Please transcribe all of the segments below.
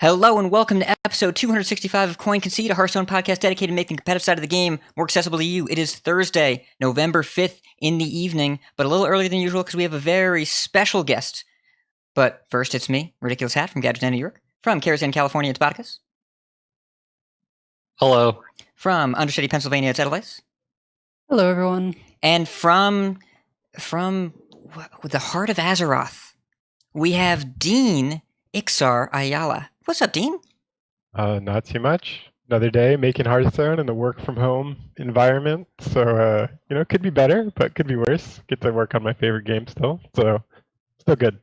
Hello and welcome to episode 265 of Concede, a Hearthstone podcast dedicated to making the competitive side of the game more accessible to you. It is Thursday, November 5th in the evening, but a little earlier than usual because we have a very special guest. But first, it's me, Ridiculous Hat from Gadget New York. From Karazhan, California, it's Botticus. Hello. From Undercity, Pennsylvania, it's Edelweiss. Hello, everyone. And from the heart of Azeroth, we have Dean Iksar Ayala. What's up, Dean? Not too much. Another day making Hearthstone in the work from home environment. So, could be better, but could be worse. Get to work on my favorite game still. So, still good.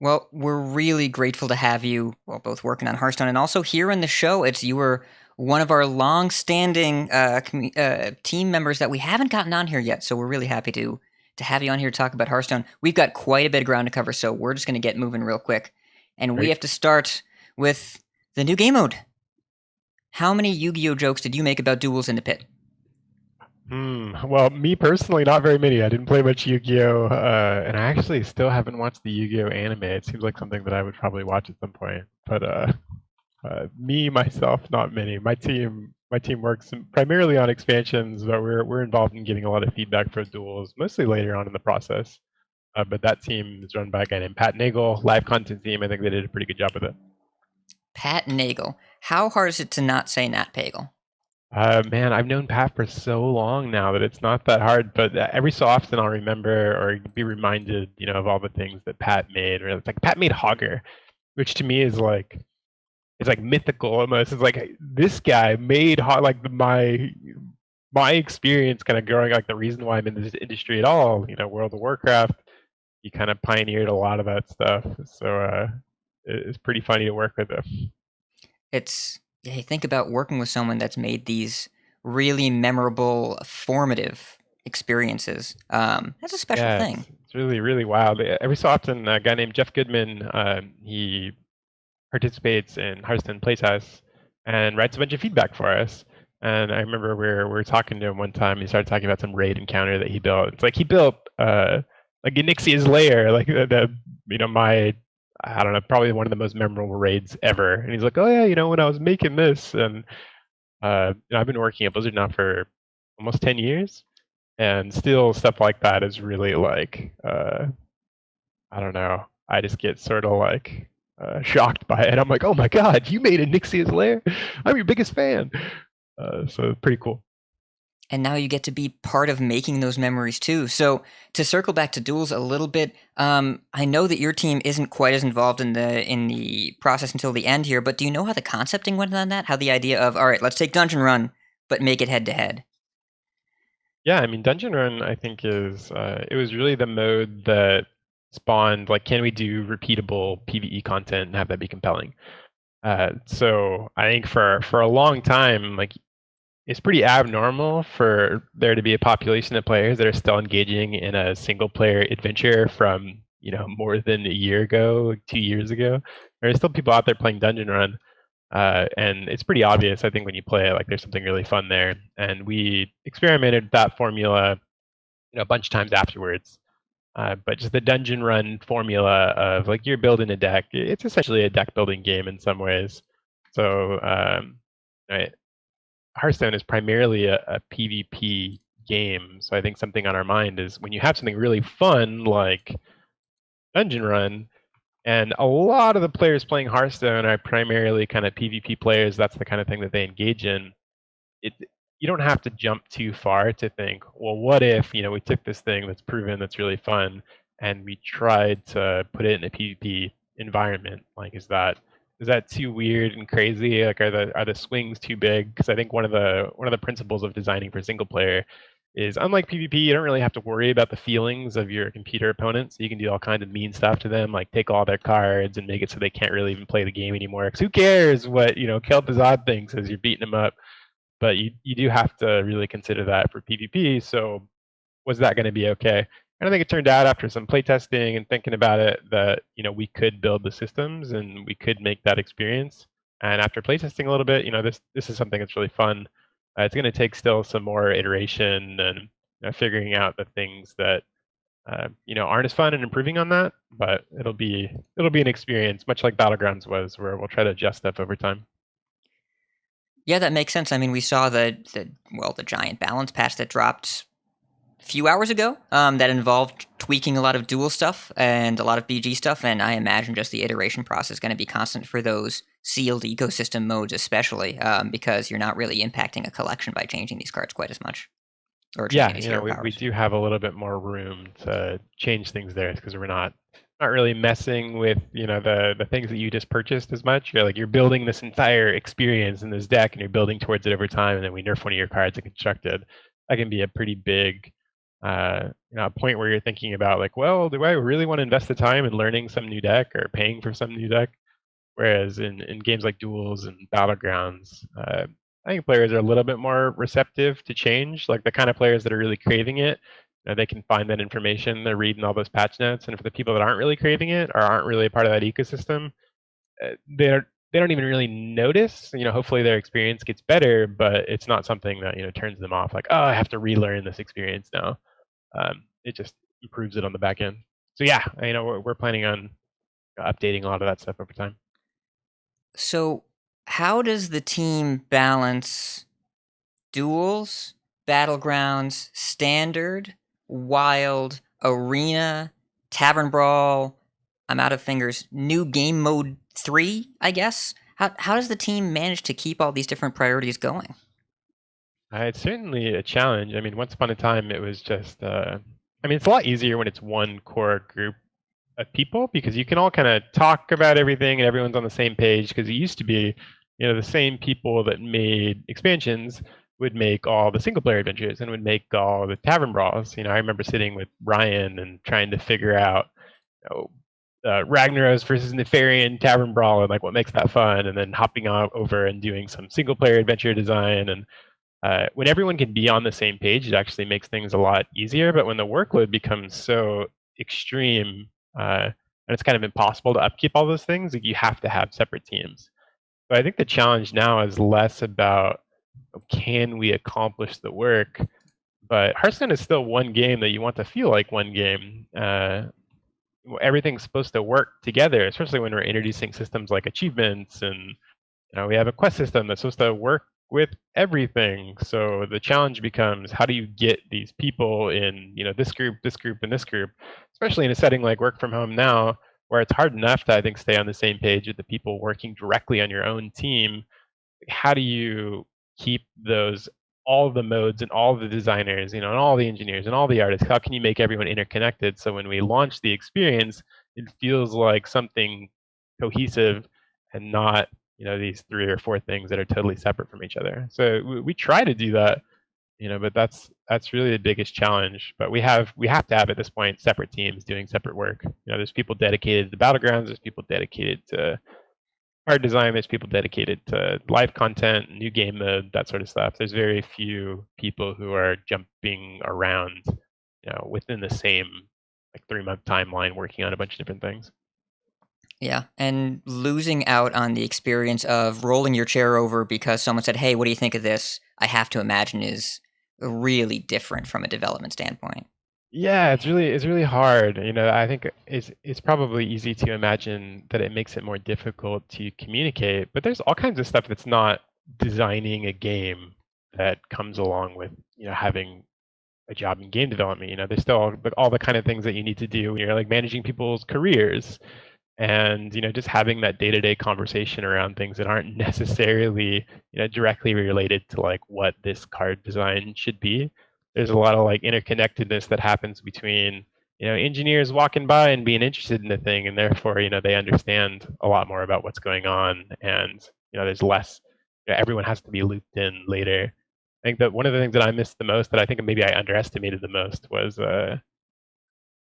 Well, we're really grateful to have you, both working on Hearthstone and also here in the show. You were one of our long-standing team members that we haven't gotten on here yet, so we're really happy to have you on here to talk about Hearthstone. We've got quite a bit of ground to cover, so we're just going to get moving real quick. And we have to start with the new game mode. How many Yu-Gi-Oh jokes did you make about duels in the pit? Well, me personally, not very many. I didn't play much Yu-Gi-Oh, and I actually still haven't watched the Yu-Gi-Oh anime. It seems like something that I would probably watch at some point. But me myself, not many. My team works primarily on expansions, but we're involved in getting a lot of feedback for duels, mostly later on in the process. But that team is run by a guy named Pat Nagel, live content team. I think they did a pretty good job with it. Pat Nagel. How hard is it to not say Nat Pagel? Man, I've known Pat for so long now that it's not that hard, but every so often I'll remember or be reminded, of all the things that Pat made. Or it's like Pat made Hogger, which to me is like, it's like mythical almost. It's like this guy made my experience kind of growing, like the reason why I'm in this industry at all. World of Warcraft. He kind of pioneered a lot of that stuff, so it's pretty funny to work with him. You think about working with someone that's made these really memorable, formative experiences. That's a special thing. It's really, really wild. Every so often, a guy named Jeff Goodman, he participates in Hearthstone Playtest and writes a bunch of feedback for us. And I remember we were talking to him one time. He started talking about some raid encounter that he built. It's like he built like Onyxia's Lair, like I don't know, probably one of the most memorable raids ever. And he's like, oh yeah, when I was making this, and I've been working at Blizzard now for almost 10 years, and still stuff like that is really like, I don't know, I just get sort of like shocked by it. I'm like, oh my god, you made Onyxia's Lair? I'm your biggest fan. So pretty cool. And now you get to be part of making those memories too. So to circle back to duels a little bit, I know that your team isn't quite as involved in the process until the end here, but do you know how the concepting went on that? How the idea of, all right, let's take Dungeon Run, but make it head-to-head? Yeah, I mean, Dungeon Run, I think it was really the mode that spawned, like, can we do repeatable PvE content and have that be compelling? So I think for a long time, like, it's pretty abnormal for there to be a population of players that are still engaging in a single player adventure from, more than a year ago, 2 years ago. There are still people out there playing Dungeon Run. And it's pretty obvious, I think, when you play it, like there's something really fun there. And we experimented with that formula, a bunch of times afterwards. But just the Dungeon Run formula of like you're building a deck, it's essentially a deck building game in some ways. So Hearthstone is primarily a PvP game. So I think something on our mind is when you have something really fun like Dungeon Run, and a lot of the players playing Hearthstone are primarily kind of PvP players. That's the kind of thing that they engage in. You don't have to jump too far to think, well, what if, we took this thing that's proven that's really fun and we tried to put it in a PvP environment? Like, is that too weird and crazy? Like, are the swings too big? Because I think one of the principles of designing for single player is, unlike PvP, you don't really have to worry about the feelings of your computer opponents. So you can do all kinds of mean stuff to them, like take all their cards and make it so they can't really even play the game anymore. Because who cares what Kel'Thuzad thinks as you're beating them up? But you do have to really consider that for PvP. So was that going to be okay? And I think it turned out after some playtesting and thinking about it that we could build the systems and we could make that experience. And after playtesting a little bit, this is something that's really fun. It's going to take still some more iteration and figuring out the things that aren't as fun and improving on that, but it'll be an experience, much like Battlegrounds was, where we'll try to adjust stuff over time. Yeah, that makes sense. I mean, we saw the giant balance patch that dropped a few hours ago. That involved tweaking a lot of dual stuff and a lot of BG stuff, and I imagine just the iteration process is going to be constant for those sealed ecosystem modes, especially because you're not really impacting a collection by changing these cards quite as much or changing Yeah, these hero we powers. do have a little bit more room to change things there because we're not really messing with the things that you just purchased as much. You're building this entire experience in this deck and you're building towards it over time, and then we nerf one of your cards and construct it. That can be a pretty big point where you're thinking about like, well, do I really want to invest the time in learning some new deck or paying for some new deck? Whereas in games like Duels and Battlegrounds, I think players are a little bit more receptive to change. Like the kind of players that are really craving it, they can find that information. They're reading all those patch notes. And for the people that aren't really craving it or aren't really a part of that ecosystem, they don't even really notice. Hopefully their experience gets better, but it's not something that turns them off. Like, oh, I have to relearn this experience now. It just improves it on the back end. So yeah, we're planning on updating a lot of that stuff over time. So, how does the team balance duels, battlegrounds, standard, wild, arena, tavern brawl? I'm out of fingers. New game mode 3, I guess. How does the team manage to keep all these different priorities going? It's certainly a challenge. I mean, once upon a time, it was just. It's a lot easier when it's one core group of people because you can all kind of talk about everything and everyone's on the same page. Because it used to be, the same people that made expansions would make all the single player adventures and would make all the tavern brawls. I remember sitting with Ryan and trying to figure out, Ragnaros versus Nefarian Tavern Brawl and like what makes that fun, and then hopping over and doing some single player adventure design. And when everyone can be on the same page, it actually makes things a lot easier. But when the workload becomes so extreme and it's kind of impossible to upkeep all those things, like you have to have separate teams. So I think the challenge now is less about can we accomplish the work, but Hearthstone is still one game that you want to feel like one game. Everything's supposed to work together, especially when we're introducing systems like achievements, and we have a quest system that's supposed to work with everything. So the challenge becomes how do you get these people in this group, and this group, especially in a setting like work from home now, where it's hard enough to, I think, stay on the same page with the people working directly on your own team. How do you keep those, all the modes and all the designers, and all the engineers and all the artists? How can you make everyone interconnected so when we launch the experience, it feels like something cohesive and not these 3 or 4 things that are totally separate from each other? So we try to do that, but that's really the biggest challenge. But we have to have at this point separate teams doing separate work. There's people dedicated to battlegrounds, there's people dedicated to art design, there's people dedicated to live content, new game mode, that sort of stuff. There's very few people who are jumping around, within the same like 3-month timeline working on a bunch of different things. Yeah, and losing out on the experience of rolling your chair over because someone said, "Hey, what do you think of this?" I have to imagine is really different from a development standpoint. Yeah, it's really hard. I think it's probably easy to imagine that it makes it more difficult to communicate, but there's all kinds of stuff that's not designing a game that comes along with having a job in game development. There's still all the kind of things that you need to do when you're like managing people's careers, and just having that day-to-day conversation around things that aren't necessarily directly related to like what this card design should be. There's a lot of like interconnectedness that happens between engineers walking by and being interested in the thing, and therefore they understand a lot more about what's going on, and there's less, everyone has to be looped in later. I think that one of the things that I missed the most, that I think maybe I underestimated the most, was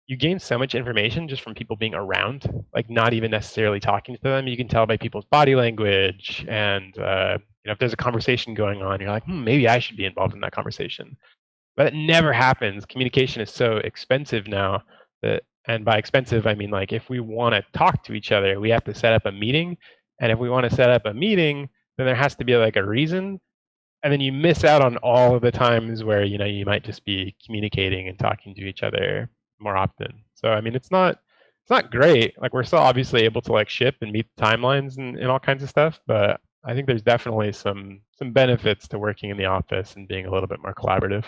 you gain so much information just from people being around, like not even necessarily talking to them. You can tell by people's body language, and if there's a conversation going on, you're like, maybe I should be involved in that conversation. But it never happens. Communication is so expensive now that, and by expensive, I mean like if we want to talk to each other, we have to set up a meeting, and if we want to set up a meeting, then there has to be like a reason, and then you miss out on all of the times where you might just be communicating and talking to each other more often. So I mean, it's not great. Like we're still obviously able to like ship and meet the timelines and all kinds of stuff, but I think there's definitely some benefits to working in the office and being a little bit more collaborative.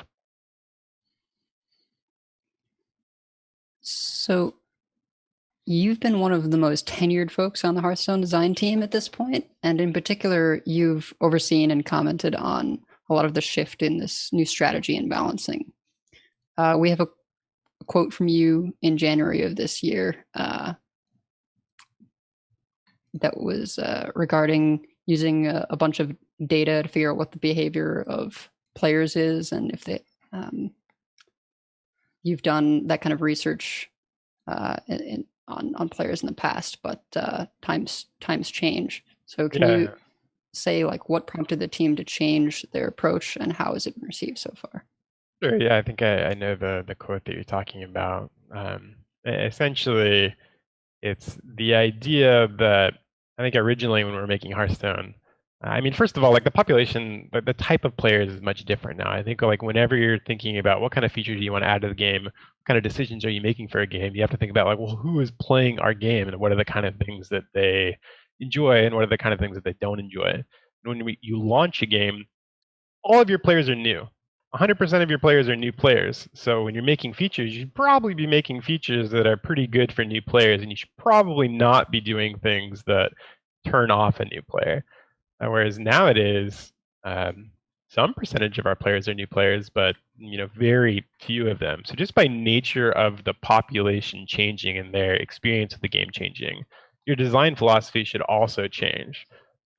So you've been one of the most tenured folks on the Hearthstone design team at this point, and in particular, you've overseen and commented on a lot of the shift in this new strategy and balancing. We have a quote from you in January of this year that was regarding using a bunch of data to figure out what the behavior of players is, and if they you've done that kind of research on players in the past, but times change. So can you say like what prompted the team to change their approach, and how has it been received so far? Sure. Yeah, I think I know the quote that you're talking about. Essentially, it's the idea that I think originally when we were making Hearthstone, I mean, first of all, like the population, the type of players is much different now. I think like whenever you're thinking about what kind of features do you want to add to the game, what kind of decisions are you making for a game, you have to think about like, well, who is playing our game and what are the kind of things that they enjoy and what are the kind of things that they don't enjoy. And when you launch a game, all of your players are new. 100% of your players are new players. So when you're making features, you should probably be making features that are pretty good for new players, and you should probably not be doing things that turn off a new player. Whereas nowadays, some percentage of our players are new players, but very few of them. So just by nature of the population changing and their experience of the game changing, your design philosophy should also change.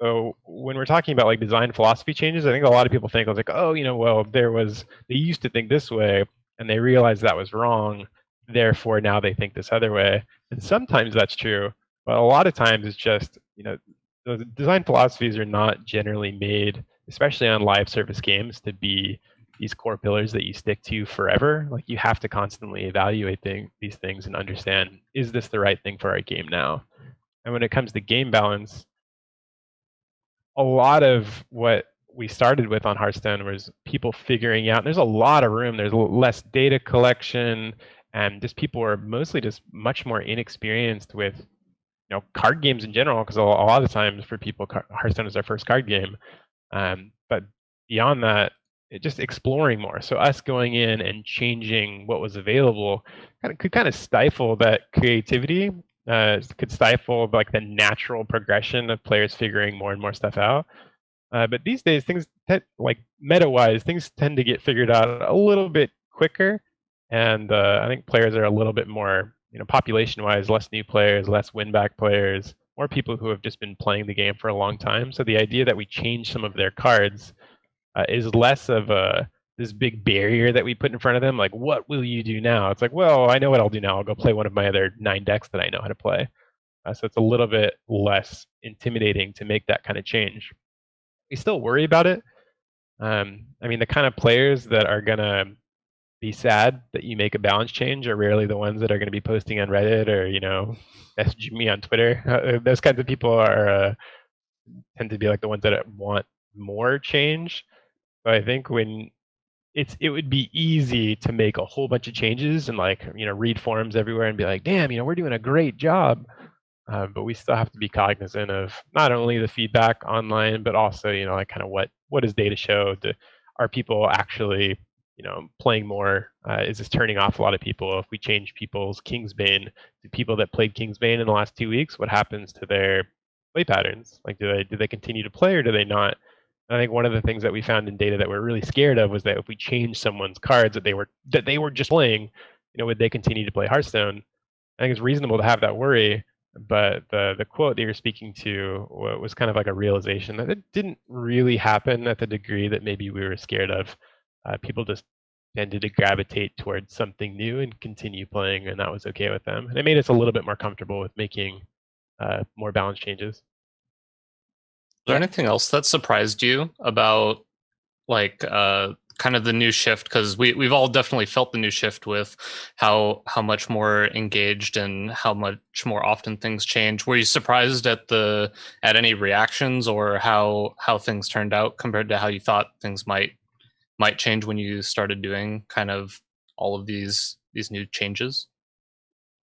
So when we're talking about like design philosophy changes, I think a lot of people think like, oh, well, they used to think this way and they realized that was wrong. Therefore, now they think this other way. And sometimes that's true, but a lot of times it's just, the design philosophies are not generally made, especially on live service games, to be these core pillars that you stick to forever. Like you have to constantly evaluate these things and understand, is this the right thing for our game now? And when it comes to game balance, a lot of what we started with on Hearthstone was people figuring out there's a lot of room, there's less data collection, and just people are mostly just much more inexperienced with card games in general, because a lot of times for people Hearthstone is their first card game. But beyond that, just exploring more. So us going in and changing what was available could kind of stifle that creativity. Could stifle like the natural progression of players figuring more and more stuff out. But these days, things like meta-wise, things tend to get figured out a little bit quicker, and I think players are a little bit more, population-wise, less new players, less win-back players, more people who have just been playing the game for a long time. So the idea that we change some of their cards is less of this big barrier that we put in front of them. Like, what will you do now? It's like, well, I know what I'll do now. I'll go play one of my other 9 decks that I know how to play. So it's a little bit less intimidating to make that kind of change. We still worry about it. I mean, the kind of players that are going to be sad that you make a balance change are rarely the ones that are going to be posting on Reddit or, messaging me on Twitter. Those kinds of people are tend to be like the ones that want more change. So I think when it would be easy to make a whole bunch of changes and like, read forums everywhere and be like, damn, we're doing a great job. But we still have to be cognizant of not only the feedback online, but also, like kind of what does data show? Are people actually, playing more? Is this turning off a lot of people? If we change people's Kingsbane, the people that played Kingsbane in the last 2 weeks, what happens to their play patterns? Like, do they continue to play or do they not? I think one of the things that we found in data that we're really scared of was that if we change someone's cards that they were just playing, would they continue to play Hearthstone? I think it's reasonable to have that worry, but the quote that you're speaking to was kind of like a realization that it didn't really happen at the degree that maybe we were scared of. People just tended to gravitate towards something new and continue playing, and that was okay with them. And it made us a little bit more comfortable with making more balance changes. Is there anything else that surprised you about like kind of the new shift? Because we've all definitely felt the new shift with how much more engaged and how much more often things change. Were you surprised at any reactions or how things turned out compared to how you thought things might change when you started doing kind of all of these these new changes?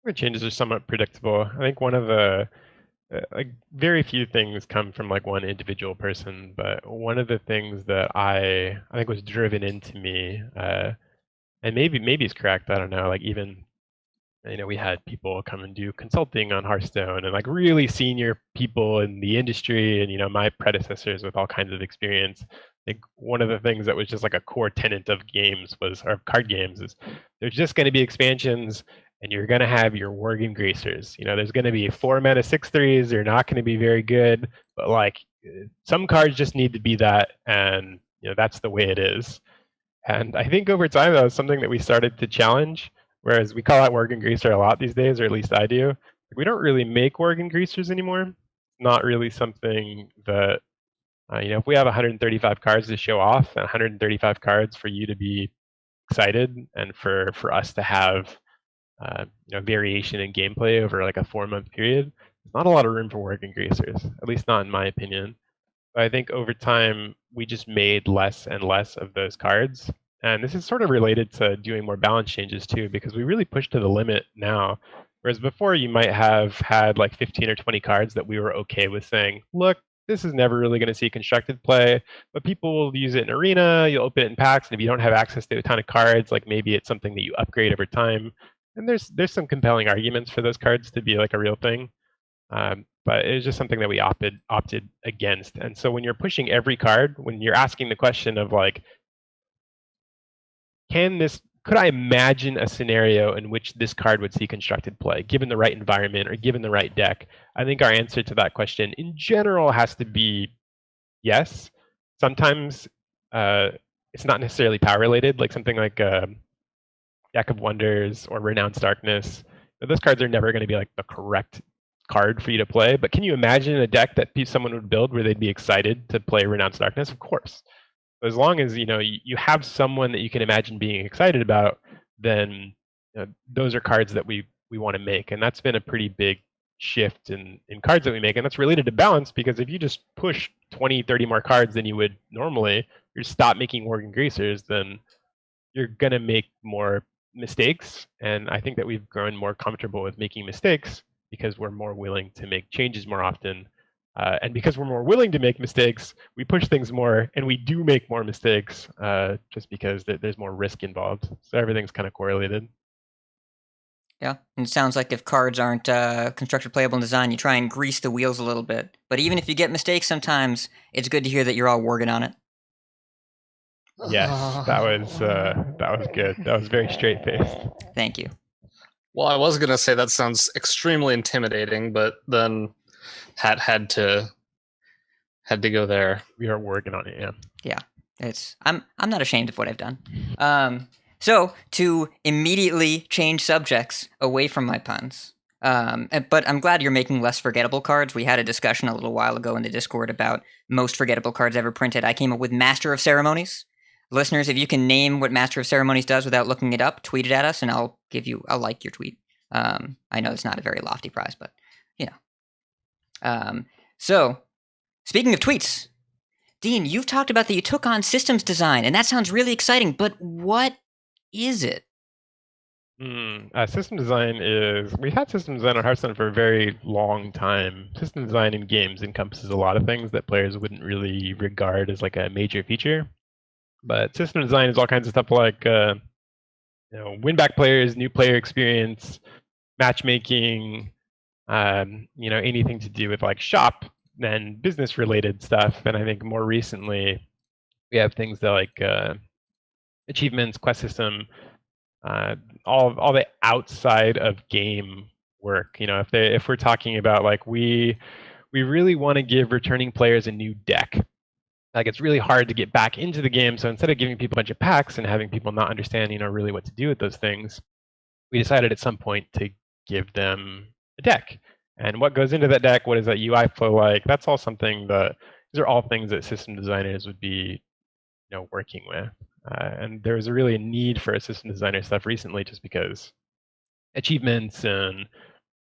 The changes are somewhat predictable. I think one of the like very few things come from like one individual person, but one of the things that I think was driven into me, and maybe it's correct, I don't know, like even we had people come and do consulting on Hearthstone and like really senior people in the industry and my predecessors with all kinds of experience. I think one of the things that was just like a core tenet of games or card games is there's just going to be expansions and you're going to have your Worgen Gracers. There's going to be 4 mana 6/3s. They're not going to be very good, but like some cards just need to be that, and that's the way it is. And I think over time that was something that we started to challenge. Whereas we call out Worgen Greaser a lot these days, or at least I do. We don't really make Worgen Greasers anymore. Not really something that, if we have 135 cards to show off and 135 cards for you to be excited and for us to have, variation in gameplay over like a 4-month period, there's not a lot of room for Worgen Greasers, at least not in my opinion. But I think over time, we just made less and less of those cards. And this is sort of related to doing more balance changes too, because we really push to the limit now. Whereas before, you might have had like 15 or 20 cards that we were okay with saying, look, this is never really going to see constructed play, but people will use it in Arena, you'll open it in packs, and if you don't have access to a ton of cards, like maybe it's something that you upgrade over time. And there's some compelling arguments for those cards to be like a real thing. But it was just something that we opted against. And so when you're pushing every card, when you're asking the question of like, could I imagine a scenario in which this card would see constructed play, given the right environment or given the right deck? I think our answer to that question in general has to be yes. Sometimes it's not necessarily power related, like something like Deck of Wonders or Renounced Darkness. Those cards are never going to be like the correct card for you to play, but can you imagine a deck that someone would build where they'd be excited to play Renounced Darkness? Of course. As long as you have someone that you can imagine being excited about, then those are cards that we want to make, and that's been a pretty big shift in cards that we make, and that's related to balance, because if you just push 20, 30 more cards than you would normally, you stop making Worgen Greasers, then you're going to make more mistakes, and I think that we've grown more comfortable with making mistakes because we're more willing to make changes more often. And because we're more willing to make mistakes, we push things more, and we do make more mistakes just because there's more risk involved. So everything's kind of correlated. Yeah, and it sounds like if cards aren't constructed playable in design, you try and grease the wheels a little bit. But even if you get mistakes sometimes, it's good to hear that you're all working on it. Yes, that was good. That was very straight-faced. Thank you. Well, I was going to say that sounds extremely intimidating, but then had to go there. We are working on it, yeah. Yeah, I'm not ashamed of what I've done. So to immediately change subjects away from my puns, but I'm glad you're making less forgettable cards. We had a discussion a little while ago in the Discord about most forgettable cards ever printed. I came up with Master of Ceremonies. Listeners, if you can name what Master of Ceremonies does without looking it up, tweet it at us, and I'll like your tweet. I know it's not a very lofty prize, but so speaking of tweets, Dean, you've talked about that you took on systems design, and that sounds really exciting, but what is it? System design we've had system design on Hearthstone for a very long time. System design in games encompasses a lot of things that players wouldn't really regard as like a major feature. But system design is all kinds of stuff like win back players, new player experience, matchmaking, anything to do with like shop and business related stuff. And I think more recently we have things that like achievements, quest system, all the outside of game work. If we're talking about like we really want to give returning players a new deck. Like it's really hard to get back into the game. So instead of giving people a bunch of packs and having people not understand, really what to do with those things, we decided at some point to give them a deck. And what goes into that deck, what does that UI flow like? That's all something these are all things that system designers would be, working with. And there was really a need for a system designer stuff recently, just because achievements and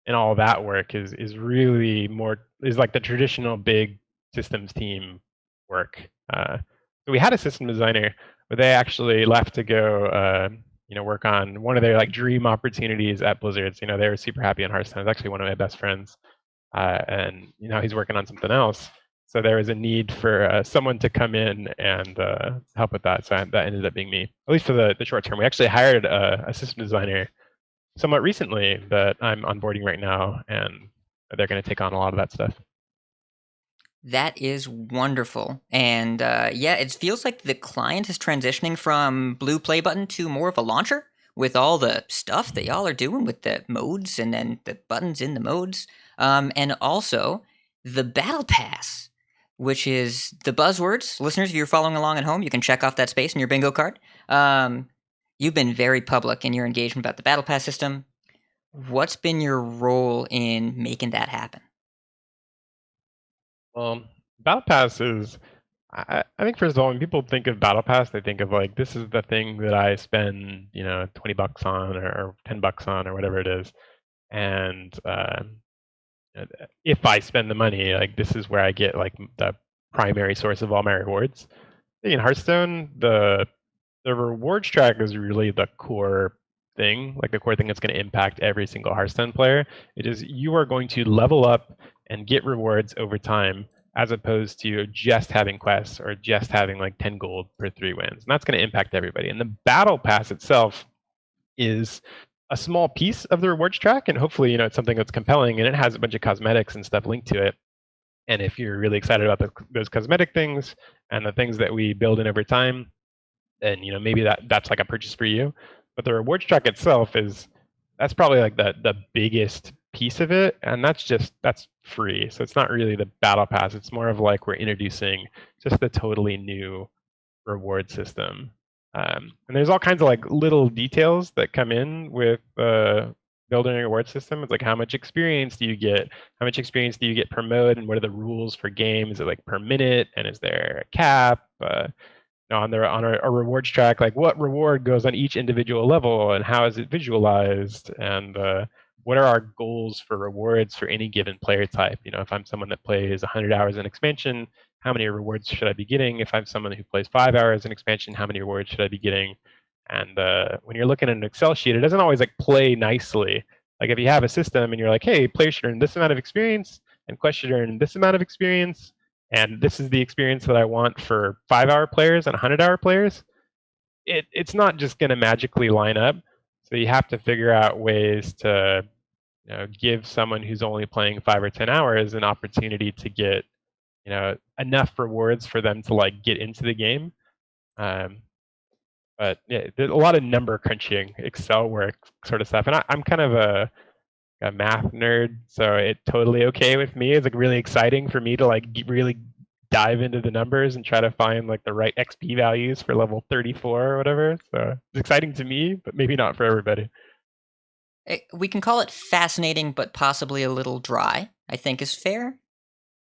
all that work is really is like the traditional big systems team work. So we had a system designer, but they actually left to go work on one of their like dream opportunities at Blizzards. They were super happy in Hearthstone. It's actually one of my best friends, and he's working on something else. So there was a need for someone to come in and help with that. So that ended up being me, at least for the short term. We actually hired a system designer somewhat recently that I'm onboarding right now, and they're going to take on a lot of that stuff. That is wonderful. And yeah, it feels like the client is transitioning from blue play button to more of a launcher with all the stuff that y'all are doing with the modes and then the buttons in the modes. And also the Battle Pass, which is the buzzwords. Listeners, if you're following along at home, you can check off that space in your bingo card. You've been very public in your engagement about the Battle Pass system. What's been your role in making that happen? Well, Battle Pass is, I think first of all, when people think of Battle Pass, they think of like, this is the thing that I spend, $20 on or $10 on or whatever it is. And if I spend the money, like this is where I get like the primary source of all my rewards. In Hearthstone, the rewards track is really the core thing, like the core thing that's going to impact every single Hearthstone player. It is you are going to level up and get rewards over time, as opposed to just having quests or just having like 10 gold per 3 wins. And that's going to impact everybody. And the Battle Pass itself is a small piece of the rewards track, and hopefully, it's something that's compelling, and it has a bunch of cosmetics and stuff linked to it. And if you're really excited about those cosmetic things and the things that we build in over time, then maybe that's like a purchase for you. But the rewards track itself that's probably like the biggest piece of it, and that's free. So it's not really the Battle Pass. It's more of like we're introducing just a totally new reward system. And there's all kinds of like little details that come in with building a reward system. It's like, how much experience do you get? How much experience do you get per mode? And what are the rules for game? Is it like per minute? And is there a cap? On a rewards track, like what reward goes on each individual level and how is it visualized? And what are our goals for rewards for any given player type? If I'm someone that plays 100 hours in expansion, how many rewards should I be getting? If I'm someone who plays 5 hours in expansion, how many rewards should I be getting? And when you're looking at an Excel sheet, it doesn't always like play nicely. Like if you have a system and you're like, hey, players should earn this amount of experience and quests should earn this amount of experience, and this is the experience that I want for 5-hour players and 100-hour players, it's not just going to magically line up. So you have to figure out ways to give someone who's only playing 5 or 10 hours an opportunity to get enough rewards for them to like get into the game. But yeah, there's a lot of number crunching, Excel work sort of stuff, and I'm kind of a math nerd, so it's totally okay with me. It's like really exciting for me to like really dive into the numbers and try to find like the right XP values for level 34 or whatever. So it's exciting to me, but maybe not for everybody. We can call it fascinating, but possibly a little dry, I think is fair.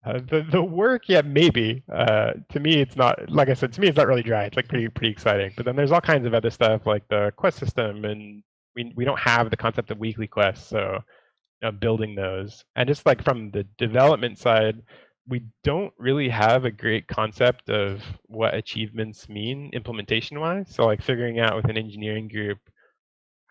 The work, yeah, maybe. To me, it's not, like I said, to me, it's not really dry. It's like pretty exciting. But then there's all kinds of other stuff like the quest system, and we don't have the concept of weekly quests, so building those. And just like from the development side, we don't really have a great concept of what achievements mean implementation wise. So like figuring out with an engineering group,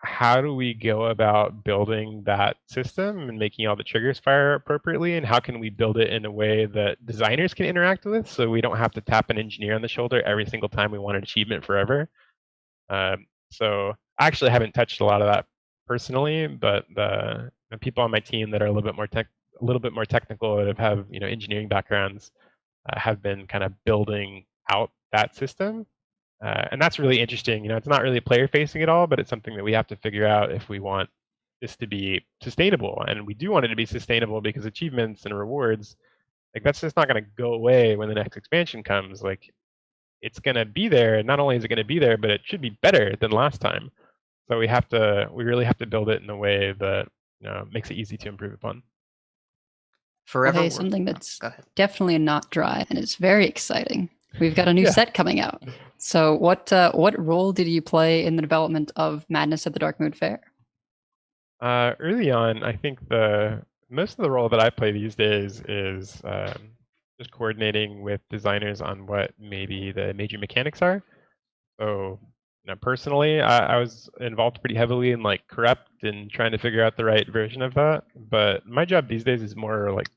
how do we go about building that system and making all the triggers fire appropriately, and how can we build it in a way that designers can interact with, so we don't have to tap an engineer on the shoulder every single time we want an achievement forever. So I actually haven't touched a lot of that personally, but the people on my team that are a little bit more technical, that have engineering backgrounds, have been kind of building out that system, and that's really interesting. It's not really player facing at all, but it's something that we have to figure out if we want this to be sustainable. And we do want it to be sustainable because achievements and rewards, like that's just not going to go away when the next expansion comes. Like it's going to be there, and not only is it going to be there, but it should be better than last time. So we really have to build it in a way that makes it easy to improve upon. Forever. Okay, something that's definitely not dry and it's very exciting. We've got a new set coming out. So what role did you play in the development of Madness at the Darkmoon Faire? Early on, I think most of the role that I play these days is just coordinating with designers on what maybe the major mechanics are. So personally, I was involved pretty heavily in like corrupt and trying to figure out the right version of that. But my job these days is more like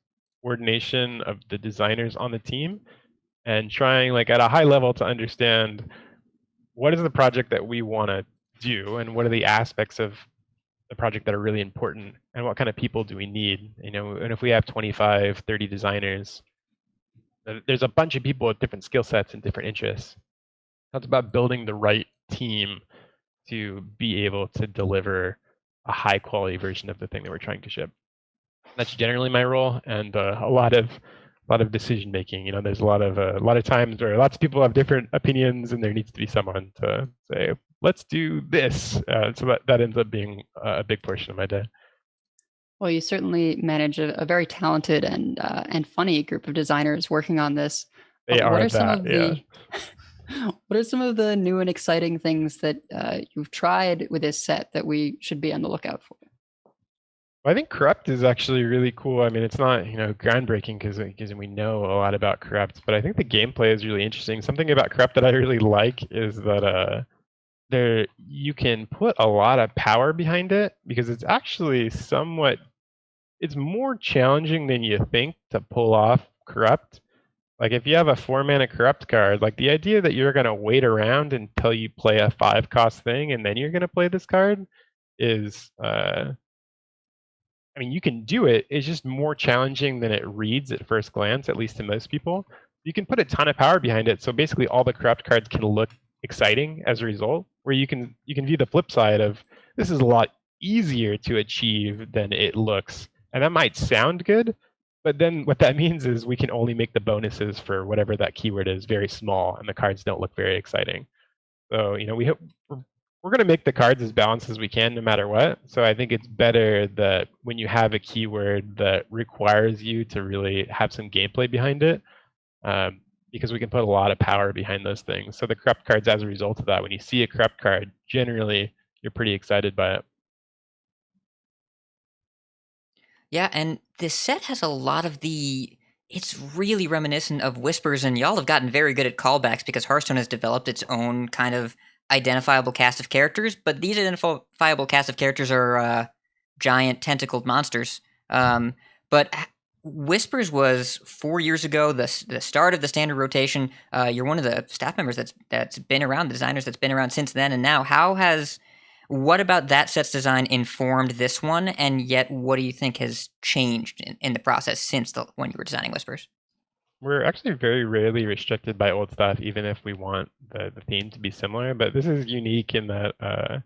coordination of the designers on the team and trying like at a high level to understand what is the project that we want to do and what are the aspects of the project that are really important and what kind of people do we need. And if we have 25, 30 designers, there's a bunch of people with different skill sets and different interests. It's about building the right team to be able to deliver a high quality version of the thing that we're trying to ship. That's generally my role, and a lot of decision making. There's a lot of times where lots of people have different opinions, and there needs to be someone to say, let's do this. So that ends up being a big portion of my day. Well, you certainly manage a very talented and funny group of designers working on this. They What are are some that, of yeah. the what are some of the new and exciting things that you've tried with this set that we should be on the lookout for? I think corrupt is actually really cool. I mean, it's not groundbreaking because we know a lot about corrupt, but I think the gameplay is really interesting. Something about corrupt that I really like is that there you can put a lot of power behind it because it's actually it's more challenging than you think to pull off corrupt. Like if you have a 4-mana corrupt card, like the idea that you're gonna wait around until you play a 5-cost thing and then you're gonna play this card is I mean, you can do it. It's just more challenging than it reads at first glance, at least to most people. You can put a ton of power behind it, so basically all the corrupt cards can look exciting as a result. Where you can view the flip side of this is a lot easier to achieve than it looks, and that might sound good, but then what that means is we can only make the bonuses for whatever that keyword is very small, and the cards don't look very exciting. So we're going to make the cards as balanced as we can no matter what. So I think it's better that when you have a keyword that requires you to really have some gameplay behind it, because we can put a lot of power behind those things. So the corrupt cards, as a result of that, when you see a corrupt card, generally you're pretty excited by it. Yeah, and this set has a lot of it's really reminiscent of Whispers, and y'all have gotten very good at callbacks because Hearthstone has developed its own kind of identifiable cast of characters, but these identifiable cast of characters are giant tentacled monsters. But Whispers was 4 years ago, the start of the standard rotation. You're one of the staff members that's been around, the designers that's been around since then, and now what about that set's design informed this one, and yet what do you think has changed in the process since when you were designing Whispers? We're actually very rarely restricted by old stuff, even if we want the theme to be similar. But this is unique in that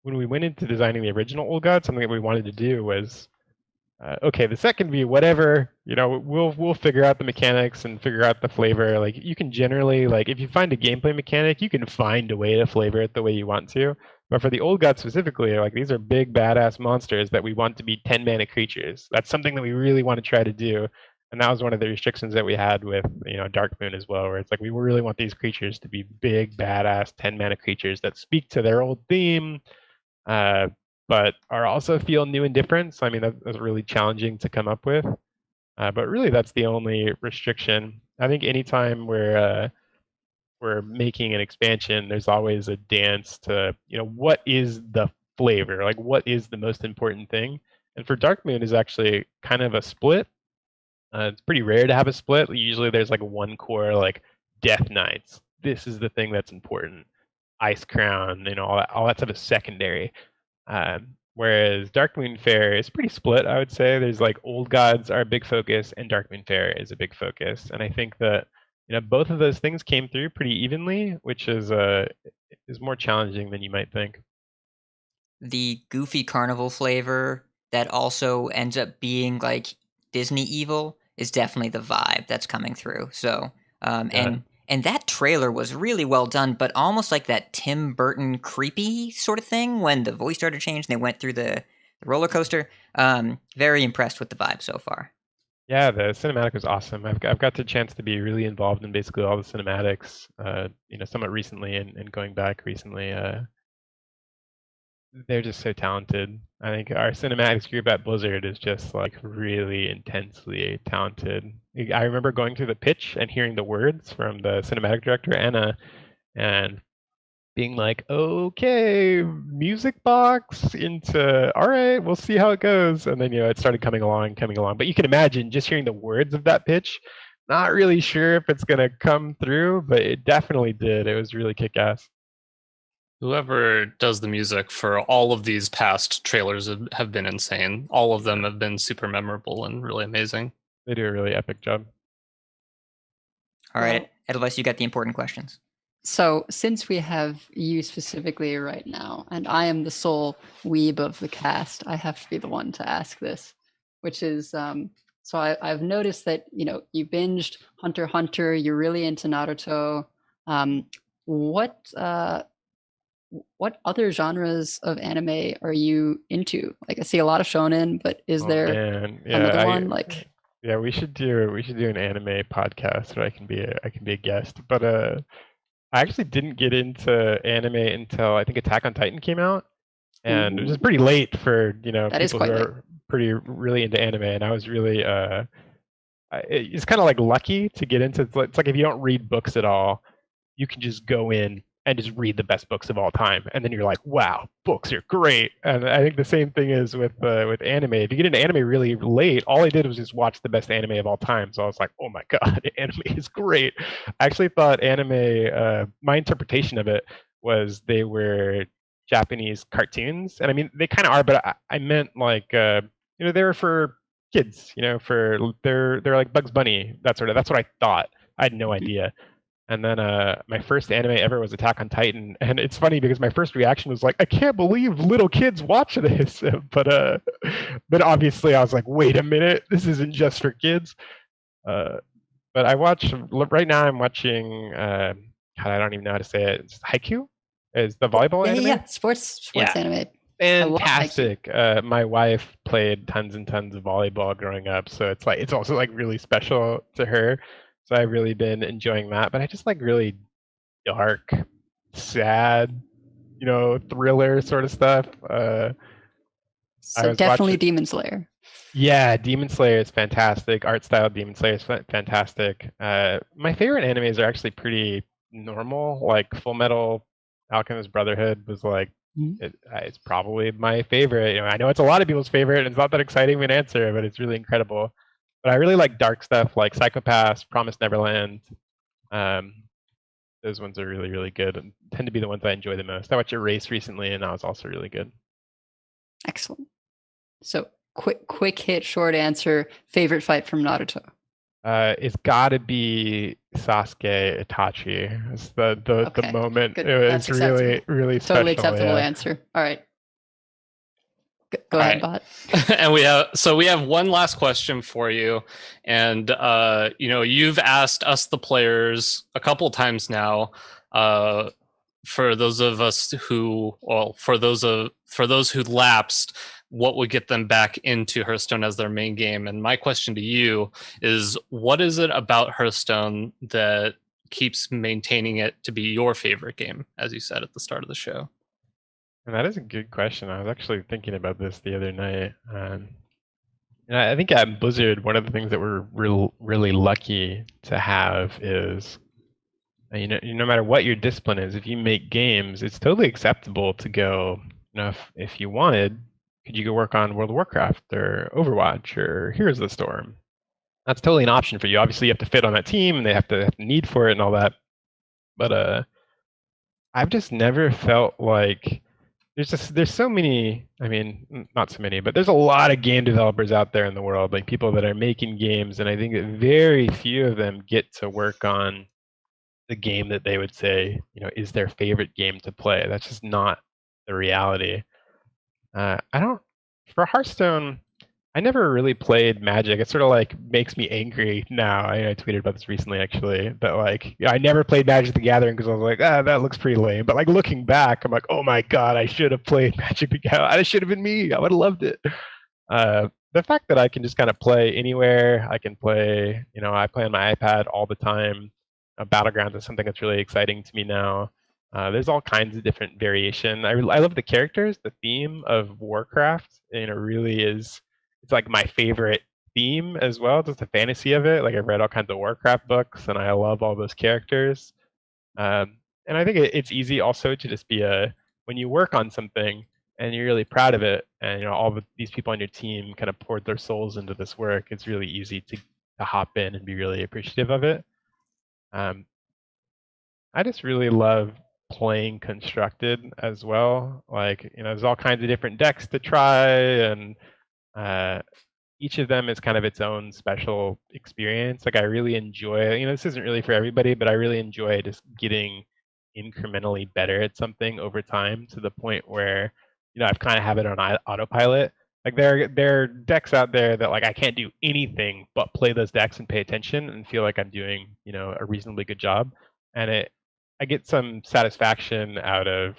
when we went into designing the original Old God, something that we wanted to do was okay, the set can be whatever, we'll figure out the mechanics and figure out the flavor. Like you can generally, like if you find a gameplay mechanic, you can find a way to flavor it the way you want to. But for the Old God specifically, like these are big badass monsters that we want to be 10-mana creatures. That's something that we really want to try to do. And that was one of the restrictions that we had with, Darkmoon as well, where it's like we really want these creatures to be big badass 10-mana creatures that speak to their old theme. But are also feel new and different. So I mean, that's really challenging to come up with. But really, that's the only restriction. I think anytime we're making an expansion, there's always a dance to what is the flavor, like what is the most important thing. And for Darkmoon is actually kind of a split. It's pretty rare to have a split. Usually there's like one core, like Death Knights. This is the thing that's important. Ice Crown, all that stuff is secondary. Whereas Darkmoon Faire is pretty split, I would say. There's like Old Gods are a big focus, and Darkmoon Faire is a big focus. And I think that both of those things came through pretty evenly, which is more challenging than you might think. The goofy carnival flavor that also ends up being like Disney evil is definitely the vibe that's coming through. So, and that trailer was really well done, but almost like that Tim Burton creepy sort of thing when the voice started to change and they went through the roller coaster. Very impressed with the vibe so far. Yeah, the cinematic was awesome. I've got the chance to be really involved in basically all the cinematics, somewhat recently and going back recently. They're just so talented. I think our cinematics group at Blizzard is just like really intensely talented. I remember going through the pitch and hearing the words from the cinematic director, Anna, and being like, okay, music box into, all right, we'll see how it goes. And then, it started coming along. But you can imagine just hearing the words of that pitch, not really sure if it's going to come through, but it definitely did. It was really kick-ass. Whoever does the music for all of these past trailers have been insane. All of them have been super memorable and really amazing. They do a really epic job. All right, Edelweiss, you got the important questions. So, since we have you specifically right now, and I am the sole weeb of the cast, I have to be the one to ask this, which is so I've noticed that you binged Hunter x Hunter, you're really into Naruto. What other genres of anime are you into? Like, I see a lot of shonen, but is there another one? Like, yeah, we should do an anime podcast where I can be a guest. But I actually didn't get into anime until I think Attack on Titan came out, and it was pretty late for people who are really into anime. And I was really it's kind of like lucky to get into. It's like if you don't read books at all, you can just go in and just read the best books of all time, and then you're like, wow, books are great. And I think the same thing is with anime. If you get into anime really late, all I did was just watch the best anime of all time. So I was like, oh my god, anime is great. I actually thought anime, my interpretation of it was they were Japanese cartoons, and I mean they kind of are, but I meant like they were for kids, for they're like Bugs Bunny, that's what I thought. I had no idea. And then my first anime ever was Attack on Titan, and it's funny because my first reaction was like, I can't believe little kids watch this. But obviously I was like, wait a minute, this isn't just for kids. But I watch right now. I'm watching. God, I don't even know how to say it. It's Haikyuu is the volleyball anime. Yeah, sports anime. Fantastic. My wife played tons and tons of volleyball growing up, so it's also like really special to her. So I've really been enjoying that. But I just like really dark, sad, thriller sort of stuff. So definitely Demon Slayer. Yeah, Demon Slayer is fantastic. Art style Demon Slayer is fantastic. My favorite animes are actually pretty normal. Like Full Metal Alchemist Brotherhood was like, it's probably my favorite. I know it's a lot of people's favorite, and it's not that exciting of an answer, but it's really incredible. But I really like dark stuff like Psycho-Pass, Promised Neverland. Those ones are really, really good and tend to be the ones I enjoy the most. I watched Erase recently, and that was also really good. Excellent. So quick hit, short answer. Favorite fight from Naruto? It's got to be Sasuke Itachi. It's the moment. It's really, really special. Totally acceptable answer. All right. Go ahead, Bot. And we have one last question for you. And you've asked us, the players, a couple times now. For those who lapsed, what would get them back into Hearthstone as their main game? And my question to you is, what is it about Hearthstone that keeps maintaining it to be your favorite game, as you said at the start of the show? And that is a good question. I was actually thinking about this the other night. And I think at Blizzard, one of the things that we're really lucky to have is, no matter what your discipline is, if you make games, it's totally acceptable to go, if you wanted, could you go work on World of Warcraft or Overwatch or Heroes of the Storm? That's totally an option for you. Obviously, you have to fit on that team, and they have to have the need for it and all that. But I've just never felt like there's so many. I mean, not so many, but there's a lot of game developers out there in the world, like people that are making games, and I think that very few of them get to work on the game that they would say, is their favorite game to play. That's just not the reality. For Hearthstone, I never really played Magic. It sort of like makes me angry now. I tweeted about this recently, actually, but I never played Magic the Gathering because I was like, that looks pretty lame. But looking back, I'm like, oh my god, I should have played Magic the Gathering. That should have been me. I would have loved it. The fact that I can just kind of play anywhere, I can play. I play on my iPad all the time. Battlegrounds is something that's really exciting to me now. There's all kinds of different variation. I love the characters. The theme of Warcraft, really is. It's like my favorite theme as well. Just the fantasy of it. I've read all kinds of Warcraft books, and I love all those characters. and I think it's easy also to just be when you work on something and you're really proud of it, and these people on your team kind of poured their souls into this work. It's really easy to hop in and be really appreciative of it. I just really love playing constructed as well. Like, there's all kinds of different decks to try, and each of them is kind of its own special experience. Like, I really enjoy, this isn't really for everybody, but I really enjoy just getting incrementally better at something over time to the point where, I've kind of have it on autopilot. Like, there are decks out there that, like, I can't do anything but play those decks and pay attention and feel like I'm doing, a reasonably good job. And I get some satisfaction out of,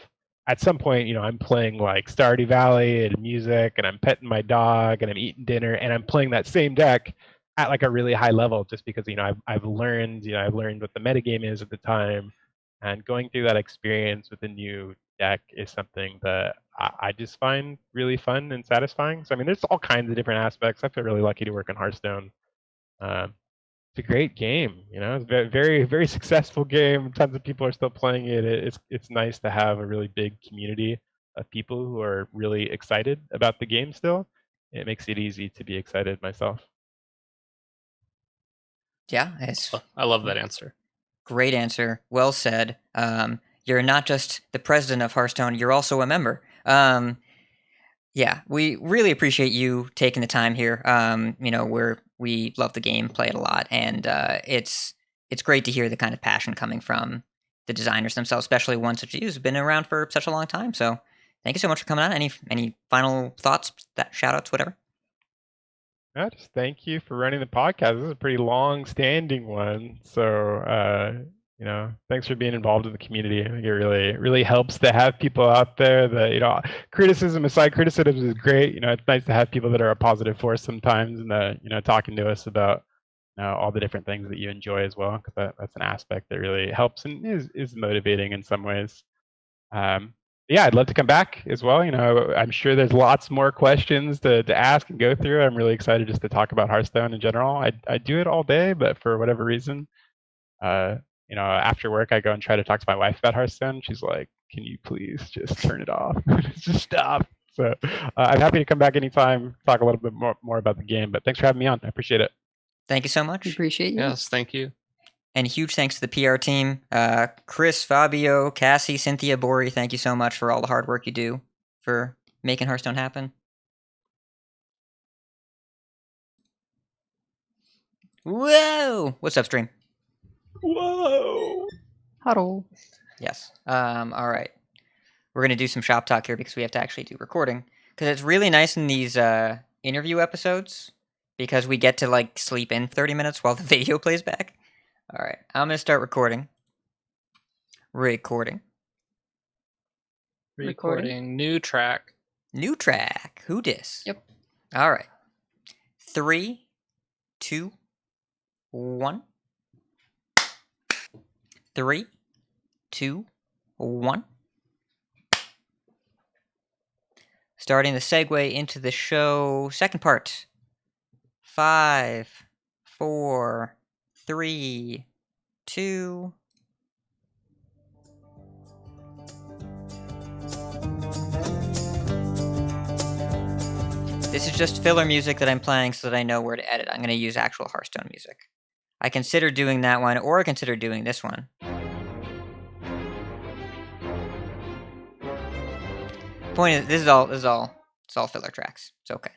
at some point, I'm playing like Stardew Valley and music, and I'm petting my dog, and I'm eating dinner, and I'm playing that same deck at like a really high level, just because I've learned what the metagame is at the time, and going through that experience with a new deck is something that I just find really fun and satisfying. So I mean, there's all kinds of different aspects. I feel really lucky to work on Hearthstone. It's a great game. It's a very, very successful game. Tons of people are still playing it. It's nice to have a really big community of people who are really excited about the game still. It makes it easy to be excited myself. Yeah, it's I love that answer. Great answer. Well said. You're not just the president of Hearthstone, you're also a member. Yeah, we really appreciate you taking the time here. We love the game, play it a lot, and it's great to hear the kind of passion coming from the designers themselves, especially ones such as you who's been around for such a long time. So, thank you so much for coming on. Any final thoughts, shout outs, whatever? Yeah, just thank you for running the podcast. This is a pretty long-standing one, so thanks for being involved in the community. I think it really helps to have people out there that criticism aside, criticism is great. It's nice to have people that are a positive force sometimes, and talking to us about all the different things that you enjoy as well, because that's an aspect that really helps and is motivating in some ways. Yeah, I'd love to come back as well. I'm sure there's lots more questions to ask and go through. I'm really excited just to talk about Hearthstone in general. I do it all day, but for whatever reason, after work, I go and try to talk to my wife about Hearthstone. She's like, "Can you please just turn it off? Just stop." So I'm happy to come back anytime, talk a little bit more about the game. But thanks for having me on. I appreciate it. Thank you so much. We appreciate you. Yes, thank you. And huge thanks to the PR team. Chris, Fabio, Cassie, Cynthia, Bori, thank you so much for all the hard work you do for making Hearthstone happen. Whoa! What's up, stream? Whoa! Huddle. Yes. All right. We're going to do some shop talk here because we have to actually do recording. Because it's really nice in these interview episodes because we get to sleep in 30 minutes while the video plays back. All right. I'm going to start recording. Recording. New track. New track. Who dis? Yep. All right. 3, 2, 1. 3, 2, 1. Starting the segue into the show. Second part. 5, 4, 3, 2. This is just filler music that I'm playing so that I know where to edit. I'm going to use actual Hearthstone music. I consider doing that one, or I consider doing this one. Point is, this is all filler tracks. It's okay.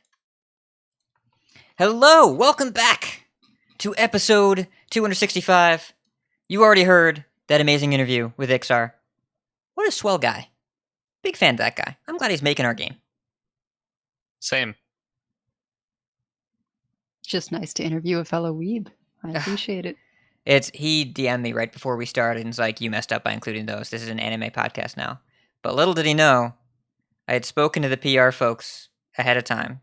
Hello, welcome back to episode 265. You already heard that amazing interview with Iksar. What a swell guy. Big fan of that guy. I'm glad he's making our game. Same. Just nice to interview a fellow weeb. I appreciate it. He DM'd me right before we started and was like, "You messed up by including those. This is an anime podcast now." But little did he know, I had spoken to the PR folks ahead of time,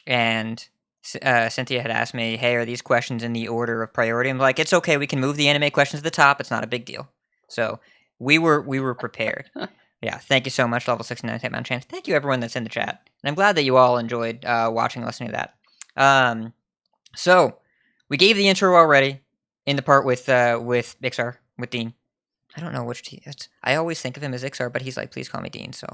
and Cynthia had asked me, "Hey, are these questions in the order of priority?" I'm like, "It's okay. We can move the anime questions to the top. It's not a big deal." So we were prepared. Yeah, thank you so much, Level 69 Type Mountain Chance. Thank you, everyone that's in the chat. And I'm glad that you all enjoyed watching and listening to that. So we gave the intro already in the part with Iksar, with Dean. I don't know which T. I always think of him as Iksar, but he's like, please call me Dean. So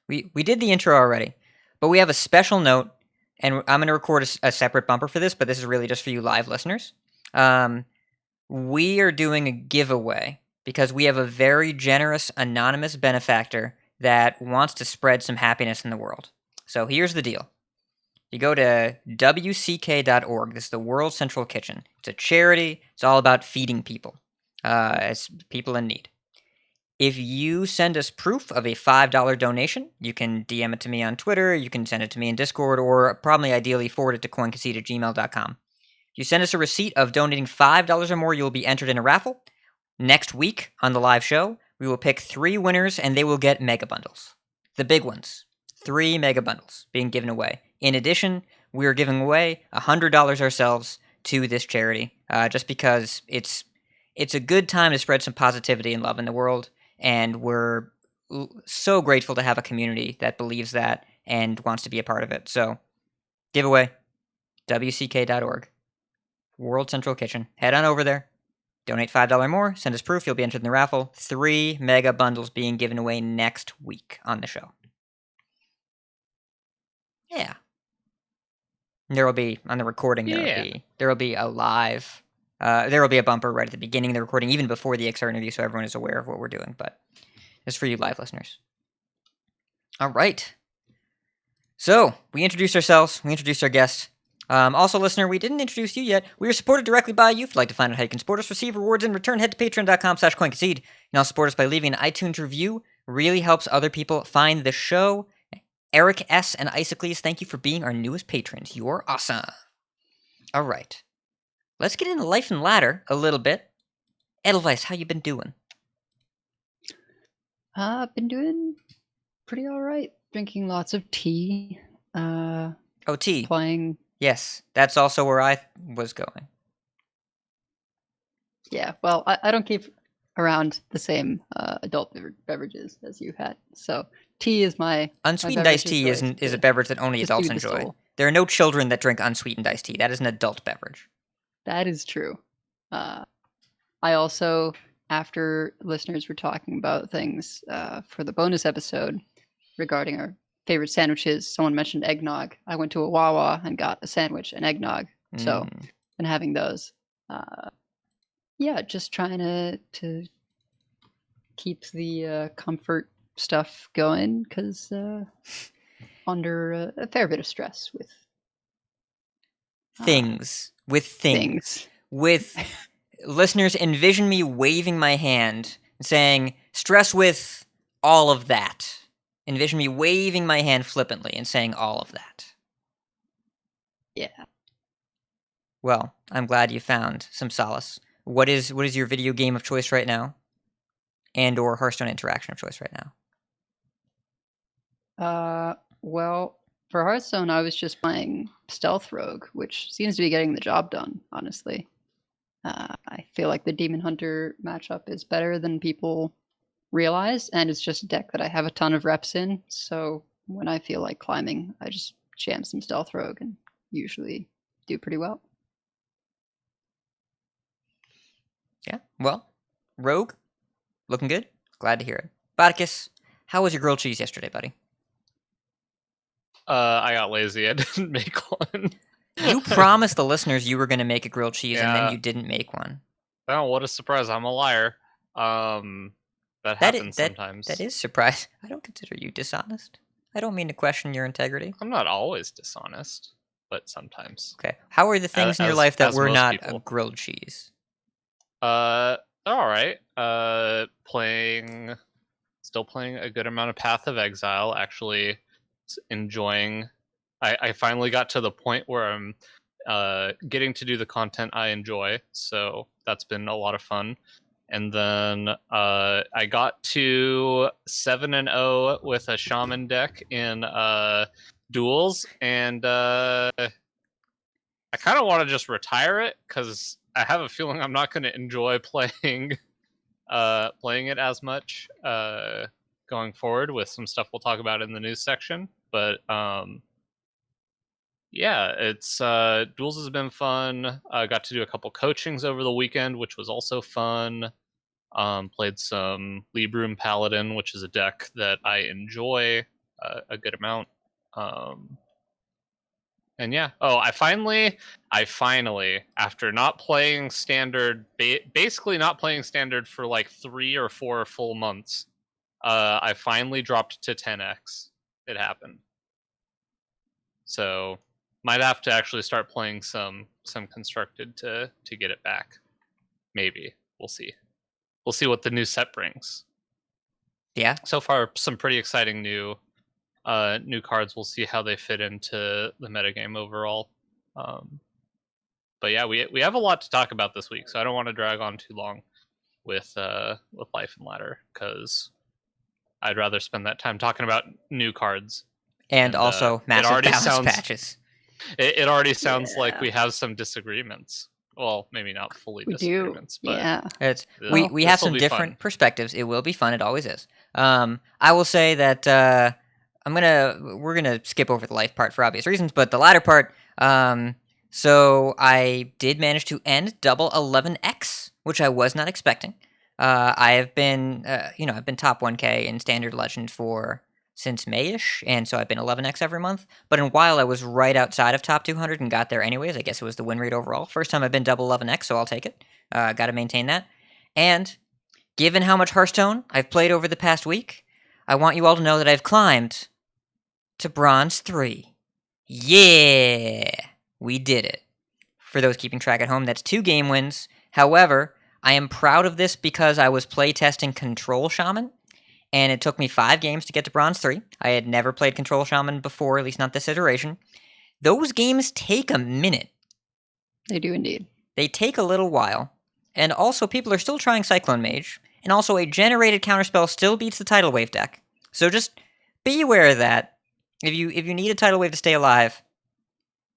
we did the intro already, but we have a special note, and I'm going to record a separate bumper for this, but this is really just for you live listeners. We are doing a giveaway because we have a very generous anonymous benefactor that wants to spread some happiness in the world. So here's the deal. You go to wck.org. This is the World Central Kitchen. It's a charity. It's all about feeding people. It's people in need. If you send us proof of a $5 donation, you can DM it to me on Twitter, you can send it to me in Discord, or probably ideally forward it to concede@gmail.com. If you send us a receipt of donating $5 or more, you will be entered in a raffle. Next week on the live show, we will pick 3 winners, and they will get mega bundles. The big ones. 3 mega bundles being given away. In addition, we are giving away $100 ourselves to this charity, just because it's a good time to spread some positivity and love in the world, and we're so grateful to have a community that believes that and wants to be a part of it. So, giveaway, wck.org, World Central Kitchen. Head on over there. Donate $5 more, send us proof, you'll be entered in the raffle. 3 mega bundles being given away next week on the show. Yeah. There will be, on the recording, there will be a live, there will be a bumper right at the beginning of the recording, even before the Iksar interview, so everyone is aware of what we're doing, but it's for you live listeners. All right. So, we introduced ourselves, we introduced our guests. Also, listener, we didn't introduce you yet. We are supported directly by you. If you'd like to find out how you can support us, receive rewards in return, head to patreon.com/coinconcede. You can also support us by leaving an iTunes review. Really helps other people find the show. Eric S. and Isocles, thank you for being our newest patrons. You're awesome. All right. Let's get into Life and Ladder a little bit. Edelweiss, how you been doing? I've been doing pretty all right. Drinking lots of tea. Tea. Playing. Yes, that's also where I was going. Yeah, well, I don't keep around the same adult beverages as you had. So tea is my unsweetened my iced tea is a beverage that only just adults soothe the enjoy. soul. There are no children that drink unsweetened iced tea. That is an adult beverage. That is true. I also, after listeners were talking about things for the bonus episode regarding our favorite sandwiches, someone mentioned eggnog. I went to a Wawa and got a sandwich and eggnog. So, been having those. Yeah, just trying to keep the comfort stuff going because under a fair bit of stress with things. Things. With listeners, envision me waving my hand and saying, stress with all of that. Envision me waving my hand flippantly and saying all of that. Yeah. Well, I'm glad you found some solace. What is your video game of choice right now? And or Hearthstone interaction of choice right now? Well, for Hearthstone, I was just playing Stealth Rogue, which seems to be getting the job done, honestly. I feel like the Demon Hunter matchup is better than people realize, and it's just a deck that I have a ton of reps in, so when I feel like climbing, I just jam some Stealth Rogue and usually do pretty well. Yeah, well, Rogue, looking good. Glad to hear it. Botticus, how was your grilled cheese yesterday, buddy? I got lazy. I didn't make one. You promised the listeners you were going to make a grilled cheese, and then you didn't make one. Oh, what a surprise. I'm a liar. That happens sometimes. That is surprise. I don't consider you dishonest. I don't mean to question your integrity. I'm not always dishonest, but sometimes. Okay. How are the things in your life that were not a grilled cheese? They're all right. Still playing a good amount of Path of Exile. Actually, enjoying. I finally got to the point where I'm getting to do the content I enjoy, so that's been a lot of fun. And then I got to 7-0 with a shaman deck in duels, and I kind of want to just retire it because I have a feeling I'm not going to enjoy playing it as much going forward with some stuff we'll talk about in the news section. But yeah, it's duels has been fun. I got to do a couple coachings over the weekend, which was also fun. Played some Librum Paladin, which is a deck that I enjoy a good amount. And yeah, I finally, after not playing standard, basically not playing standard for like 3 or 4 full months, I finally dropped to 10x. It happened. So might have to actually start playing some constructed to get it back. Maybe we'll see. We'll see what the new set brings. Yeah. So far, some pretty exciting new cards. We'll see how they fit into the metagame overall. But yeah, we have a lot to talk about this week, so I don't want to drag on too long with Life and Ladder, because I'd rather spend that time talking about new cards. And also massive balance patches. It already sounds like we have some disagreements. Well, maybe not fully disagreements, but yeah. We have some different perspectives. It will be fun. It always is. I will say that we're gonna skip over the life part for obvious reasons, but the latter part. So I did manage to end double 11x, which I was not expecting. I have been, I've been top 1K in Standard Legend since May-ish, and so I've been 11x every month. But in Wild, I was right outside of top 200 and got there anyways. I guess it was the win rate overall. First time I've been double 11x, so I'll take it. Got to maintain that. And given how much Hearthstone I've played over the past week, I want you all to know that I've climbed to Bronze 3. Yeah! We did it. For those keeping track at home, that's 2 game wins. However, I am proud of this because I was playtesting Control Shaman, and it took me 5 games to get to Bronze 3. I had never played Control Shaman before, at least not this iteration. Those games take a minute. They do indeed. They take a little while. And also, people are still trying Cyclone Mage. And also, a generated counterspell still beats the Tidal Wave deck. So just be aware of that. If you need a Tidal Wave to stay alive,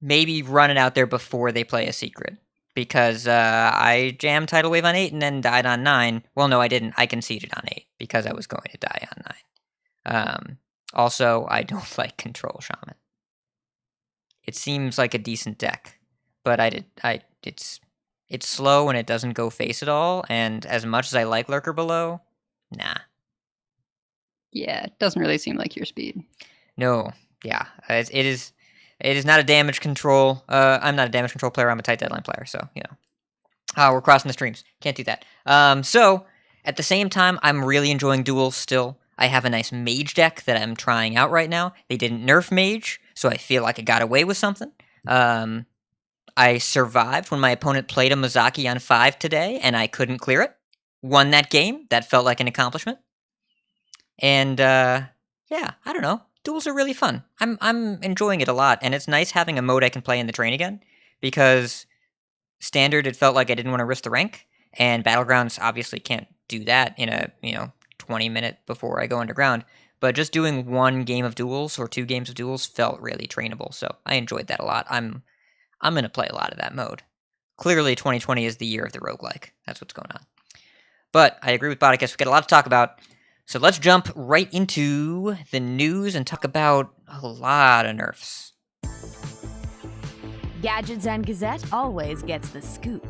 maybe run it out there before they play a secret. Because I jammed Tidal Wave on 8 and then died on 9. Well, no, I didn't. I conceded on 8 because I was going to die on 9. Also, I don't like Control Shaman. It seems like a decent deck, but it's slow and it doesn't go face at all. And as much as I like Lurker Below, nah. Yeah, it doesn't really seem like your speed. No, yeah, it is. It is not a damage control. I'm not a damage control player. I'm a tight deadline player. So, we're crossing the streams. Can't do that. So, at the same time, I'm really enjoying duels still. I have a nice mage deck that I'm trying out right now. They didn't nerf mage, so I feel like I got away with something. I survived when my opponent played a Mozaki on 5 today, and I couldn't clear it. Won that game. That felt like an accomplishment. And, I don't know. Duels are really fun. I'm enjoying it a lot, and it's nice having a mode I can play in the train again, because Standard, it felt like I didn't want to risk the rank, and Battlegrounds obviously can't do that in a 20-minute before I go underground, but just doing 1 game of duels or 2 games of duels felt really trainable, so I enjoyed that a lot. I'm going to play a lot of that mode. Clearly, 2020 is the year of the roguelike. That's what's going on. But I agree with Bodicus. We've got a lot to talk about. So let's jump right into the news and talk about a lot of nerfs. Gadgets and Gazette always gets the scoop.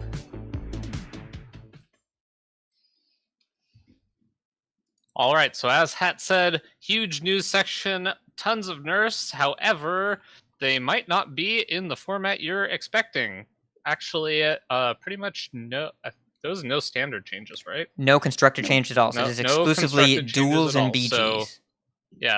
All right, so as Hat said, huge news section, tons of nerfs. However, they might not be in the format you're expecting. Actually, pretty much no. Those are no standard changes, right? No constructor change at all. So it is exclusively duels and BGs.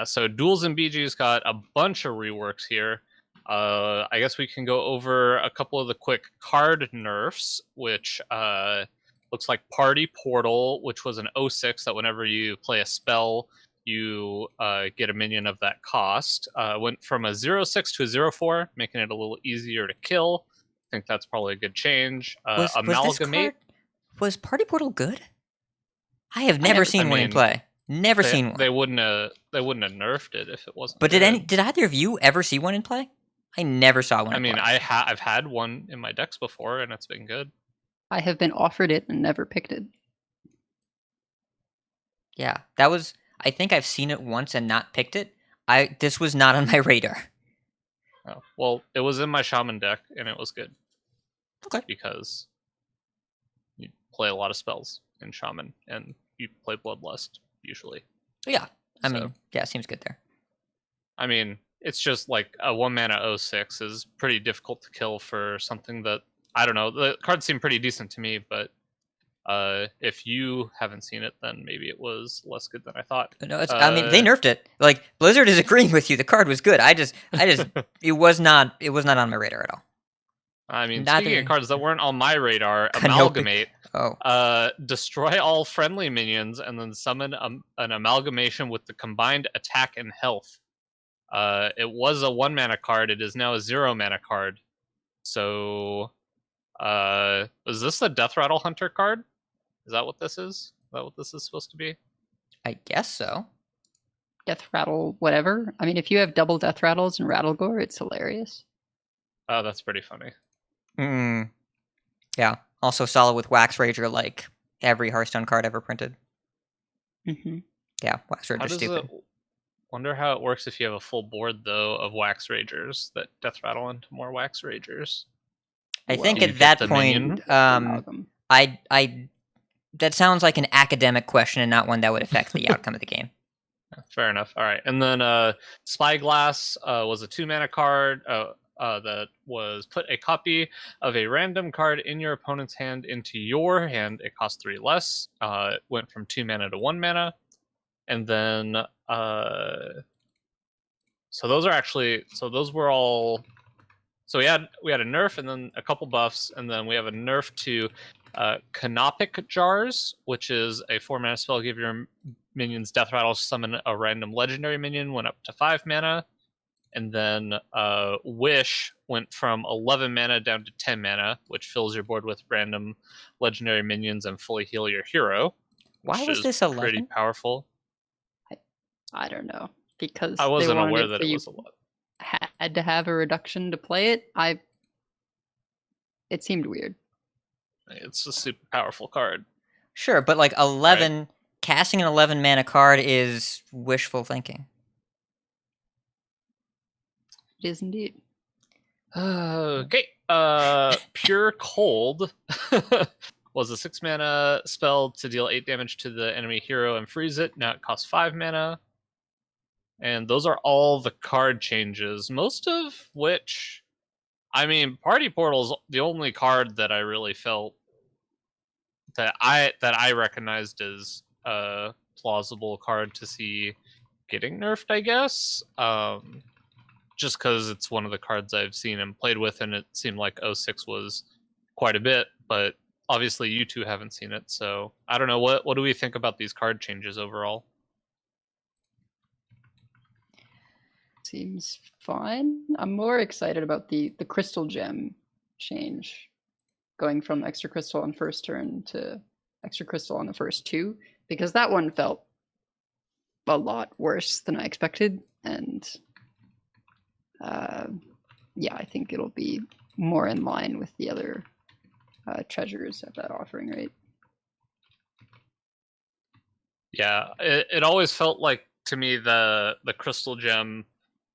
So duels and BGs got a bunch of reworks here. I guess we can go over a couple of the quick card nerfs, which looks like Party Portal, which was an 06 that whenever you play a spell, you get a minion of that cost. Went from a 06 to a 04, making it a little easier to kill. I think that's probably a good change. Amalgamate. Was Party Portal good? I have never seen one in play. Never seen one. They wouldn't have nerfed it if it wasn't. But did either of you ever see one in play? I never saw one. I've had one in my decks before, and it's been good. I have been offered it and never picked it. Yeah, that was. I think I've seen it once and not picked it. This was not on my radar. Oh, well, it was in my Shaman deck, and it was good. Okay. Because you play a lot of spells. in Shaman, and you play Bloodlust usually. Yeah, I So- mean, yeah, seems good there. I mean, it's just like a 1-mana 06 is pretty difficult to kill for something that, I don't know, the cards seem pretty decent to me, but if you haven't seen it, then maybe it was less good than I thought. No, I mean, they nerfed it. Like, Blizzard is agreeing with you. The card was good. I just, it was not on my radar at all. I mean, Neither- speaking of cards that weren't on my radar, Canopy. Amalgamate. Oh, Destroy all friendly minions and then summon an amalgamation with the combined attack and health. It was a 1-mana card. It is now a 0-mana card. So, is this the Death Rattle Hunter card? Is that what this is? Is that what this is supposed to be? I guess so. Death Rattle, whatever. I mean, if you have double Death Rattles and Rattlegore, it's hilarious. Oh, that's pretty funny. Yeah. Also solid with Wax Rager, like every Hearthstone card ever printed. Mm-hmm. Yeah, Wax How Rager's does stupid. it? Wonder how it works if you have a full board though of Wax Ragers that Death Rattle into more Wax Ragers. I think Do you at get that the point, minion? Amalgam. I that sounds like an academic question and not one that would affect the outcome of the game. Fair enough. All right, and then Spyglass was a 2-mana card that was put a copy of a random card in your opponent's hand into your hand. It cost 3 less. It went from 2 mana to 1 mana, and then so those were all. So we had a nerf and then a couple buffs, and then we have a nerf to Canopic Jars, which is a 4-mana spell. Give your minions Death Rattle, summon a random legendary minion, went up to 5 mana. And then Wish went from 11 mana down to 10 mana, which fills your board with random legendary minions and fully heal your hero. Why which was is this pretty 11? powerful? I don't know, because I they wasn't wanted aware that so it you was 11. had to have a reduction to play it. It seemed weird. It's a super powerful card. Sure, but like 11, casting an 11 mana card is wishful thinking. It is indeed. Okay. Pure Cold was a 6-mana spell to deal 8 damage to the enemy hero and freeze it. Now it costs 5 mana. And those are all the card changes, most of which, I mean, Party Portal's the only card that I really felt that I recognized as a plausible card to see getting nerfed, I guess. Just because it's one of the cards I've seen and played with, and it seemed like 06 was quite a bit, but obviously you two haven't seen it, so I don't know. What do we think about these card changes overall? Seems fine. I'm more excited about the crystal gem change, going from extra crystal on first turn to extra crystal on the first 2, because that one felt a lot worse than I expected, and yeah, I think it'll be more in line with the other treasures at that offering rate. Yeah, it always felt like to me the crystal gem.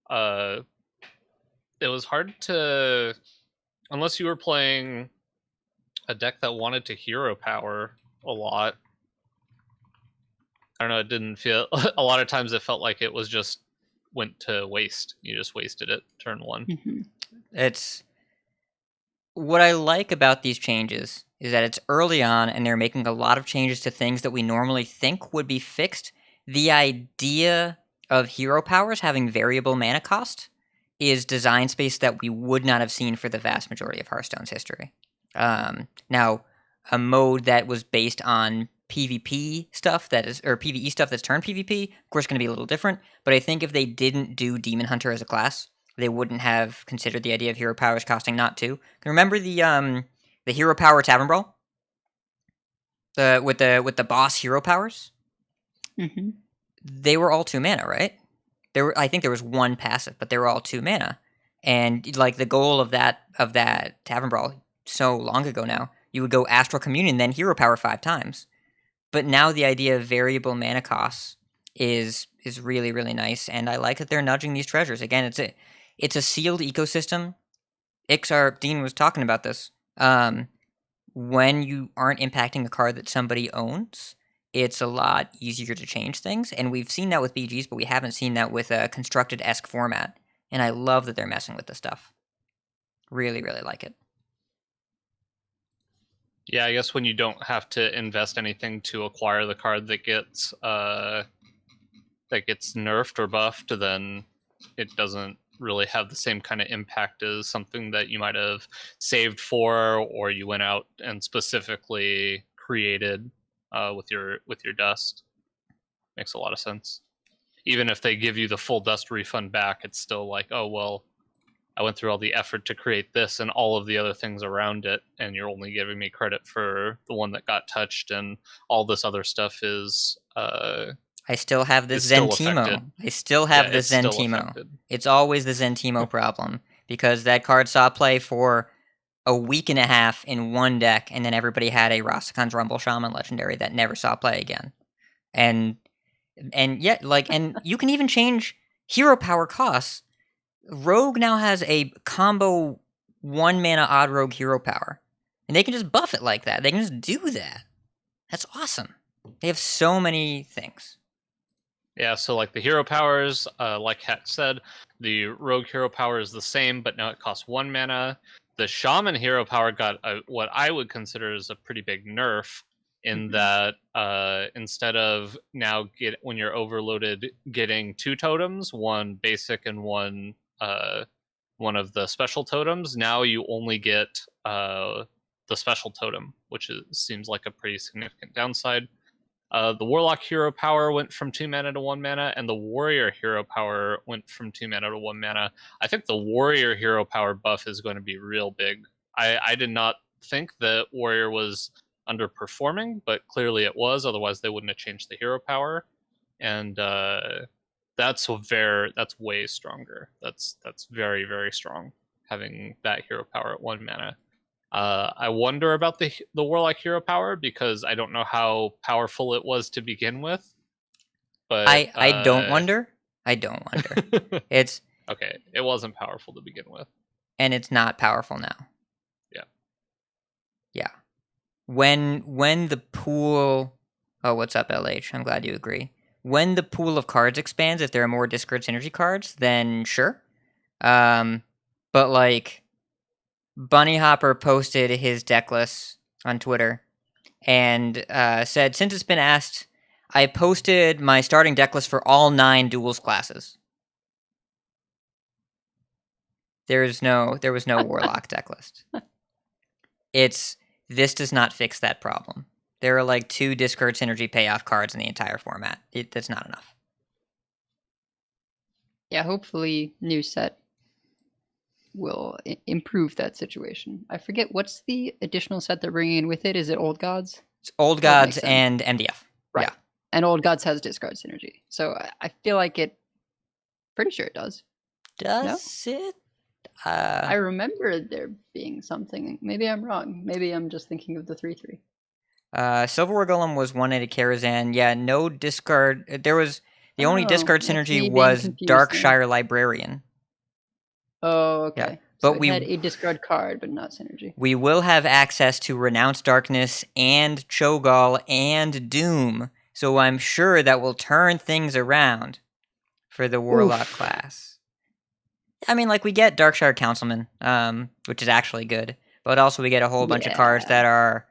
It was hard to, unless you were playing a deck that wanted to hero power a lot. I don't know. It didn't feel. A lot of times it felt like it was just went to waste. You just wasted it turn 1. Mm-hmm. It's what I like about these changes is that it's early on and they're making a lot of changes to things that we normally think would be fixed. The idea of hero powers having variable mana cost is design space that we would not have seen for the vast majority of Hearthstone's history. Now, a mode that was based on PvP stuff or PvE stuff that's turned PvP, of course, going to be a little different. But I think if they didn't do Demon Hunter as a class, they wouldn't have considered the idea of hero powers costing not 2. Remember the hero power Tavern Brawl, with the boss hero powers? Mm-hmm. They were all 2 mana, right? I think there was 1 passive, but they were all 2 mana. And like the goal of that Tavern Brawl so long ago now, you would go Astral Communion, then hero power 5 times. But now the idea of variable mana costs is really, really nice, and I like that they're nudging these treasures. Again, it's a sealed ecosystem. Iksar Dean was talking about this. when you aren't impacting a card that somebody owns, it's a lot easier to change things. And we've seen that with BGs, but we haven't seen that with a constructed-esque format. And I love that they're messing with this stuff. Really, really like it. Yeah, I guess when you don't have to invest anything to acquire the card that gets nerfed or buffed, then it doesn't really have the same kind of impact as something that you might have saved for, or you went out and specifically created with your dust. Makes a lot of sense. Even if they give you the full dust refund back, it's still like, oh well, I went through all the effort to create this and all of the other things around it, and you're only giving me credit for the one that got touched, and all this other stuff is I still have this It's still Zentimo. affected. I still have this it's still Zentimo. affected. It's always the Zentimo problem because that card saw play for a week and a half in one deck, and then everybody had a Rastakan's Rumble Shaman Legendary that never saw play again. And yet, and you can even change hero power costs. Rogue now has a combo 1 mana odd rogue hero power, and they can just buff it like that. They can just do that. That's awesome. They have so many things. Yeah, so like the hero powers, like Hat said, the rogue hero power is the same, but now it costs 1 mana. The shaman hero power got what I would consider as a pretty big nerf in that instead of now when you're overloaded getting 2 totems, one basic and one of the special totems, now you only get the special totem, which seems like a pretty significant downside. The Warlock hero power went from 2 mana to 1 mana, and the Warrior hero power went from 2 mana to 1 mana. I think the Warrior hero power buff is going to be real big. I did not think that Warrior was underperforming, but clearly it was. Otherwise, they wouldn't have changed the hero power, and that's way stronger. That's very, very strong, having that hero power at 1 mana. I wonder about the Warlock hero power because I don't know how powerful it was to begin with. But I don't wonder. I don't wonder. It's okay. It wasn't powerful to begin with, and it's not powerful now. Yeah. Yeah. When the pool, oh, what's up, LH? I'm glad you agree. When the pool of cards expands, if there are more discard synergy cards, then sure. But like, Bunny Hopper posted his deck list on Twitter and said, since it's been asked, I posted my starting deck list for all 9 duels classes. There was no Warlock deck list. This does not fix that problem. There are like 2 discard synergy payoff cards in the entire format. That's not enough. Yeah, hopefully new set will improve that situation. I forget, what's the additional set they're bringing in with it? Is it Old Gods? It's Old Gods and MDF. Right. Yeah. And Old Gods has discard synergy. So I feel like pretty sure it does. Does it? I remember there being something. Maybe I'm wrong. Maybe I'm just thinking of the 3/3. Silver War Golem was 1-8 Karazhan. Yeah, no discard. There was the only discard synergy was Darkshire Librarian. Oh, okay. Yeah. So But we had a discard card, but not synergy. We will have access to Renounce Darkness and Cho'Gall and Doom, so I'm sure that will turn things around for the Warlock class. I mean, like, we get Darkshire Councilman, which is actually good, but also we get a whole bunch of cards that are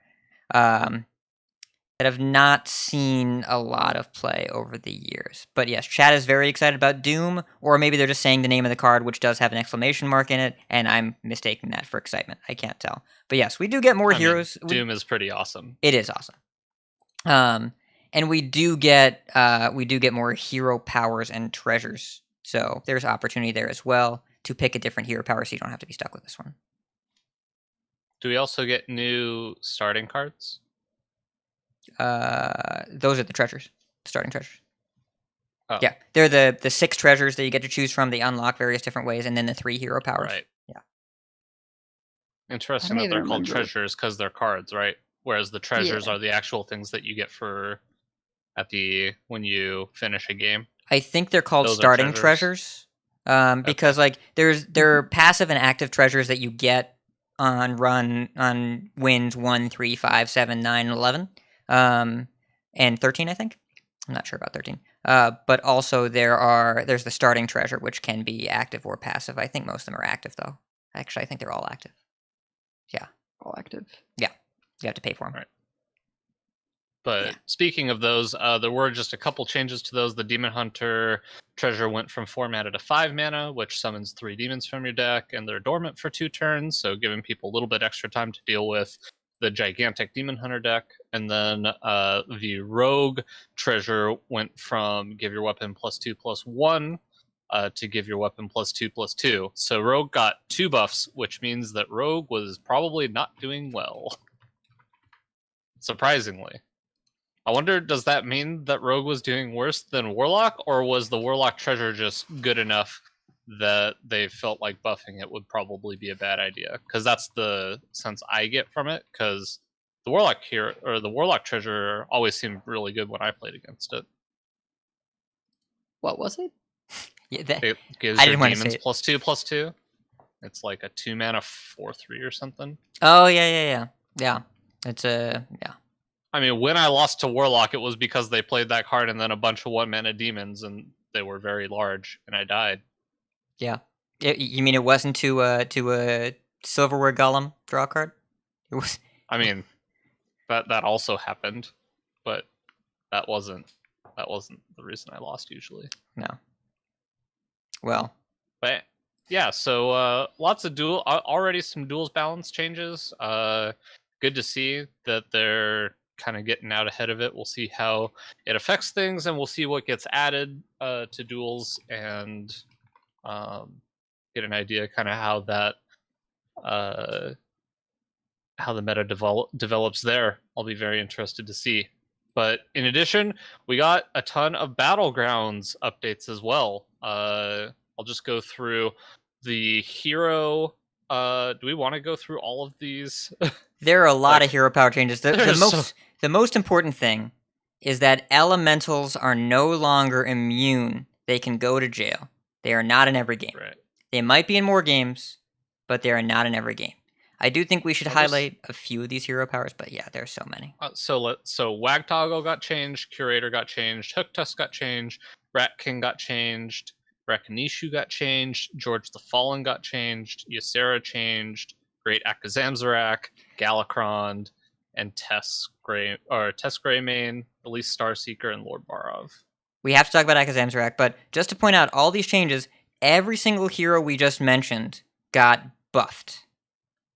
that have not seen a lot of play over the years. But yes, chat is very excited about Doom, or maybe they're just saying the name of the card, which does have an exclamation mark in it, and I'm mistaking that for excitement. I can't tell. But yes, we do get more heroes. Doom is pretty awesome. It is awesome. And we do get more hero powers and treasures. So there's opportunity there as well to pick a different hero power, so you don't have to be stuck with this one. Do we also get new starting cards? Those are the treasures, starting treasures. Oh. Yeah, they're the 6 treasures that you get to choose from. They unlock various different ways, and then the 3 hero powers. Right. Yeah. Interesting that they're called treasures because they're cards, right? Whereas the treasures are the actual things that you get when you finish a game. I think they're called starting treasures. Because like there are passive and active treasures that you get on wins 1, 3, 5, 7, 9, 11, and 13, I think. I'm not sure about 13. But also there's the starting treasure, which can be active or passive. I think most of them are active, though. Actually, I think they're all active. Yeah. All active. Yeah. You have to pay for them. Right. But Yeah. speaking of those, there were just a couple changes to those. The Demon Hunter treasure went from 4 mana to 5 mana, which summons 3 demons from your deck, and they're dormant for 2 turns, so giving people a little bit extra time to deal with the gigantic Demon Hunter deck. And then the Rogue treasure went from give your weapon +2/+1 to give your weapon +2/+2. So Rogue got 2 buffs, which means that Rogue was probably not doing well. Surprisingly. I wonder, does that mean that Rogue was doing worse than Warlock, or was the Warlock treasure just good enough that they felt like buffing it would probably be a bad idea? Because that's the sense I get from it. Because the Warlock here, or the Warlock treasure, always seemed really good when I played against it. What was it? Yeah, It gives I your didn't want to say demons it. +2/+2. It's like a 2 mana 4/3 or something. Oh, yeah. It's a yeah. I mean, when I lost to Warlock, it was because they played that card and then a bunch of 1 mana demons, and they were very large, and I died. Yeah. You mean it wasn't to a Silverware Golem draw card? It was. I mean, that also happened, but that wasn't the reason I lost usually. No. Well. But yeah, so lots of already some duels balance changes. Good to see that they're kind of getting out ahead of it. We'll see how it affects things, and we'll see what gets added to duels, and get an idea kind of how that how the meta develops there. I'll be very interested to see. But in addition, we got a ton of Battlegrounds updates as well. I'll just go through the hero. Do we want to go through all of these? There are a lot Like, of hero power changes. The most important thing is that elementals are no longer immune. They can go to jail. They are not in every game. Right. They might be in more games, but they are not in every game. I do think we should highlight a few of these hero powers, but yeah, there's so many. So Wagtoggle got changed, Curator got changed, Hooktusk got changed, Rat King got changed, Rakanishu got changed, George the Fallen got changed, Ysera changed, Great Akazamzarak, Galakrond, and Tess Greymane, Elise Starseeker, and Lord Barov. We have to talk about Akazamzarak, but just to point out all these changes, every single hero we just mentioned got buffed.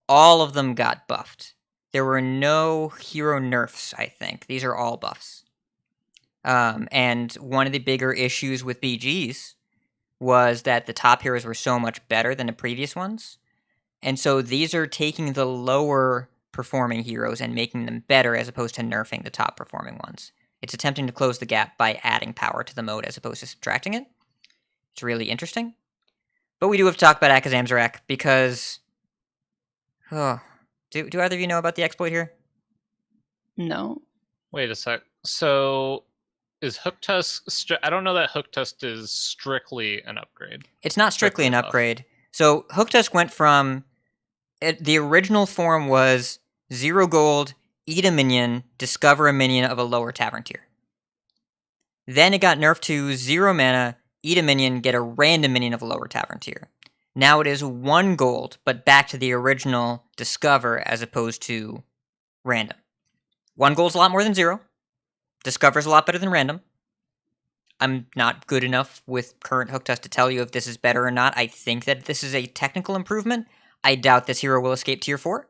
All of them got buffed. There were no hero nerfs, I think. These are all buffs. And one of the bigger issues with BGs was that the top heroes were so much better than the previous ones. And so these are taking the lower performing heroes and making them better as opposed to nerfing the top performing ones. It's attempting to close the gap by adding power to the mode as opposed to subtracting it. It's really interesting. But we do have to talk about Akazamzarak because... Oh, do either of you know about the exploit here? No. Wait a sec. So is Hooktusk... I don't know that Hooktusk is strictly an upgrade. It's not strictly an upgrade. So Hooktusk went from... the original form was 0 gold, eat a minion, discover a minion of a lower tavern tier. Then it got nerfed to 0 mana, eat a minion, get a random minion of a lower tavern tier. Now it is 1 gold, but back to the original discover as opposed to random. 1 gold's a lot more than 0. Discover's a lot better than random. I'm not good enough with current Hooktusk to tell you if this is better or not. I think that this is a technical improvement. I doubt this hero will escape tier 4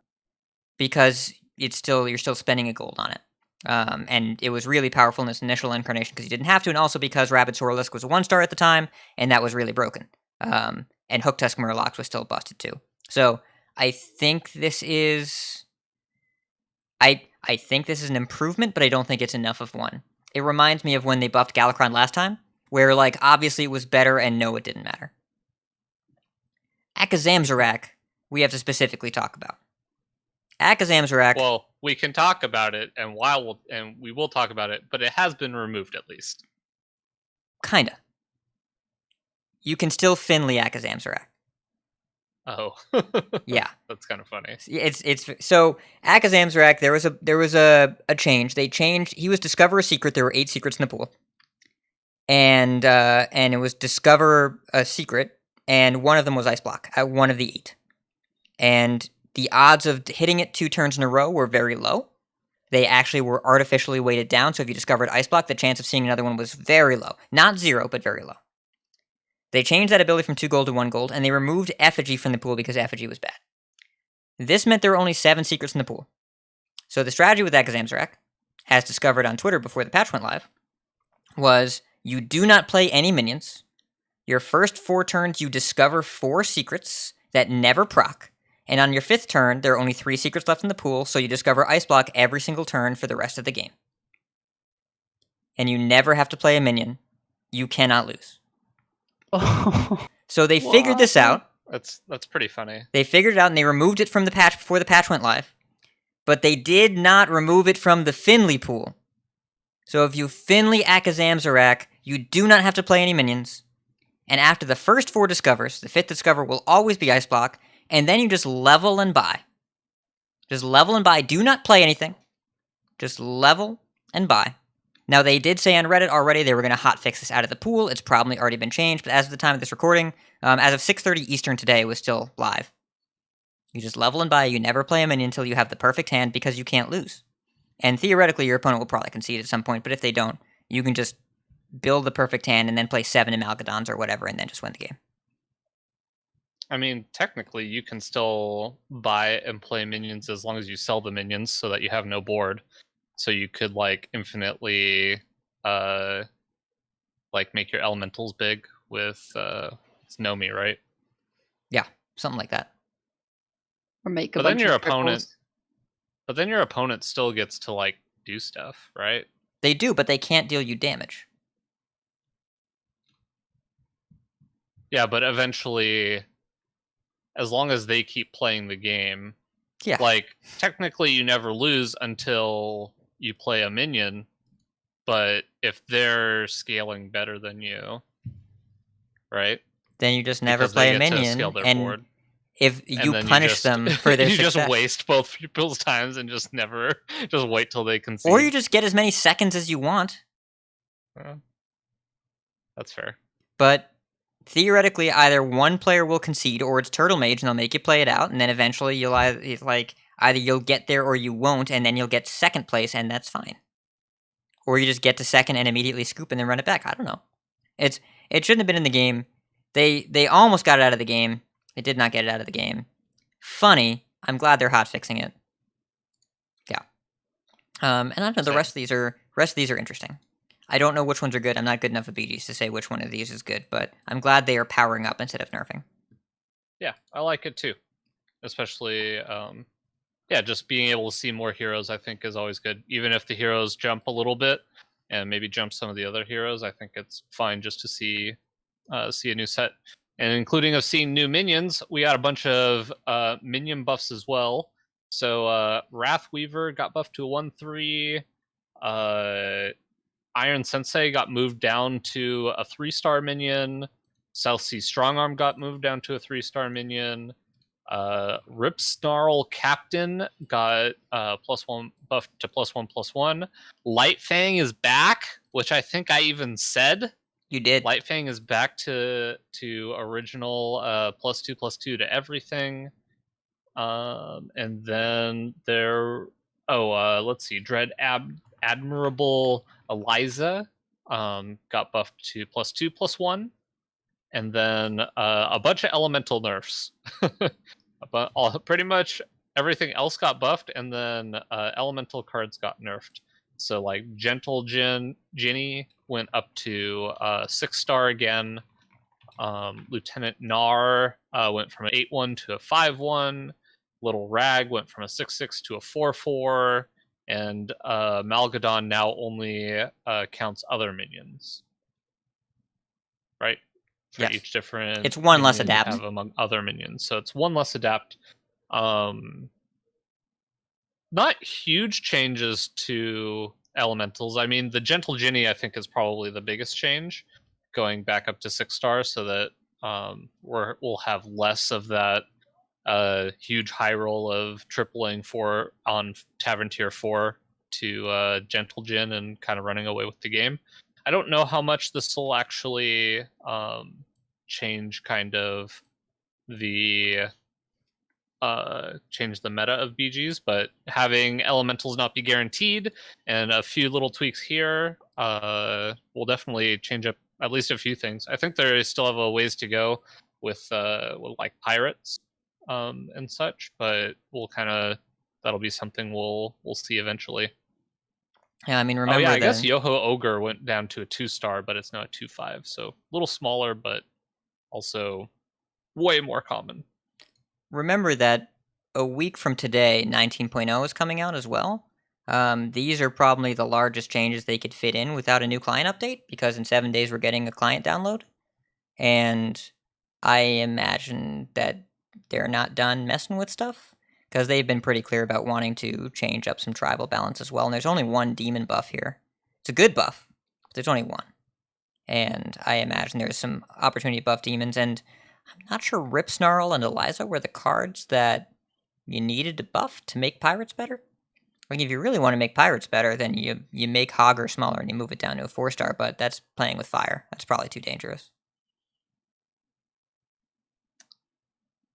because you're still spending a gold on it. And it was really powerful in its initial incarnation because you didn't have to, and also because Rabid Sorlisk was a 1-star at the time, and that was really broken. And Hooktusk Murlocs was still busted too. So I think this is... I think this is an improvement, but I don't think it's enough of one. It reminds me of when they buffed Galakrond last time, where like obviously it was better and no, it didn't matter. Akazamzarak, we have to specifically talk about. Akazamzarak... Well, we can talk about it, and we will talk about it, but it has been removed at least. Kinda. You can still Finley Akazamzarak. Oh. Yeah. That's kind of funny. It's so Akazam's there was a change. They changed. He was discover a secret. There were 8 secrets in the pool, and it was discover a secret, and one of them was ice block at one of the 8, and the odds of hitting it 2 turns in a row were very low. They actually were artificially weighted down. So if you discovered ice block, the chance of seeing another one was very low, not 0, but very low. They changed that ability from 2 gold to 1 gold, and they removed effigy from the pool because effigy was bad. This meant there were only 7 secrets in the pool. So the strategy with Akazam's, as discovered on Twitter before the patch went live, was you do not play any minions. Your first 4 turns, you discover 4 secrets that never proc. And on your 5th turn, there are only 3 secrets left in the pool, so you discover ice block every single turn for the rest of the game. And you never have to play a minion. You cannot lose. So they figured this out. That's pretty funny. They figured it out and they removed it from the patch before the patch went live. But they did not remove it from the Finley pool. So if you Finley Akazam's, you do not have to play any minions. And after the first 4 discovers, the 5th discover will always be ice block, and then you just level and buy. Just level and buy. Do not play anything. Just level and buy. Now, they did say on Reddit already they were going to hotfix this out of the pool. It's probably already been changed, but as of the time of this recording, as of 6:30 Eastern today, it was still live. You just level and buy. You never play a minion until you have the perfect hand because you can't lose. And theoretically, your opponent will probably concede at some point, but if they don't, you can just build the perfect hand and then play 7 Amalgadons or whatever and then just win the game. I mean, technically, you can still buy and play minions as long as you sell the minions so that you have no board. So you could, like, infinitely, like, make your elementals big with Nomi, right? Yeah, something like that. Or make a But then bunch your of opponent, triples. but then your opponent still gets to, like, do stuff, right? They do, but they can't deal you damage. Yeah, but eventually, as long as they keep playing the game, Yeah. like, technically you never lose until you play a minion, but if they're scaling better than you, right? Then you just never Because play they a get to minion, scale their and board. if And you then punish them for their you success, just waste both people's times and just never just wait till they concede. or you just get as many seconds as you want. That's fair. But theoretically, either one player will concede, or it's Turtle Mage, and they'll make you play it out, and then eventually you'll either you'll get there or you won't, and then you'll get 2nd place, and that's fine. Or you just get to 2nd and immediately scoop and then run it back. I don't know. It shouldn't have been in the game. They almost got it out of the game. They did not get it out of the game. Funny. I'm glad they're hotfixing it. Yeah. And I don't know. The Same. rest of these are interesting. I don't know which ones are good. I'm not good enough at BGs to say which one of these is good, but I'm glad they are powering up instead of nerfing. Yeah, I like it too. Especially, just being able to see more heroes, I think, is always good. Even if the heroes jump a little bit and maybe jump some of the other heroes, I think it's fine just to see a new set. And including of seeing new minions, we got a bunch of minion buffs as well. So Wrathweaver got buffed to a 1/3. Iron Sensei got moved down to a 3-star minion. South Sea Strongarm got moved down to a 3-star minion. Rip Snarl Captain got +1 buffed to +1/+1. Light Fang is back, which I think I even said. You did. Light Fang is back to original +2/+2 to everything. And then let's see, Dread Admirable Eliza got buffed to +2/+1. And then a bunch of elemental nerfs. But pretty much everything else got buffed, and then elemental cards got nerfed. So like Gentle Ginny went up to 6-star again. Lieutenant Nar went from an 8/1 to a 5/1. Little Rag went from a 6/6 to a 4/4. And Malgadon now only counts other minions. Right? For Yes. each different It's one less minion you adapt. have among other minions. So it's one less adapt. Not huge changes to elementals. I mean, the Gentle Ginny, I think, is probably the biggest change, going back up to 6 stars, so that we'll have less of that a huge high roll of tripling 4 on Tavern Tier 4 to Gentle Gin and kind of running away with the game. I don't know how much this will actually change kind of the change the meta of BGs, but having elementals not be guaranteed and a few little tweaks here will definitely change up at least a few things. I think they still have a ways to go with like pirates and such, but that'll be something we'll see eventually. Yeah, I mean, remember Oh yeah, I that. guess Yoho Ogre went down to a 2-star, but it's now a 2/5, so a little smaller, but also way more common. Remember that a week from today, 19.0 is coming out as well. These are probably the largest changes they could fit in without a new client update, because in 7 days we're getting a client download. And I imagine that they're not done messing with stuff, because they've been pretty clear about wanting to change up some tribal balance as well. And there's only one demon buff here. It's a good buff, but there's only one. And I imagine there's some opportunity to buff demons, and I'm not sure Rip Snarl and Eliza were the cards that you needed to buff to make pirates better. Like, if you really want to make pirates better, then you make Hogger smaller and you move it down to a 4-star, but that's playing with fire. That's probably too dangerous.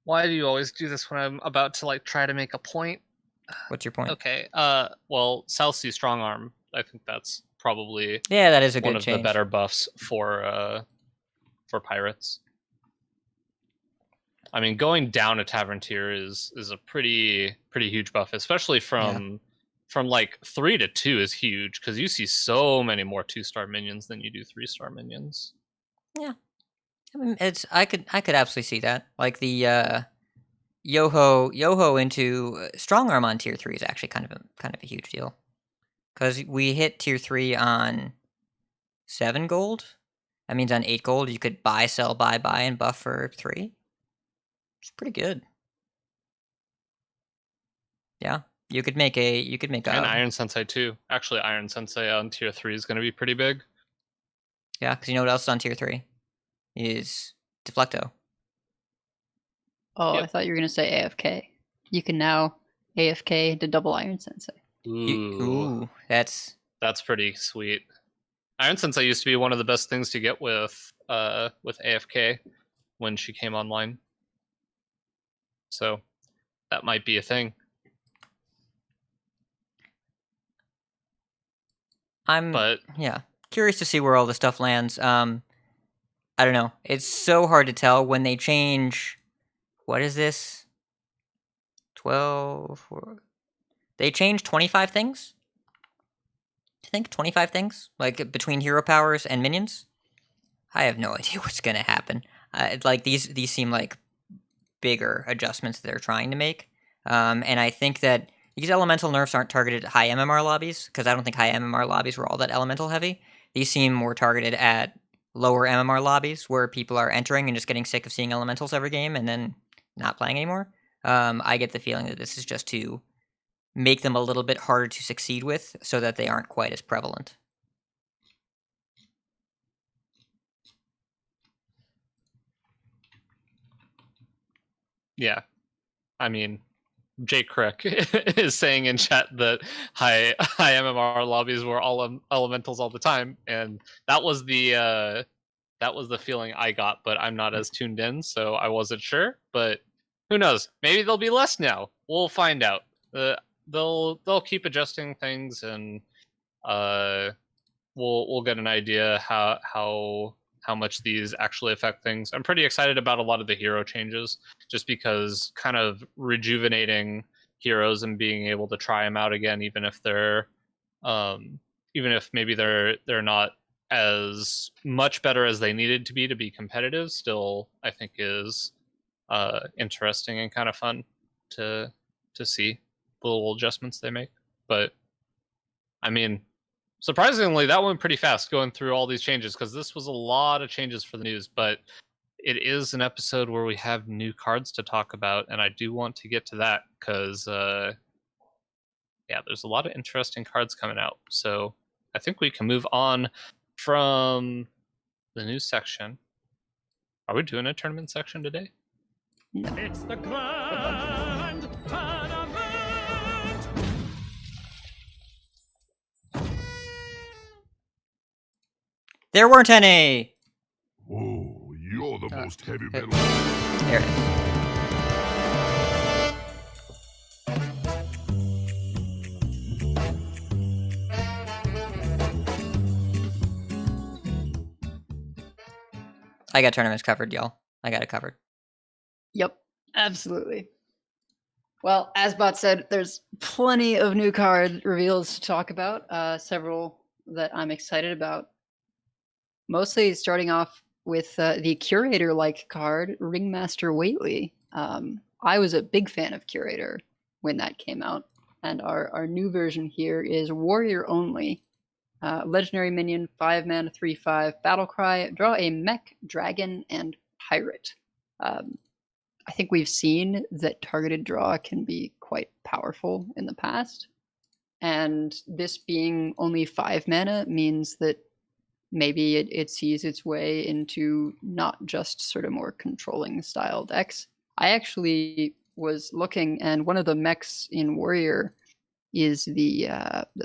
Why do you always do this when I'm about to like try to make a point? What's your point? Okay. Well, South Sea Strong Arm. I think that's probably Yeah, that is a one good of change. the better buffs for pirates. I mean, going down a tavern tier is a pretty huge buff, especially from like 3 to 2 is huge, because you see so many more 2-star minions than you do 3-star minions. Yeah, I mean, I could absolutely see that. Like the Yoho into Strong Arm on tier 3 is actually kind of a huge deal, because we hit tier 3 on 7 gold. That means on 8 gold you could buy, sell, buy, and buff for 3. It's pretty good. Yeah, you could make And Iron Sensei too. Actually, Iron Sensei on tier 3 is going to be pretty big. Yeah, because you know what else is on tier 3? Is Deflecto. Oh, Yep. I thought you were going to say AFK. You can now AFK to double Iron Sensei. Ooh, that's pretty sweet. Iron Sensei used to be one of the best things to get with AFK when she came online. So that might be a thing. I'm curious to see where all this stuff lands. I don't know. It's so hard to tell when they change. What is this? 12. They changed 25 things? I think 25 things? Like between hero powers and minions? I have no idea what's going to happen. Like these seem like bigger adjustments that they're trying to make. And I think that these elemental nerfs aren't targeted at high MMR lobbies, because I don't think high MMR lobbies were all that elemental heavy. These seem more targeted at lower MMR lobbies, where people are entering and just getting sick of seeing elementals every game and then not playing anymore. I get the feeling that this is just to make them a little bit harder to succeed with, so that they aren't quite as prevalent. Yeah. I mean, Jay Crick is saying in chat that high MMR lobbies were all elementals all the time, and that was the feeling I got, but I'm not as tuned in, so I wasn't sure. But who knows? Maybe there'll be less now. We'll find out. They'll keep adjusting things, and we'll get an idea how much these actually affect things. I'm pretty excited about a lot of the hero changes, just because kind of rejuvenating heroes and being able to try them out again, even if maybe they're not as much better as they needed to be competitive, still I think is interesting and kind of fun to see the little adjustments they make. But I mean, surprisingly, that went pretty fast going through all these changes, because this was a lot of changes for the news, but it is an episode where we have new cards to talk about, and I do want to get to that, because there's a lot of interesting cards coming out. So I think we can move on from the news section. Are we doing a tournament section today? No. It's the grand tournament! There weren't any. Oh, you're the most heavy metal. There it is. I got tournaments covered, y'all. I got it covered. Yep, absolutely. Well, as Bot said, there's plenty of new card reveals to talk about. Several that I'm excited about. Mostly starting off with the Curator-like card, Ringmaster Whately. I was a big fan of Curator when that came out, and our new version here is Warrior only. Legendary minion, 5 mana, 3/5, Battlecry, draw a mech, dragon, and pirate. I think we've seen that targeted draw can be quite powerful in the past, and this being only 5 mana means that maybe it sees its way into not just sort of more controlling style decks. I actually was looking, and one of the mechs in Warrior is the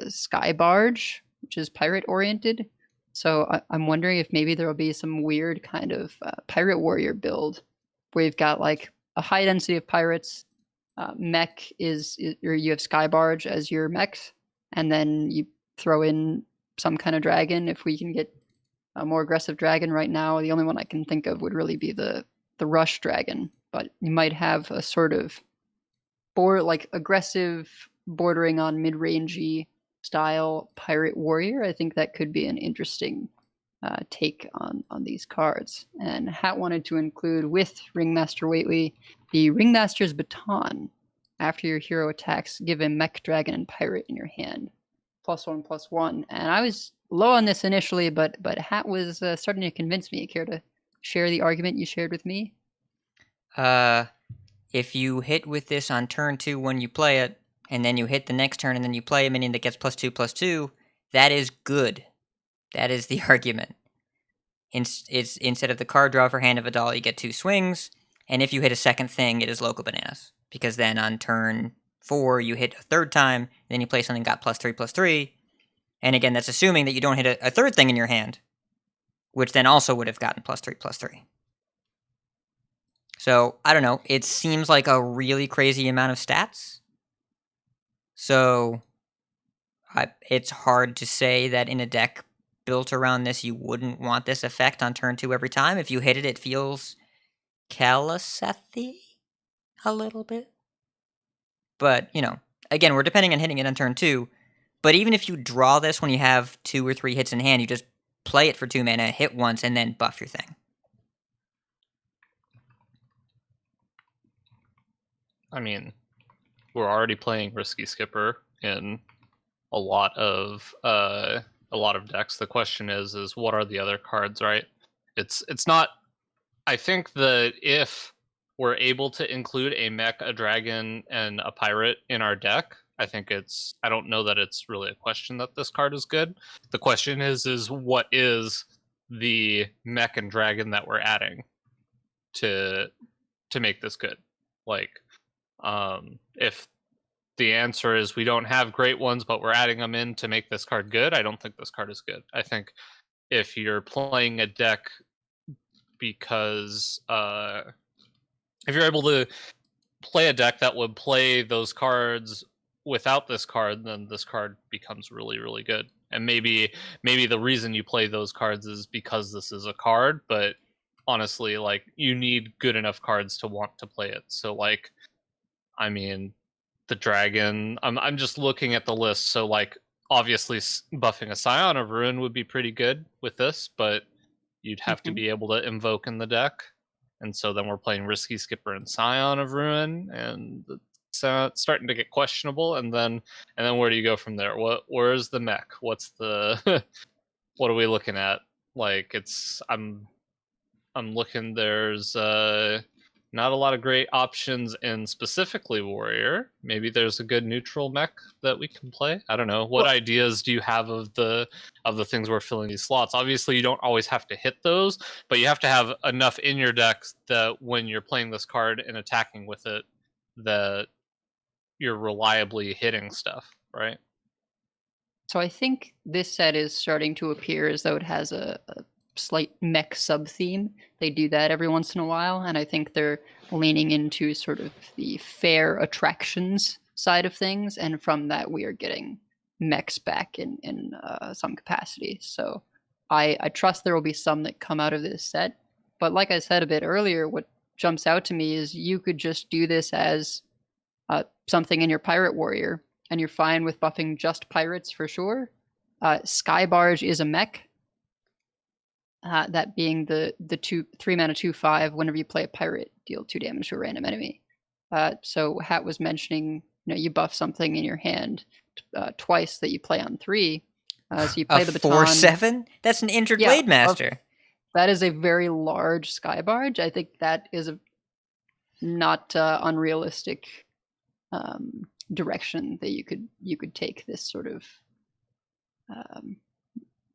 Sky Barge, which is pirate oriented. So I'm wondering if maybe there will be some weird kind of pirate warrior build where you've got like a high density of pirates. Mech or you have Sky Barge as your mechs, and then you throw in some kind of dragon. If we can get a more aggressive dragon right now, the only one I can think of would really be the Rush Dragon. But you might have a sort of aggressive, bordering on mid-rangey style pirate warrior. I think that could be an interesting take on these cards. And Hat wanted to include with Ringmaster Whately the Ringmaster's Baton. After your hero attacks, give a mech, dragon, and pirate in your hand. +1/+1. And I was low on this initially, but Hat was starting to convince me. Care to share the argument you shared with me? If you hit with this on turn 2 when you play it, and then you hit the next turn, and then you play a minion that gets +2/+2, that is good. That is the argument. It's instead of the card draw for Hand of Adal, you get 2 swings, and if you hit a second thing, it is local bananas. Because then on turn 4, you hit a third time, then you play something got +3/+3, and again, that's assuming that you don't hit a third thing in your hand, which then also would have gotten +3/+3. So, I don't know, it seems like a really crazy amount of stats. So, it's hard to say that in a deck built around this, you wouldn't want this effect on turn 2 every time. If you hit it, it feels Kalasethi a little bit. But, again, we're depending on hitting it on turn 2. But even if you draw this when you have 2 or 3 hits in hand, you just play it for 2 mana, hit once, and then buff your thing. I mean, we're already playing Risky Skipper in a lot of decks. The question is what are the other cards, right? It's not. I think that if we're able to include a mech, a dragon, and a pirate in our deck, I think I don't know that it's really a question that this card is good. The question is what is the mech and dragon that we're adding to make this good? Like, if the answer is we don't have great ones, but we're adding them in to make this card good, I don't think this card is good. I think if you're playing a deck because if you're able to play a deck that would play those cards without this card, then this card becomes really, really good. And maybe the reason you play those cards is because this is a card, but honestly, like, you need good enough cards to want to play it. So, like, I mean, the dragon, I'm just looking at the list, so, like, obviously buffing a Scion of Ruin would be pretty good with this, but you'd have to be able to invoke in the deck. And so then we're playing Risky Skipper and Scion of Ruin, and it's starting to get questionable. And then where do you go from there? Where's the mech? What's the what are we looking at? Like, I'm looking, there's not a lot of great options in specifically warrior. Maybe there's a good neutral mech that we can play. I don't know. What ideas do you have of the things we're filling these slots? Obviously, you don't always have to hit those, but you have to have enough in your deck that when you're playing this card and attacking with it, that you're reliably hitting stuff, right? So I think this set is starting to appear as though it has a slight mech sub-theme. They do that every once in a while, and I think they're leaning into sort of the fair attractions side of things, and from that we are getting mechs back in some capacity. So I trust there will be some that come out of this set, but like I said a bit earlier, what jumps out to me is you could just do this as something in your pirate warrior, and you're fine with buffing just pirates for sure. Sky Barge is a mech. That being the 3 mana 2/5. Whenever you play a pirate, deal 2 damage to a random enemy. So Hat was mentioning, you buff something in your hand twice that you play on 3. So you play the baton. 4/7? That's an injured Blade Master. That is a very large Sky Barge. I think that is a not unrealistic direction that you could take this sort of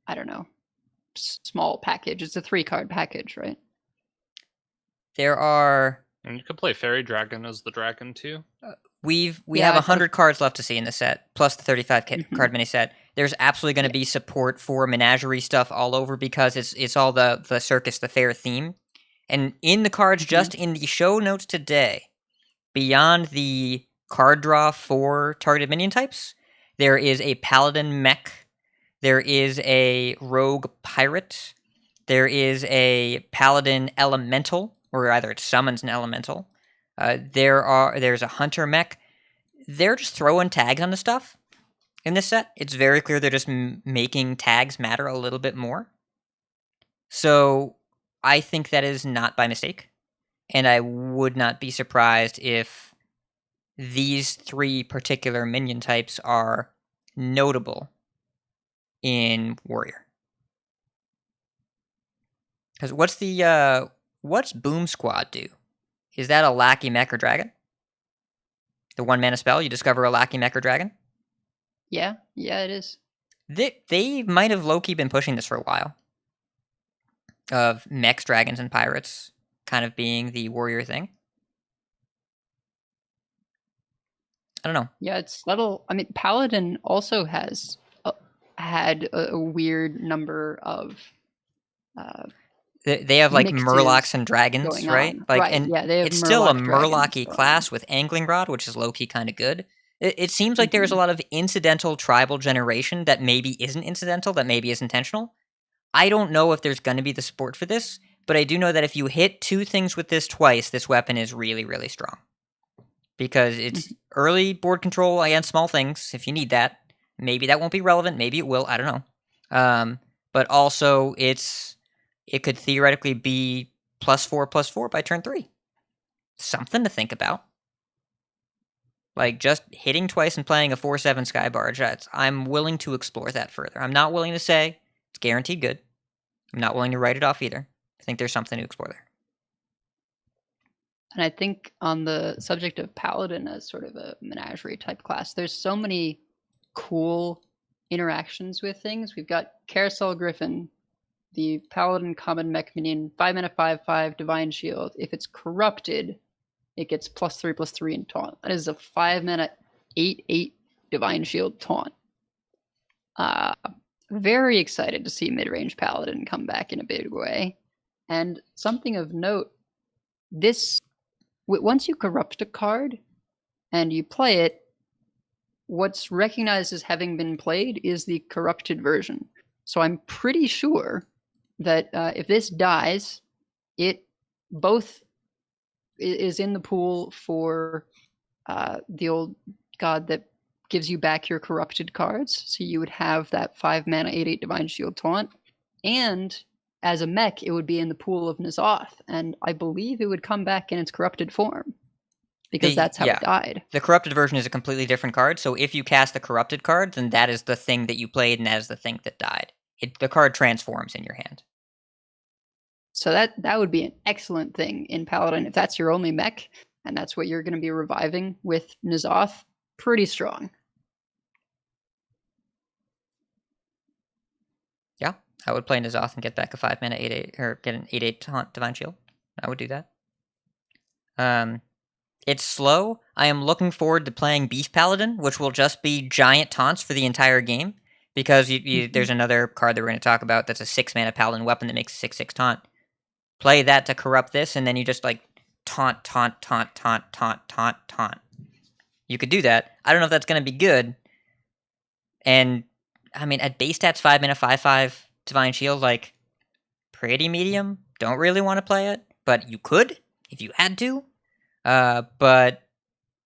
I don't know, small package. It's a 3-card package, right? There are... And you could play Fairy Dragon as the dragon too. We have 100 cards left to see in the set, plus the 35 card mini set. There's absolutely going to be support for menagerie stuff all over because it's all the circus, the fair theme. And in the cards, just in the show notes today, beyond the card draw for targeted minion types, there is a paladin mech. There is a rogue pirate. There is a paladin elemental, or either it summons an elemental. There's a hunter mech. They're just throwing tags on the stuff in this set. It's very clear they're just making tags matter a little bit more. So I think that is not by mistake. And I would not be surprised if these 3 particular minion types are notable in Warrior. Because what's Boom Squad do? Is that a lackey mech or dragon? The 1 mana spell, you discover a lackey mech or dragon? Yeah, it is. They might have low-key been pushing this for a while. Of mechs, dragons, and pirates kind of being the warrior thing. I don't know. Yeah, it's little. I mean, Paladin also has had a weird number of. They have like mixes Murlocs and dragons, right? Like, right, and yeah, they have it's still a Murloc Murloc-y dragons class with Angling Rod, which is low-key kind of good. It seems like there's a lot of incidental tribal generation that maybe isn't incidental, that maybe is intentional. I don't know if there's going to be the support for this, but I do know that if you hit 2 things with this twice, this weapon is really, really strong. Because it's early board control against small things, if you need that. Maybe that won't be relevant, maybe it will, I don't know. But also, it could theoretically be +4/+4 by turn 3. Something to think about. Like, just hitting twice and playing a 4/7 Sky Barge, I'm willing to explore that further. I'm not willing to say it's guaranteed good. I'm not willing to write it off either. I think there's something to explore there. And I think on the subject of Paladin as sort of a menagerie type class, there's so many cool interactions with things. We've got Carousel Griffin, the Paladin common mech minion, 5 mana 5/5 Divine Shield. If it's corrupted, it gets +3/+3 in taunt. That is a 5 mana 8/8 Divine Shield taunt. Very excited to see mid-range Paladin come back in a big way. And something of note, once you corrupt a card and you play it, what's recognized as having been played is the corrupted version. So I'm pretty sure that if this dies, it both is in the pool for the old god that gives you back your corrupted cards. So you would have that 5 mana 8/8 Divine Shield taunt. And as a mech, it would be in the pool of N'Zoth. And I believe it would come back in its corrupted form. Because that's how it died. The corrupted version is a completely different card. So if you cast the corrupted card, then that is the thing that you played and that is the thing that died. The card transforms in your hand. So that would be an excellent thing in Paladin if that's your only mech, and that's what you're going to be reviving with N'Zoth. Pretty strong. Yeah, I would play N'Zoth and get back a 5-mana 8/8, or get an 8/8 taunt Divine Shield. I would do that. It's slow. I am looking forward to playing Beef Paladin, which will just be giant taunts for the entire game. Because there's another card that we're going to talk about that's a 6-mana Paladin weapon that makes a 6/6 taunt. Play that to corrupt this, and then you just like taunt. You could do that. I don't know if that's going to be good. And I mean, at base stats 5-mana 5/5 Divine Shield, like pretty medium. Don't really want to play it, but you could if you had to. But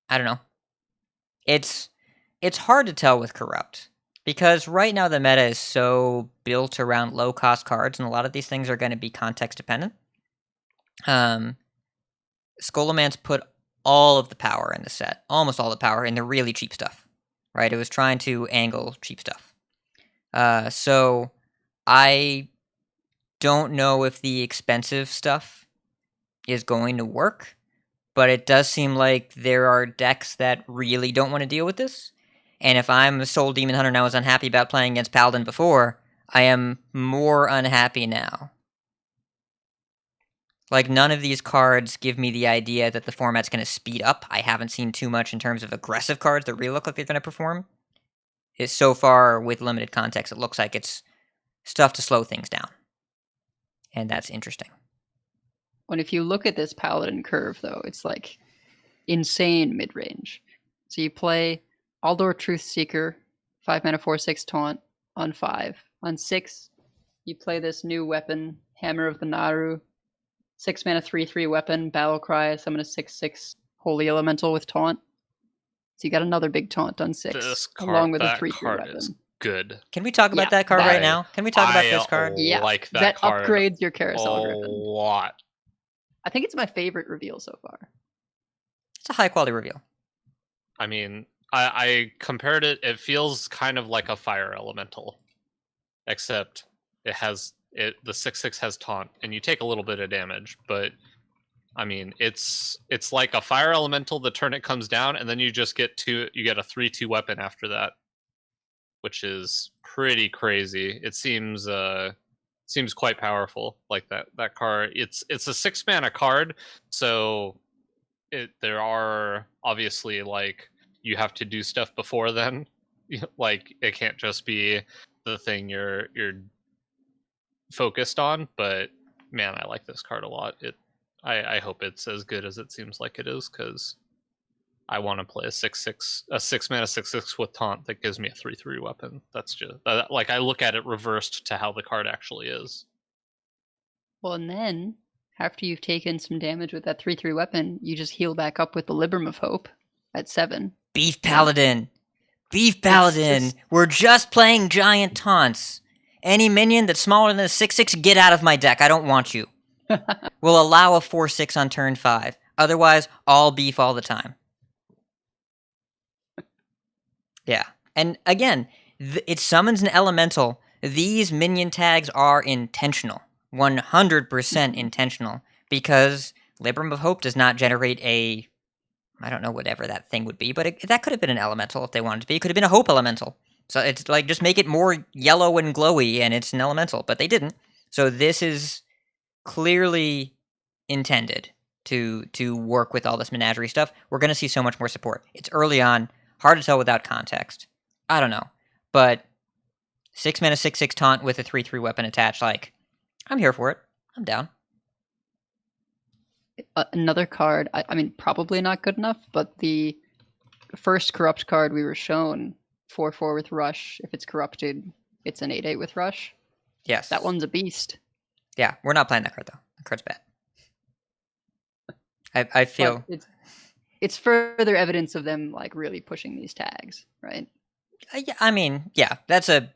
I don't know. It's hard to tell with Corrupt because right now the meta is so built around low cost cards, and a lot of these things are going to be context dependent. Scholomance put all of the power in the set, almost all the power in the really cheap stuff, right? It was trying to angle cheap stuff. So I don't know if the expensive stuff is going to work, but it does seem like there are decks that really don't want to deal with this. And if I'm a Soul Demon Hunter and I was unhappy about playing against Paladin before, I am more unhappy now. Like, none of these cards give me the idea that the format's going to speed up. I haven't seen too much in terms of aggressive cards that really look like they're going to perform. It's so far, with limited context, it looks like it's stuff to slow things down. And that's interesting. When if you look at this Paladin curve, though, it's like insane mid-range. So you play Aldor Truthseeker, 5-mana 4/6 taunt on 5. On 6, you play this new weapon, Hammer of the Naru, 6-mana 3/3 weapon, Battlecry, summon a 6/6 Holy Elemental with taunt. So you got another big taunt on 6, This card, along with a that 3/3 card weapon. is good. Can we talk about Yeah, that card that- right now? Can we talk about I this card? Yeah, like that that card upgrades your a Carousel Griffin. lot. I think it's my favorite reveal so far. It's a high quality reveal. I mean, I compared it. It feels kind of like a fire elemental, except it has the 6/6 has taunt, and you take a little bit of damage. But I mean, it's like a fire elemental the turn it comes down, and then you just get a 3/2 weapon after that, which is pretty crazy. It seems quite powerful. Like that card. It's a 6-mana card, so there are obviously like you have to do stuff before then. Like it can't just be the thing you're focused on. But man, I like this card a lot. I hope it's as good as it seems like it is, because I want to play a 6-mana 6/6 with taunt that gives me a 3/3 weapon. That's just like I look at it reversed to how the card actually is. Well, and then after you've taken some damage with that 3/3 weapon, you just heal back up with the Libram of Hope at 7. Beef Paladin. Beef Paladin. just- We're just playing giant taunts. Any minion that's smaller than a 6/6, get out of my deck. I don't want you. We'll allow a 4/6 on turn 5. Otherwise, all beef all the time. Yeah. And again, it summons an elemental. These minion tags are intentional. 100% intentional. Because Libram of Hope does not generate a... I don't know whatever that thing would be, but that could have been an elemental if they wanted to be. It could have been a Hope elemental. So it's like, just make it more yellow and glowy and it's an elemental. But they didn't. So this is clearly intended to work with all this menagerie stuff. We're going to see so much more support. It's early on. Hard to tell without context. I don't know. But 6-mana 6/6 taunt with a 3/3 weapon attached, like, I'm here for it. I'm down. Another card, I mean, probably not good enough, but the first corrupt card we were shown, 4/4 with Rush. If it's corrupted, it's an 8/8 with Rush. Yes. That one's a beast. Yeah, we're not playing that card, though. That card's bad. I feel... But it's further evidence of them like really pushing these tags, right? Yeah, I mean, yeah, that's a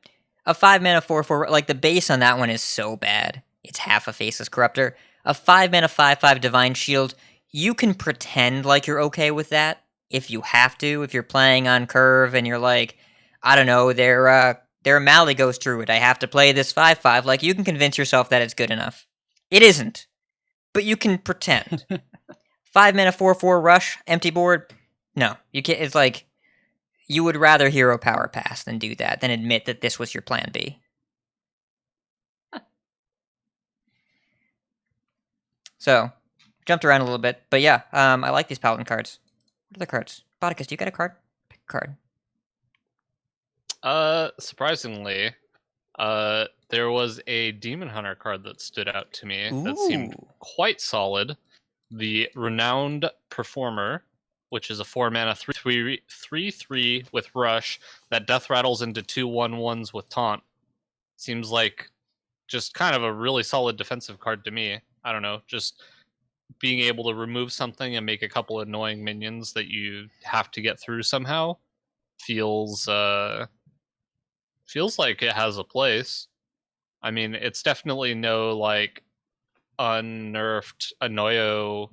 5-mana 4/4. Like, the base on that one is so bad. It's half a Faceless Corruptor. A 5-mana 5/5 Divine Shield, you can pretend like you're okay with that if you have to. If you're playing on curve and you're like, I don't know, their Mali goes through it. I have to play this 5/5. Like, you can convince yourself that it's good enough. It isn't, but you can pretend. 5 mana 4/4 rush, empty board. No, you can't. It's like you would rather hero power pass than do that, than admit that this was your plan B. So, jumped around a little bit, but yeah, I like these paladin cards. What are the cards? Bodicus, do you got a card? Pick a card. Surprisingly, there was a Demon Hunter card that stood out to me that seemed Ooh. quite solid. The Renowned Performer, which is a 4-mana 3/3 with Rush that death rattles into 2/1/1s with Taunt. Seems like just kind of a really solid defensive card to me. I don't know, just being able to remove something and make a couple annoying minions that you have to get through somehow feels like it has a place. I mean, it's definitely no like unnerfed Annoyo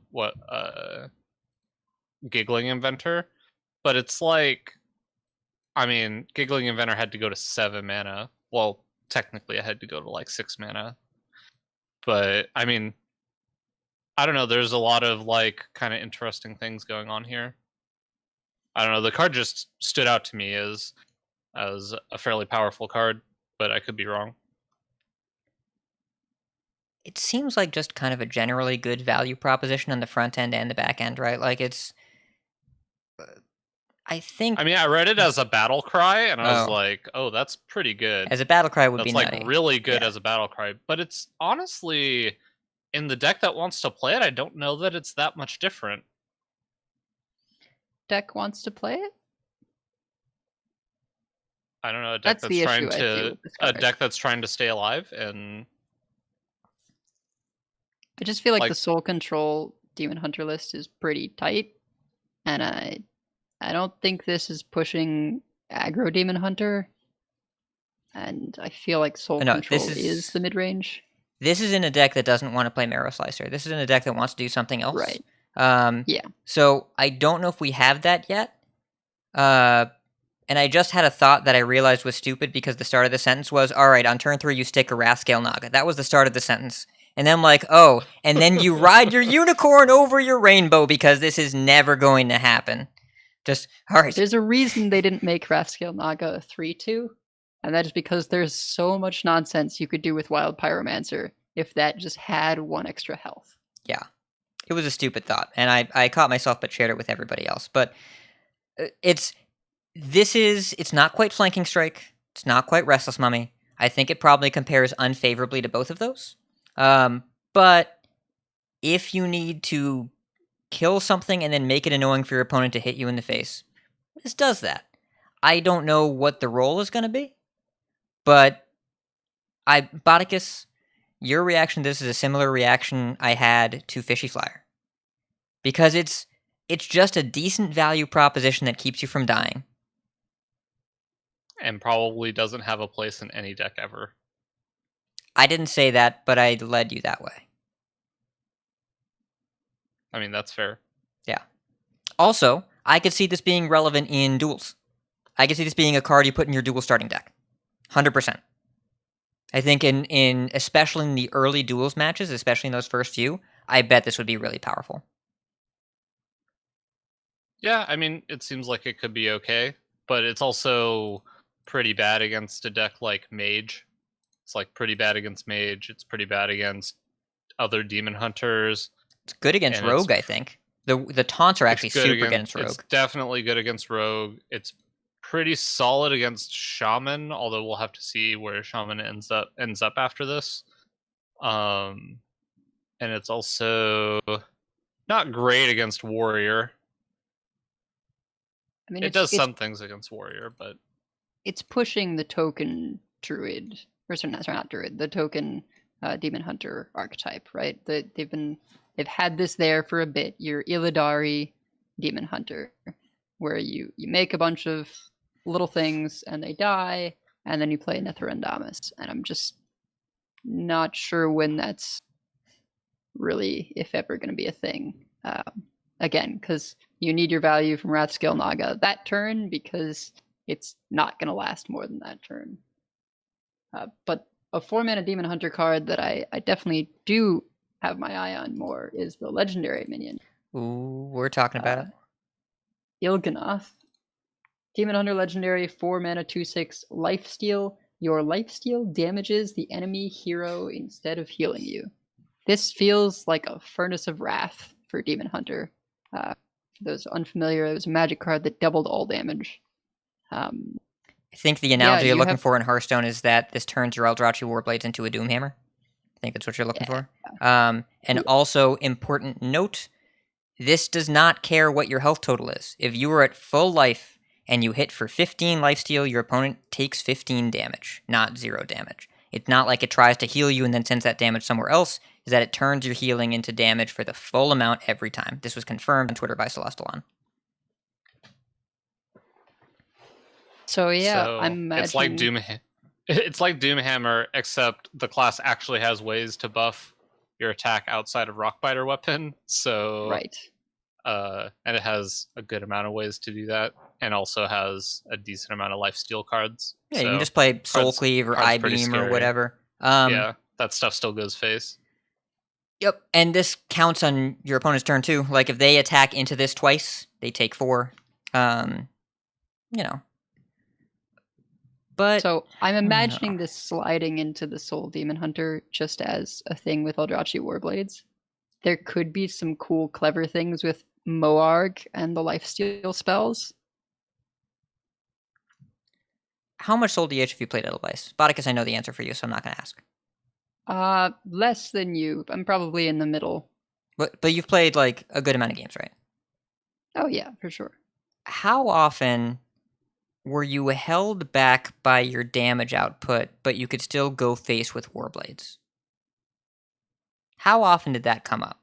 Giggling Inventor, but it's like, I mean, Giggling Inventor had to go to 7 mana. Well, technically it had to go to like 6 mana. But I mean, I don't know, there's a lot of like kind of interesting things going on here. I don't know, the card just stood out to me as a fairly powerful card, but I could be wrong. It seems like just kind of a generally good value proposition on the front end and the back end, right? Like it's, I think. I mean, I read it as a battle cry, and I was Oh. like, "Oh, that's pretty good." As a battle cry would That's be like nutty. really good Yeah. as a battle cry, but it's honestly in the deck that wants to play it. I don't know that it's that much different. Deck wants to play it? I don't know, a deck That's that's the trying issue I feel to with this card. stay alive, and I just feel like like- the Soul Control Demon Hunter list is pretty tight, and I don't think this is pushing aggro Demon Hunter, and I feel like Soul No, Control this is the mid range. This is in a deck that doesn't want to play Marrow Slicer. This is in a deck that wants to do something else. Right. Yeah. So I don't know if we have that yet. And I just had a thought that I realized was stupid because the start of the sentence was, all right, on turn 3 you stick a Wrathscale Naga. That was the start of the sentence. And then I'm like, oh, and then you ride your unicorn over your rainbow because this is never going to happen. Just, all right. There's a reason they didn't make Wrathscale Naga a 3/2, and that is because there's so much nonsense you could do with Wild Pyromancer if that just had 1 extra health. Yeah. It was a stupid thought, and I caught myself but shared it with everybody else. But it's not quite Flanking Strike. It's not quite Restless Mummy. I think it probably compares unfavorably to both of those. But if you need to kill something and then make it annoying for your opponent to hit you in the face, this does that. I don't know what the role is going to be, but Bodicus, your reaction to this is a similar reaction I had to Fishy Flyer. Because it's just a decent value proposition that keeps you from dying. and probably doesn't have a place in any deck ever. I didn't say that, but I led you that way. I mean, that's fair. Yeah. Also, I could see this being relevant in duels. I could see this being a card you put in your duel starting deck. 100%. I think in especially in the early duels matches, especially in those first few, I bet this would be really powerful. Yeah, I mean, it seems like it could be okay, but it's also pretty bad against a deck like Mage. It's like pretty bad against Mage. It's pretty bad against other Demon Hunters. It's good against And Rogue, I think. The taunts are actually It's good super against Rogue. It's definitely good against Rogue. It's pretty solid against Shaman, although we'll have to see where Shaman ends up after this. And it's also not great against Warrior. I mean, It does some things against Warrior, but it's pushing the token Druid, or sorry, not Druid, the token Demon Hunter archetype, right? They've had this there for a bit. Your Illidari Demon Hunter, where you make a bunch of little things and they die, and then you play Netherendamus. And I'm just not sure when that's really, if ever, going to be a thing. Again, because you need your value from Wrathscale Naga that turn, because it's not going to last more than that turn. But a 4-mana Demon Hunter card that I definitely do have my eye on more is the legendary minion. Ooh, we're talking about it. Il'gynoth. Demon Hunter legendary, 4-mana 2/6 lifesteal. Your lifesteal damages the enemy hero instead of healing you. This feels like a Furnace of Wrath for Demon Hunter. For those unfamiliar, it was a magic card that doubled all damage. I think the analogy you're you looking have- for in Hearthstone is that this turns your Eldrachi Warblades into a Doomhammer. I think that's what you're looking for. And also, important note, this does not care what your health total is. If you are at full life and you hit for 15 lifesteal, your opponent takes 15 damage, not 0 damage. It's not like it tries to heal you and then sends that damage somewhere else, is that it turns your healing into damage for the full amount every time. This was confirmed on Twitter by Celestalon. So yeah, So I'm imagining... It's like Doomhammer, except the class actually has ways to buff your attack outside of Rockbiter weapon. So Right. And it has a good amount of ways to do that, and also has a decent amount of lifesteal cards. Yeah, so you can just play Soul cards- Cleave or cards pretty I-Beam or scary. whatever. Yeah, that stuff still goes face. Yep, and this counts on your opponent's turn too. Like if they attack into this twice, they take 4. But So I'm imagining this sliding into the Soul Demon Hunter just as a thing with Eldrachi Warblades. There could be some cool, clever things with Moarg and the lifesteal spells. how much Soul DH have you played Edelweiss? Bodicus, I know the answer for you, so I'm not going to ask. Less than you. I'm probably in the middle. But you've played like a good amount of games, right? Oh yeah, for sure. How often were you held back by your damage output, but you could still go face with Warblades? How often did that come up?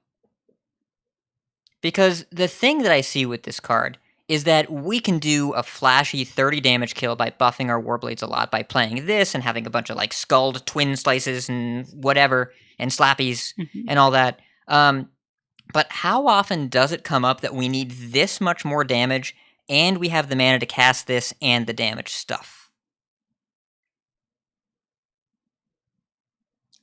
Because the thing that I see with this card is that we can do a flashy 30 damage kill by buffing our Warblades a lot by playing this and having a bunch of like skulled twin slices and whatever and slappies and all that. But how often does it come up that we need this much more damage and we have the mana to cast this and the damage stuff?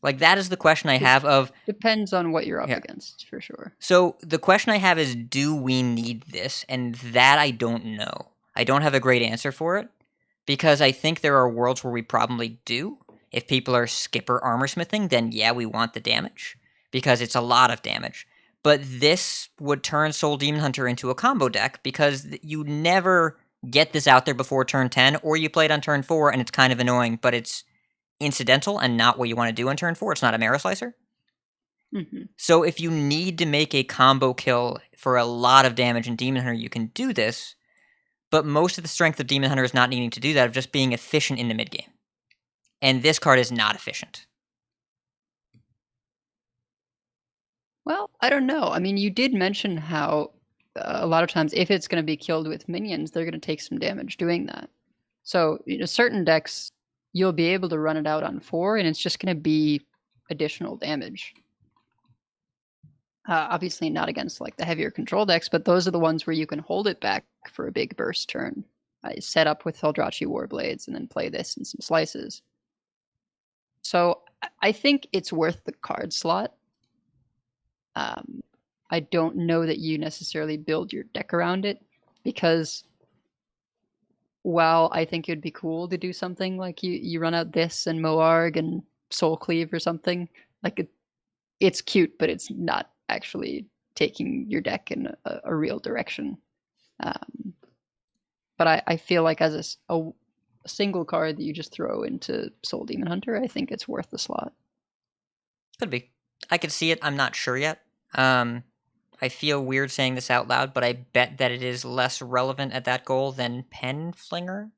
Like, that is the question I have of... Depends on what you're up against, for sure. So, the question I have is, do we need this? And that I don't know. I don't have a great answer for it, because I think there are worlds where we probably do. If people are skipper armorsmithing, then yeah, we want the damage, because it's a lot of damage. But this would turn Soul Demon Hunter into a combo deck, because you never get this out there before turn 10, or you play it on turn 4, and it's kind of annoying, but it's incidental and not what you want to do on turn 4. It's not a Marrow Slicer. So if you need to make a combo kill for a lot of damage in Demon Hunter, you can do this, but most of the strength of Demon Hunter is not needing to do that, of just being efficient in the mid-game. And this card is not efficient. Well, I don't know. I mean, you did mention how a lot of times if it's going to be killed with minions, they're going to take some damage doing that. So, certain decks, you'll be able to run it out on 4, and it's just going to be additional damage. Obviously not against like the heavier control decks, but those are the ones where you can hold it back for a big burst turn. Set up with Eldrachi Warblades and then play this in some slices. So I think it's worth the card slot. I don't know that you necessarily build your deck around it, because while I think it'd be cool to do something like you run out this and Moarg and Soul Cleave or something, like it's cute, but it's not actually taking your deck in a real direction. But I feel like as a single card that you just throw into Soul Demon Hunter, I think it's worth the slot. Could be. I could see it. I'm not sure yet. I feel weird saying this out loud, but I bet that it is less relevant at that goal than Pen Flinger,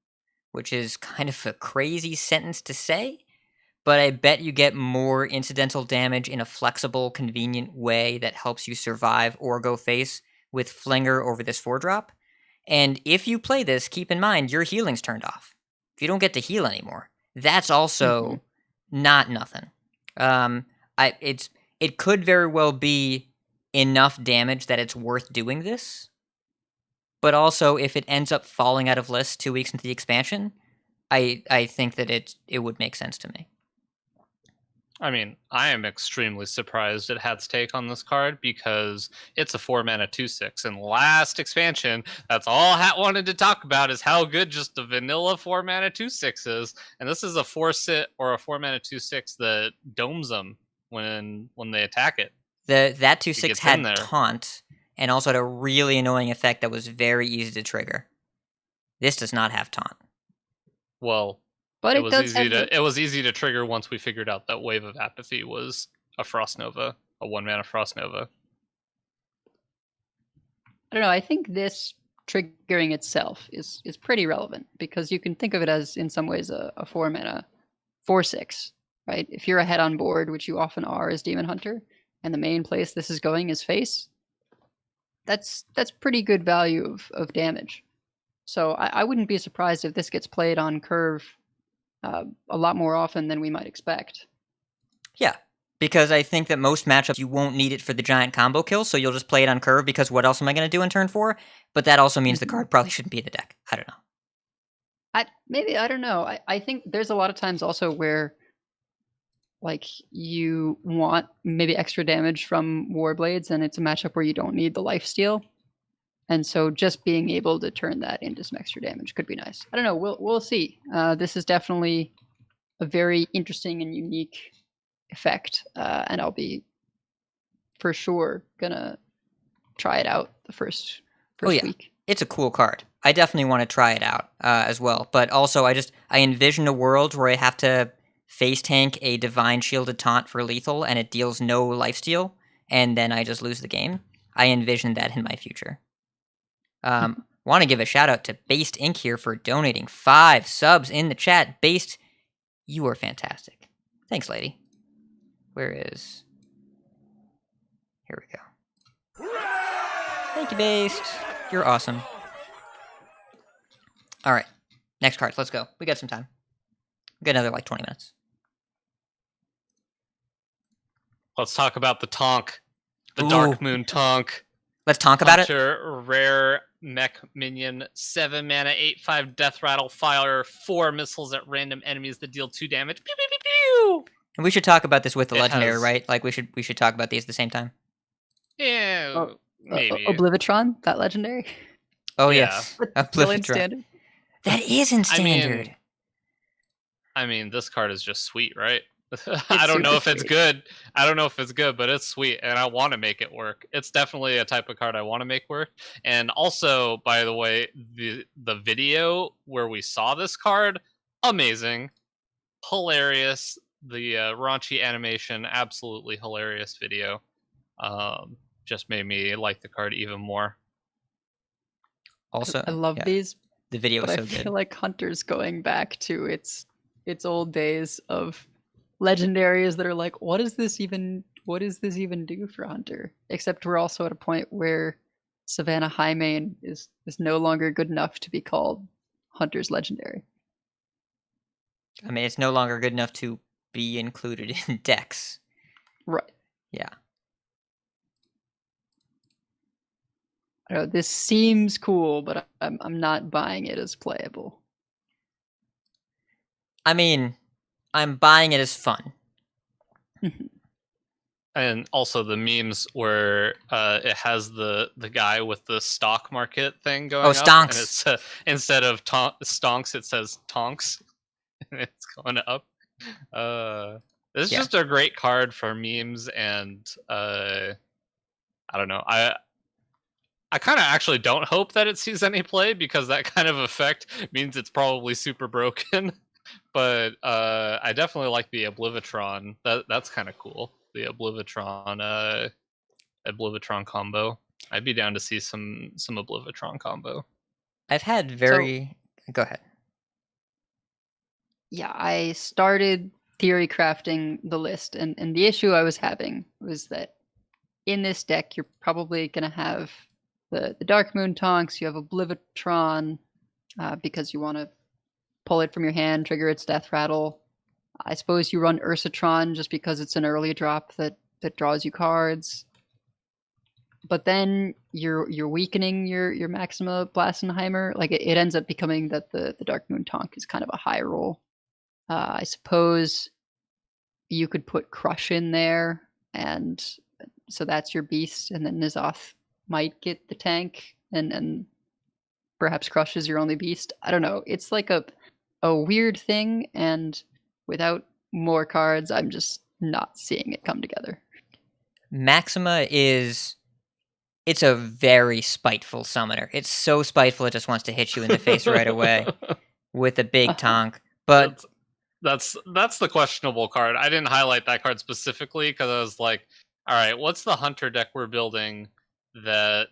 which is kind of a crazy sentence to say, but I bet you get more incidental damage in a flexible, convenient way that helps you survive or go face with Flinger over this 4-drop. And if you play this, keep in mind, your healing's turned off. If you don't get to heal anymore, that's also not nothing. It could very well be enough damage that it's worth doing this, but also if it ends up falling out of list 2 weeks into the expansion, I think that it would make sense to me. I mean, I am extremely surprised at Hat's take on this card because it's a 4-mana 2/6. And last expansion, that's all Hat wanted to talk about is how good just a vanilla 4-mana 2/6 is. And this is a 4-sit or a 4-mana 2/6 that domes them when they attack it. That It 2/6 gets in had there. taunt and also had a really annoying effect that was very easy to trigger. This does not have taunt. Well, But it it was does easy have to it was easy to trigger once we figured out that Wave of Apathy was a Frost Nova, a 1-mana Frost Nova. I don't know. I think this triggering itself is pretty relevant because you can think of it as, in some ways, a 4-mana 4/6, right? If you're ahead on board, which you often are as Demon Hunter, and the main place this is going is face, that's pretty good value of damage. So I wouldn't be surprised if this gets played on curve a lot more often than we might expect. Yeah, because I think that most matchups you won't need it for the giant combo kill, so you'll just play it on curve because what else am I going to do in turn 4? But that also means the card probably shouldn't be in the deck. I don't know. I don't know. I think there's a lot of times also where like you want maybe extra damage from Warblades and it's a matchup where you don't need the lifesteal. And so just being able to turn that into some extra damage could be nice. I don't know. We'll see. This is definitely a very interesting and unique effect, and I'll be for sure gonna try it out the first yeah. week. It's a cool card. I definitely want to try it out as well. But also, I envision a world where I have to face tank a Divine Shielded Taunt for lethal, and it deals no lifesteal, and then I just lose the game. I envision that in my future. Want to give a shout out to Based Inc. here for donating 5 subs in the chat. Based, you are fantastic. Thanks, lady. Where is... Here we go. Thank you, Based. You're awesome. All right. Next cards. Let's go. We got some time. We got another, 20 minutes. Let's talk about the Tonk. The Ooh. Darkmoon Tonk. Let's talk about it. Hunter, rare mech minion, 7-mana, 8/5 death rattle, fire 4 missiles at random enemies that deal 2 damage. Pew, pew, pew, pew. And we should talk about this with the It legendary, has- right? Like we should talk about these at the same time. Yeah, maybe. Oblivitron, that legendary. Oh Yeah. yes, Still in Oblivitron. standard. That is in standard. I mean, this card is just sweet, right? I don't know if super it's sweet. good. I don't know if it's good, but it's sweet, and I want to make it work. It's definitely a type of card I want to make work. And also, by the way, the video where we saw this card, amazing, hilarious. The raunchy animation, absolutely hilarious video. Just made me like the card even more. Also, I love yeah, these, the video but is I so feel good. like Hunter's going back to its old days of legendaries that are like, what does this even do for Hunter? Except we're also at a point where Savannah Highmane is no longer good enough to be called Hunter's legendary. I mean, it's no longer good enough to be included in decks. Right. Yeah. I don't know, this seems cool, but I'm not buying it as playable. I mean, I'm buying it as fun. And also the memes where it has the guy with the stock market thing going up. Stonks. And it's instead of stonks, it says tonks. And it's going up. This is just a great card for memes, and I don't know. I kind of actually don't hope that it sees any play because that kind of effect means it's probably super broken. But I definitely like the Oblivitron. That's kind of cool. The Oblivitron combo. I'd be down to see some Oblivitron combo. I've had very... Go ahead. Yeah, I started theory crafting the list, and the issue I was having was that in this deck, you're probably going to have the Darkmoon Tonks, you have Oblivitron, because you want to pull it from your hand, trigger its death rattle. I suppose you run Ursatron just because it's an early drop that draws you cards. But then you're weakening your Maxima Blassenheimer. Like it ends up becoming that the Darkmoon Tonk is kind of a high roll. I suppose you could put Crush in there, and so that's your beast, and then N'Zoth might get the tank, and perhaps Crush is your only beast. I don't know. It's like a weird thing, and without more cards, I'm just not seeing it come together. Maxima it's a very spiteful summoner. It's so spiteful it just wants to hit you in the face right away with a big tonk. But that's the questionable card. I didn't highlight that card specifically because I was like, all right, what's the hunter deck we're building that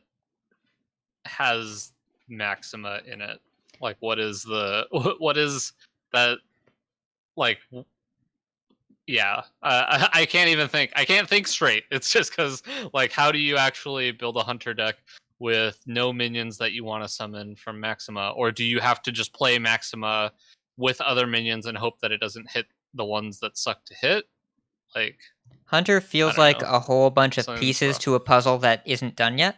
has Maxima in it? Like, what is that? Like, yeah, I can't even think. I can't think straight. It's just because, like, how do you actually build a hunter deck with no minions that you want to summon from Maxima, or do you have to just play Maxima with other minions and hope that it doesn't hit the ones that suck to hit? Like, Hunter feels I don't like know. a whole bunch of Something's pieces rough. to a puzzle that isn't done yet.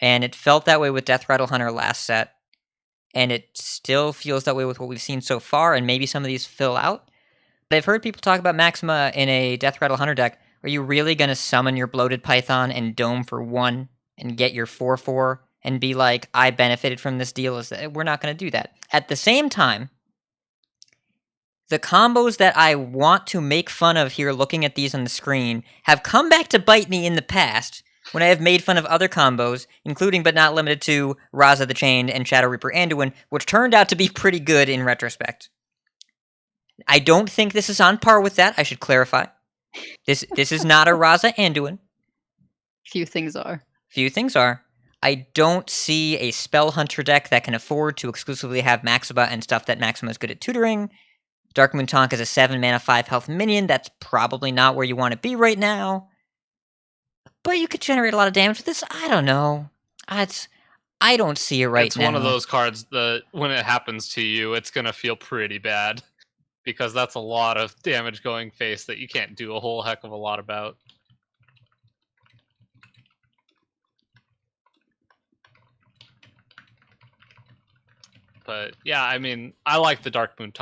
And it felt that way with Death Rattle Hunter last set. And it still feels that way with what we've seen so far, and maybe some of these fill out. But I've heard people talk about Maxima in a Death Rattle Hunter deck. Are you really going to summon your Bloated Python and Dome for 1 and get your 4/4 and be like, I benefited from this deal? We're not going to do that. At the same time, the combos that I want to make fun of here looking at these on the screen have come back to bite me in the past when I have made fun of other combos, including but not limited to Raza the Chained and Shadow Reaper Anduin, which turned out to be pretty good in retrospect. I don't think this is on par with that, I should clarify. This is not a Raza Anduin. Few things are. Few things are. I don't see a Spell Hunter deck that can afford to exclusively have Maxima and stuff that Maxima is good at tutoring. Darkmoon Tonk is a 7 mana 5 health minion. That's probably not where you want to be right now. But you could generate a lot of damage with this. I don't know. I don't see it right it's now. one of those cards that when it happens to you, it's gonna feel pretty bad because that's a lot of damage going face that you can't do a whole heck of a lot about. But yeah, I mean, I like the Darkmoon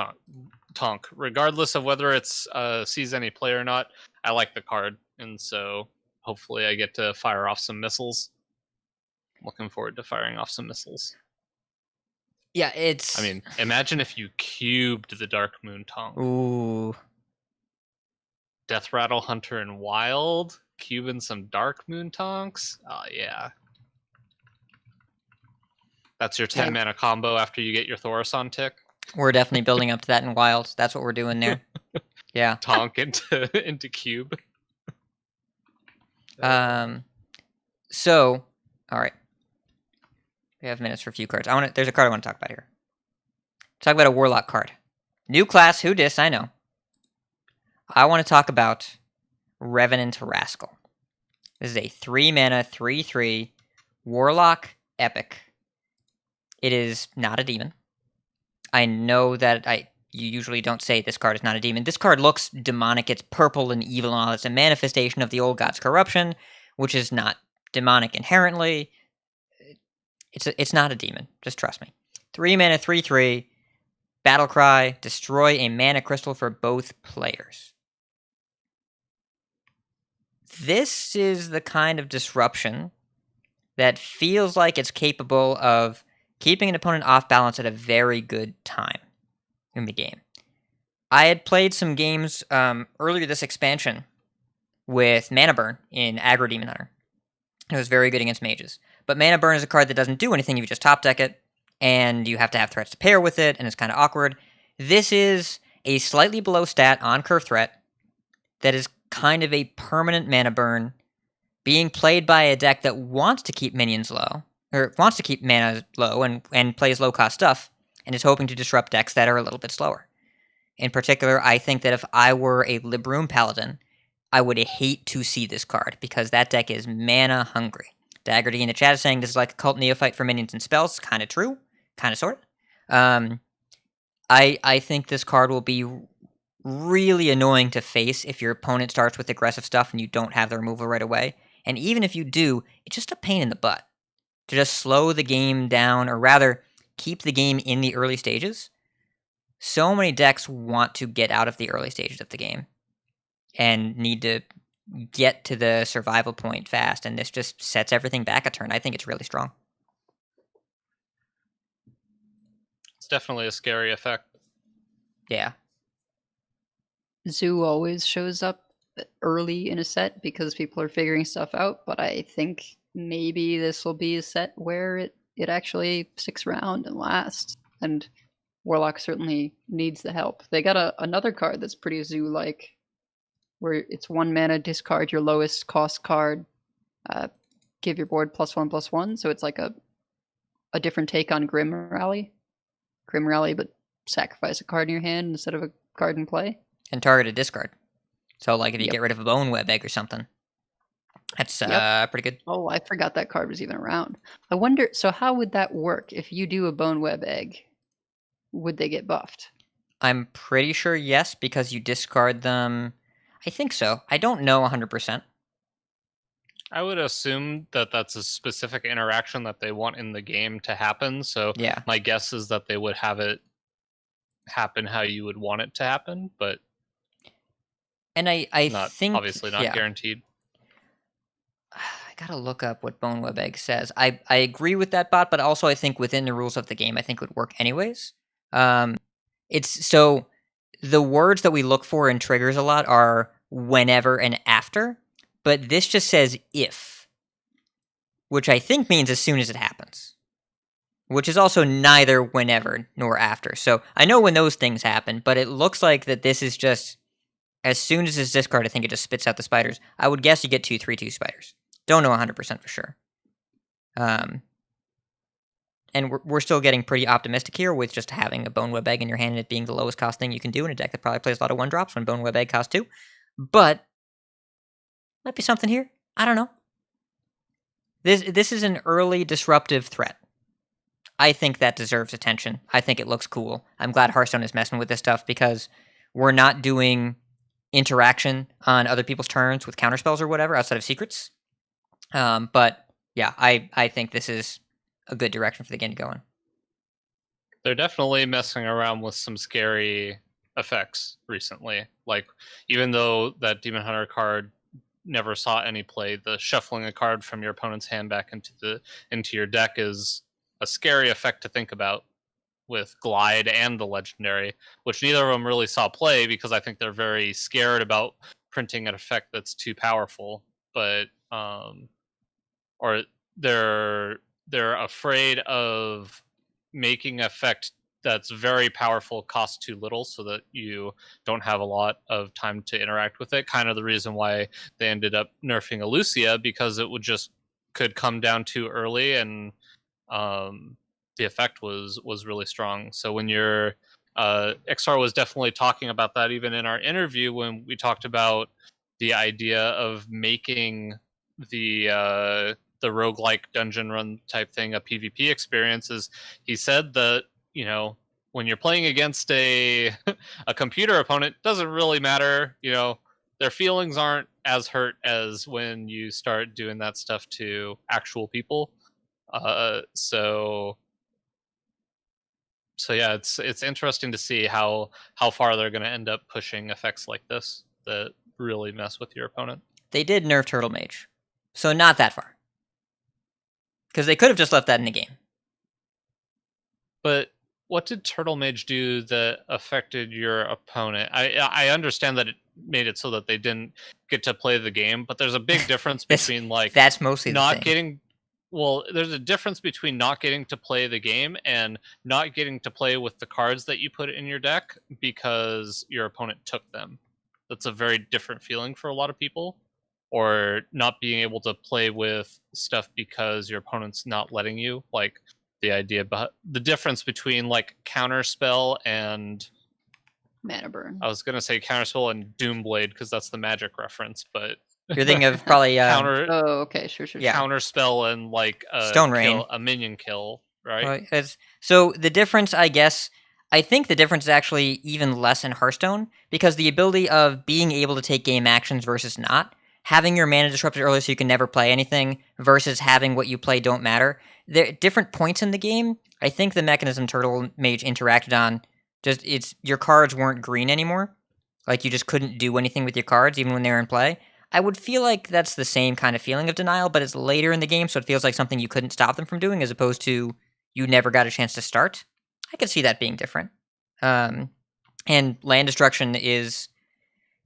Tonk, regardless of whether it's sees any play or not. I like the card, and so hopefully I get to fire off some missiles. Looking forward to firing off some missiles. Yeah, it's... I mean, imagine if you cubed the Darkmoon Tonk. Ooh. Death Rattle Hunter and Wild, cubing some Darkmoon Tonks. Oh, yeah. That's your 10 mana combo after you get your Thaurissan tick. We're definitely building up to that in Wild. That's what we're doing there. Yeah. Tonk into cube. So, all right. We have minutes for a few cards. There's a card I want to talk about here. Talk about a Warlock card. New class, who dis, I know. I want to talk about Revenant Rascal. This is a 3 mana, 3/3 Warlock Epic. It is not a demon. I know that you usually don't say this card is not a demon. This card looks demonic. It's purple and evil and all. It's a manifestation of the old god's corruption, which is not demonic inherently. It's not a demon. Just trust me. 3 mana, 3/3. Battlecry. Destroy a mana crystal for both players. This is the kind of disruption that feels like it's capable of keeping an opponent off balance at a very good time in the game. I had played some games earlier this expansion with Mana Burn in Aggro Demon Hunter. It was very good against mages. But Mana Burn is a card that doesn't do anything if you just top deck it, and you have to have threats to pair with it, and it's kind of awkward. This is a slightly below stat on curve threat that is kind of a permanent Mana Burn being played by a deck that wants to keep minions low, or wants to keep mana low and plays low-cost stuff, and is hoping to disrupt decks that are a little bit slower. In particular, I think that if I were a Libroom Paladin, I would hate to see this card, because that deck is mana hungry. Dagger D in the chat is saying this is like a cult neophyte for minions and spells. Kind of true. Kind of sort of. I think this card will be really annoying to face if your opponent starts with aggressive stuff and you don't have the removal right away. And even if you do, it's just a pain in the butt to just slow the game down, or rather, keep the game in the early stages. So many decks want to get out of the early stages of the game. and need to get to the survival point fast, and this just sets everything back a turn. I think it's really strong. It's definitely a scary effect. Yeah. Zoo always shows up early in a set because people are figuring stuff out, but I think maybe this will be a set where it actually sticks around and lasts. And Warlock certainly needs the help. They got another card that's pretty Zoo-like, where it's 1 mana, discard your lowest cost card, give your board +1/+1. So it's like a different take on Grim Rally. Grim Rally, but sacrifice a card in your hand instead of a card in play. And target a discard. So, like, if you Yep. get rid of a Bone Web Egg or something, that's pretty good. Oh, I forgot that card was even around. I wonder, so how would that work? If you do a Bone Web Egg, would they get buffed? I'm pretty sure yes, because you discard them. I think so. I don't know 100%. I would assume that that's a specific interaction that they want in the game to happen. So Yeah. my guess is that they would have it happen how you would want it to happen, but And I not think obviously not guaranteed. I gotta look up what Bone Web Egg says. I agree with that bot, but also I think within the rules of the game, I think it would work anyways. It's so the words that we look for in triggers a lot are whenever and after, but this just says if, which I think means as soon as it happens, which is also neither whenever nor after. So I know when those things happen, but it looks like that this is just as soon as it's discarded, I think it just spits out the spiders. I would guess you get 2 3/2 spiders. Don't know 100% for sure. And we're still getting pretty optimistic here with just having a Bone Web Egg in your hand and it being the lowest cost thing you can do in a deck that probably plays a lot of 1-drops when Bone Web Egg costs 2. But might be something here. I don't know. This is an early disruptive threat. I think that deserves attention. I think it looks cool. I'm glad Hearthstone is messing with this stuff because we're not doing interaction on other people's turns with counterspells or whatever outside of secrets. But yeah, I think this is a good direction for the game to go in. They're definitely messing around with some scary effects recently. Like, even though that Demon Hunter card never saw any play, the shuffling a card from your opponent's hand back into your deck is a scary effect to think about with Glide and the Legendary, which neither of them really saw play because I think they're very scared about printing an effect that's too powerful. But or they're afraid of making effect that's very powerful cost too little so that you don't have a lot of time to interact with it. Kind of the reason why they ended up nerfing Elucia, because it would just could come down too early and the effect was really strong. So when you're Iksar was definitely talking about that even in our interview when we talked about the idea of making the roguelike dungeon run type thing a PvP experience. Is he said that, you know, when you're playing against a computer opponent, it doesn't really matter, you know, their feelings aren't as hurt as when you start doing that stuff to actual people. So yeah, it's interesting to see how far they're going to end up pushing effects like this that really mess with your opponent. They did nerf Turtle Mage, so not that far. Because they could have just left that in the game. But what did Turtle Mage do that affected your opponent? I understand that it made it so that they didn't get to play the game, but there's a big difference between like that's mostly not the thing. getting. Well, there's a difference between not getting to play the game and not getting to play with the cards that you put in your deck because your opponent took them. That's a very different feeling for a lot of people. Or not being able to play with stuff because your opponent's not letting you. Like the idea, but the difference between like Counterspell and Mana Burn. I was gonna say Counterspell and Doomblade because that's the Magic reference, but You're thinking of probably Oh, okay, sure. Yeah. Counterspell and like Stone Rain. a minion kill, right? So the difference, I guess, I think the difference is actually even less in Hearthstone because the ability of being able to take game actions versus not, having your mana disrupted early so you can never play anything versus having what you play don't matter. There are different points in the game. I think the mechanism Turtle Mage interacted on, just it's your cards weren't green anymore. like you just couldn't do anything with your cards even when they were in play. I would feel like that's the same kind of feeling of denial, but it's later in the game, so it feels like something you couldn't stop them from doing, as opposed to you never got a chance to start. I could see that being different. And land destruction is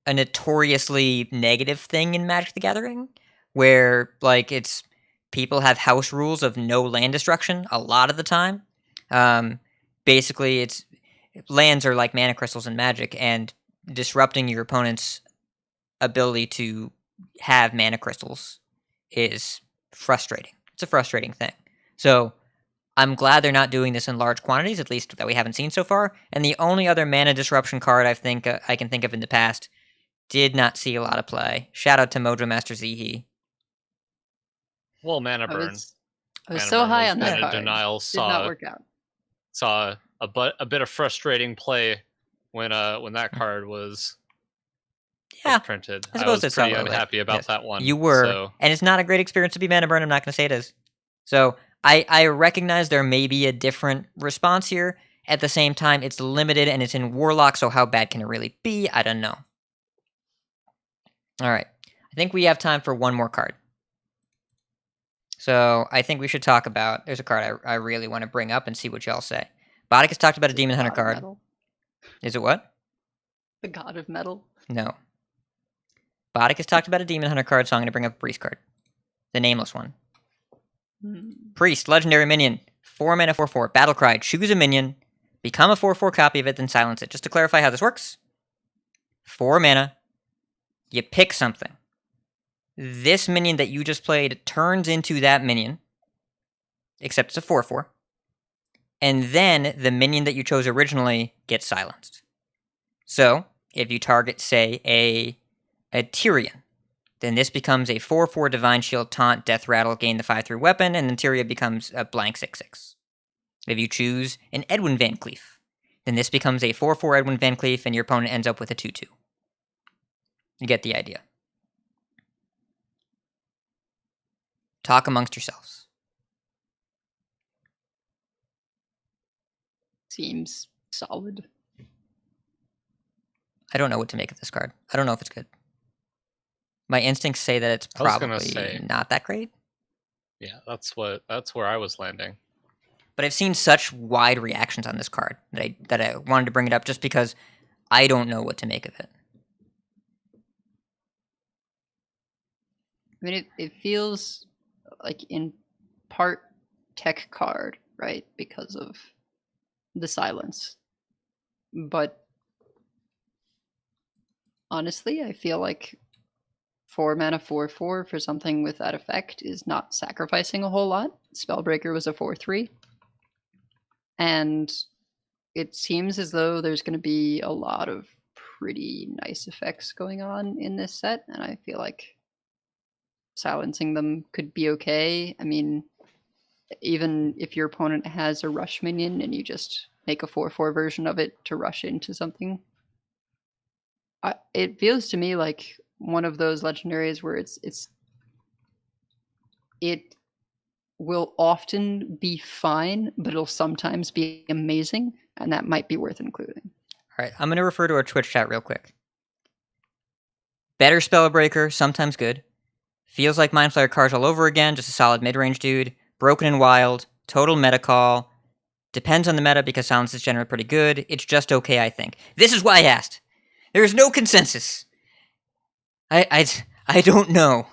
a notoriously negative thing in Magic the Gathering, where like it's people have house rules of no land destruction a lot of the time. Basically, it's lands are like mana crystals in Magic, and disrupting your opponent's ability to have mana crystals is frustrating. It's a frustrating thing. So I'm glad they're not doing this in large quantities, at least that we haven't seen so far. And the only other mana disruption card I think I can think of in the past did not see a lot of play. Shout out to Mojo Master Zihi. Well, mana I burn. was Mana so burn high was on that mana card. denial. Did not work out. Saw a bit of frustrating play when that card was printed. I I suppose was it's pretty a little bit. unhappy about Yes. that one. You were, So and it's not a great experience to be mana burn. I'm not going to say it is. So I recognize there may be a different response here. At the same time, it's limited and it's in Warlock, so how bad can it really be? I don't know. All right. I think we have time for one more card. So I think we should talk about, there's a card I really want to bring up and see what y'all say. Boddick has talked about a Demon Hunter God of card. Metal. Is it what? The God of Metal. No. Boddick has talked about a Demon Hunter card, so I'm going to bring up a Priest card. The nameless one. Priest, legendary minion. 4 mana, 4/4. Battlecry. Choose a minion. Become a 4/4 copy of it, then silence it. Just to clarify how this works. 4 mana. You pick something. This minion that you just played turns into that minion. Except it's a 4/4. And then the minion that you chose originally gets silenced. So, if you target, say, a Tyrion, then this becomes a 4/4 Divine Shield, Taunt, Death Rattle, gain the 5/3 weapon, and then Tyrion becomes a blank 6/6. If you choose an Edwin Van Cleef, then this becomes a 4/4 Edwin Van Cleef, and your opponent ends up with a 2/2. You get the idea. Talk amongst yourselves. Seems solid. I don't know what to make of this card. I don't know if it's good. My instincts say that it's I was gonna probably say- not that great. yeah, that's where I was landing. But I've seen such wide reactions on this card that I wanted to bring it up just because I don't know what to make of it. I mean, it feels like in part tech card, right? Because of the silence. But honestly, I feel like 4 mana 4/4 for something with that effect is not sacrificing a whole lot. Spellbreaker was a 4/3. And it seems as though there's going to be a lot of pretty nice effects going on in this set, and I feel like silencing them could be okay. I mean, even if your opponent has a rush minion and you just make a 4/4 version of it to rush into something, it feels to me like one of those legendaries where it will often be fine, but it'll sometimes be amazing, and that might be worth including. All right, I'm going to refer to our Twitch chat real quick. Better Spellbreaker, sometimes good. Feels like Mind Flayer cards all over again, just a solid mid-range dude. Broken and Wild, total meta call. Depends on the meta because silence is generally pretty good. It's just okay, I think. This is why I asked. There is no consensus. I don't know.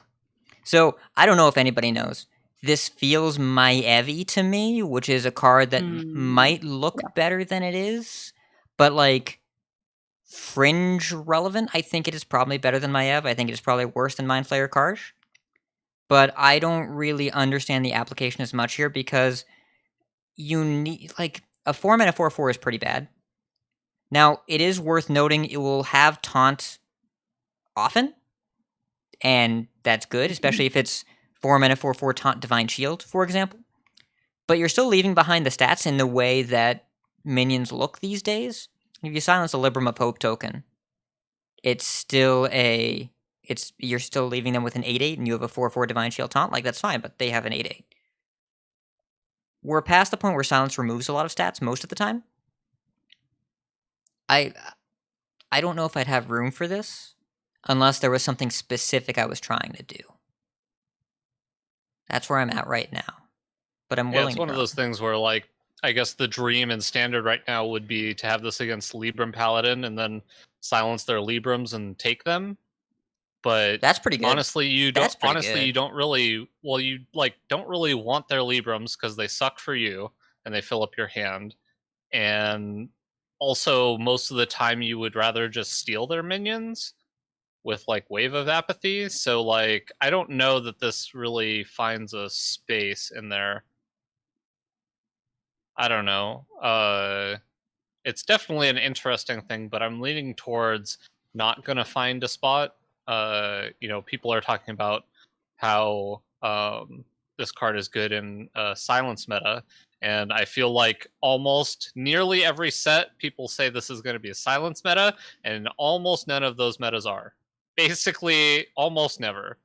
So, I don't know if anybody knows. This feels Maevi to me, which is a card that might look better than it is, but like fringe relevant. I think it is probably better than Maev. I think it is probably worse than Mind Flayer Karj. But I don't really understand the application as much here because you need like a 4 mana 4/4 is pretty bad. Now, it is worth noting it will have taunt often, and that's good, especially if it's 4 mana 4/4 taunt Divine Shield, for example. But you're still leaving behind the stats in the way that minions look these days. If you silence a Libram of Hope token, it's still you're still leaving them with an 8/8 and you have a 4/4 Divine Shield taunt. Like, that's fine, but they have an 8/8. We're past the point where silence removes a lot of stats most of the time. I don't know if I'd have room for this unless there was something specific I was trying to do. That's where I'm at right now. But I'm Yeah, willing it's to one of grow. those things where, like, I guess the dream and standard right now would be to have this against Libram Paladin and then silence their Librams and take them. But That's pretty good. honestly, you That's don't. pretty Honestly, good. you don't really. Well, you like don't really want their Librams because they suck for you and they fill up your hand. And also, most of the time, you would rather just steal their minions with like Wave of Apathy. So, like, I don't know that this really finds a space in there. I don't know. It's definitely an interesting thing, but I'm leaning towards not gonna find a spot. People are talking about how this card is good in silence meta, and I feel like almost nearly every set people say this is going to be a silence meta, and almost none of those metas are. Basically, almost never.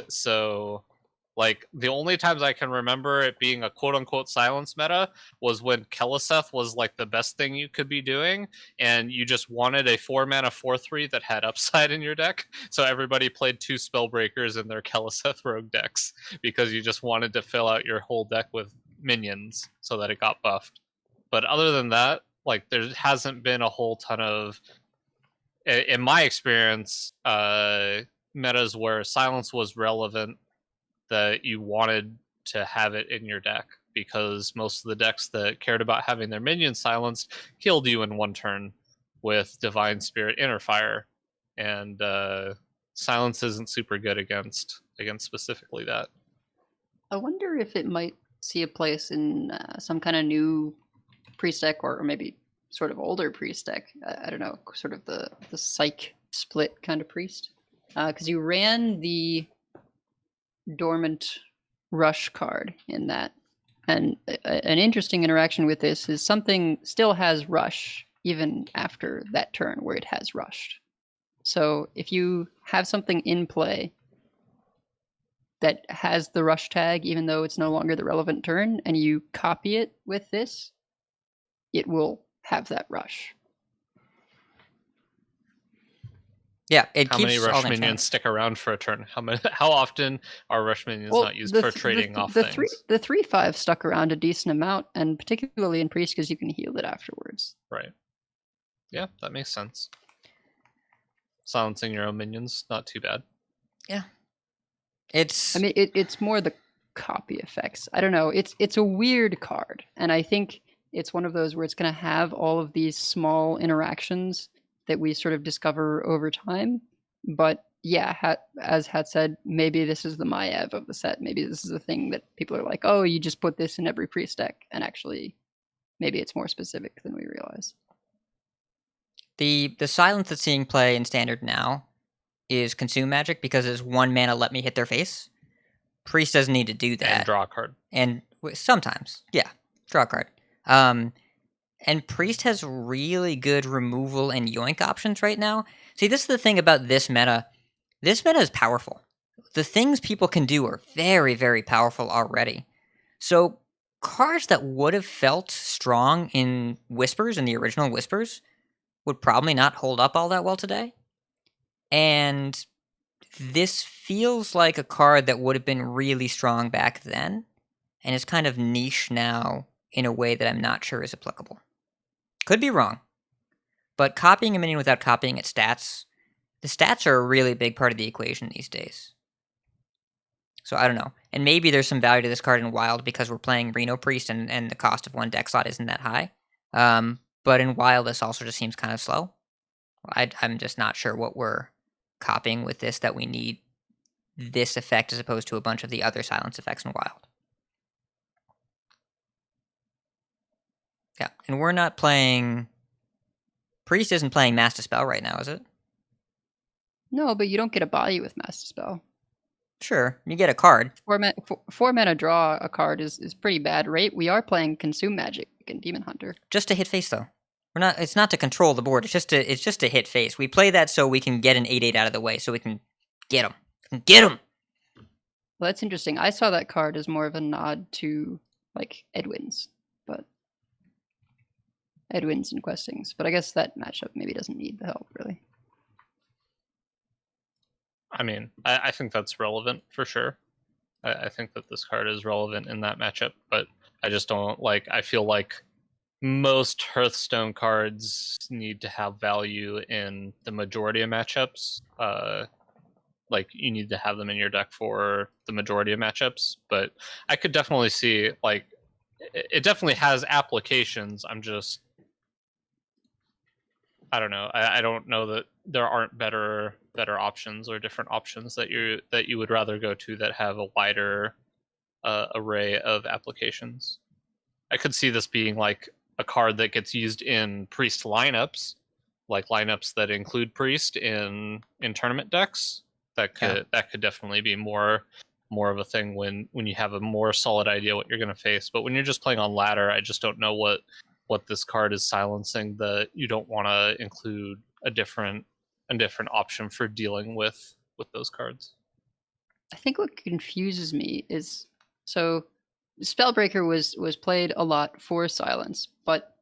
So like the only times I can remember it being a quote unquote silence meta was when Keleseth was like the best thing you could be doing, and you just wanted a 4-mana 4/3 that had upside in your deck. So everybody played 2 Spellbreakers in their Keleseth rogue decks because you just wanted to fill out your whole deck with minions so that it got buffed. But other than that, like there hasn't been a whole ton of, in my experience, metas where silence was relevant that you wanted to have it in your deck, because most of the decks that cared about having their minions silenced killed you in one turn with Divine Spirit Inner Fire, and silence isn't super good against specifically that. I wonder if it might see a place in some kind of new priest deck, or maybe sort of older priest deck. I don't know, sort of the psych split kind of priest. Because you ran the dormant rush card in that. And an interesting interaction with this is something still has rush even after that turn where it has rushed. So if you have something in play that has the rush tag, even though it's no longer the relevant turn, and you copy it with this, it will have that rush. Yeah, it How keeps many all rush the minions enchantments. stick around for a turn? How often are rush minions not used for trading off the things? The 3/5 stuck around a decent amount, and particularly in priest because you can heal it afterwards. Right. Yeah, that makes sense. Silencing your own minions, not too bad. Yeah. It's I mean, it's more the copy effects. I don't know. It's a weird card, and I think it's one of those where it's going to have all of these small interactions that we sort of discover over time. But yeah, as Hat said, maybe this is the Maiev of the set. Maybe this is a thing that people are like, oh, you just put this in every priest deck, and actually, maybe it's more specific than we realize. the silence that's seeing play in standard now is consume magic because it's 1 mana let me hit their face. Priest doesn't need to do that. And draw a card. And sometimes, yeah, draw a card. And Priest has really good removal and yoink options right now. See, this is the thing about this meta. This meta is powerful. The things people can do are very, very powerful already. So cards that would have felt strong in Whispers, in the original Whispers, would probably not hold up all that well today. And this feels like a card that would have been really strong back then, and is kind of niche now in a way that I'm not sure is applicable. Could be wrong, but copying a minion without copying its stats, the stats are a really big part of the equation these days. So I don't know. And maybe there's some value to this card in Wild because we're playing Reno Priest and the cost of 1 deck slot isn't that high. But in Wild, this also just seems kind of slow. I'm just not sure what we're copying with this that we need this effect as opposed to a bunch of the other silence effects in Wild. Yeah, and we're not playing... Priest isn't playing Master Spell right now, is it? No, but you don't get a body with Master Spell. Sure, you get a card. 4 mana draw a card is pretty bad rate. We are playing Consume Magic and Demon Hunter. Just to hit face, though. We're not. It's not to control the board. It's just to hit face. We play that so we can get an 8/8 out of the way, so we can get them. Get them! Well, that's interesting. I saw that card as more of a nod to, like, Edwin's, but Edwin's and Questings, but I guess that matchup maybe doesn't need the help, really. I mean, I think that's relevant for sure. I think that this card is relevant in that matchup, but I just don't like. I feel like most Hearthstone cards need to have value in the majority of matchups. Like you need to have them in your deck for the majority of matchups. But I could definitely see like it definitely has applications. I don't know. I don't know that there aren't better options or different options that you would rather go to that have a wider array of applications. I could see this being like a card that gets used in priest lineups, like lineups that include priest in tournament decks. That could definitely be more of a thing when you have a more solid idea what you're going to face. But when you're just playing on ladder, I just don't know what this card is silencing that you don't want to include a different option for dealing with those cards. I think what confuses me is, so Spellbreaker was played a lot for silence, but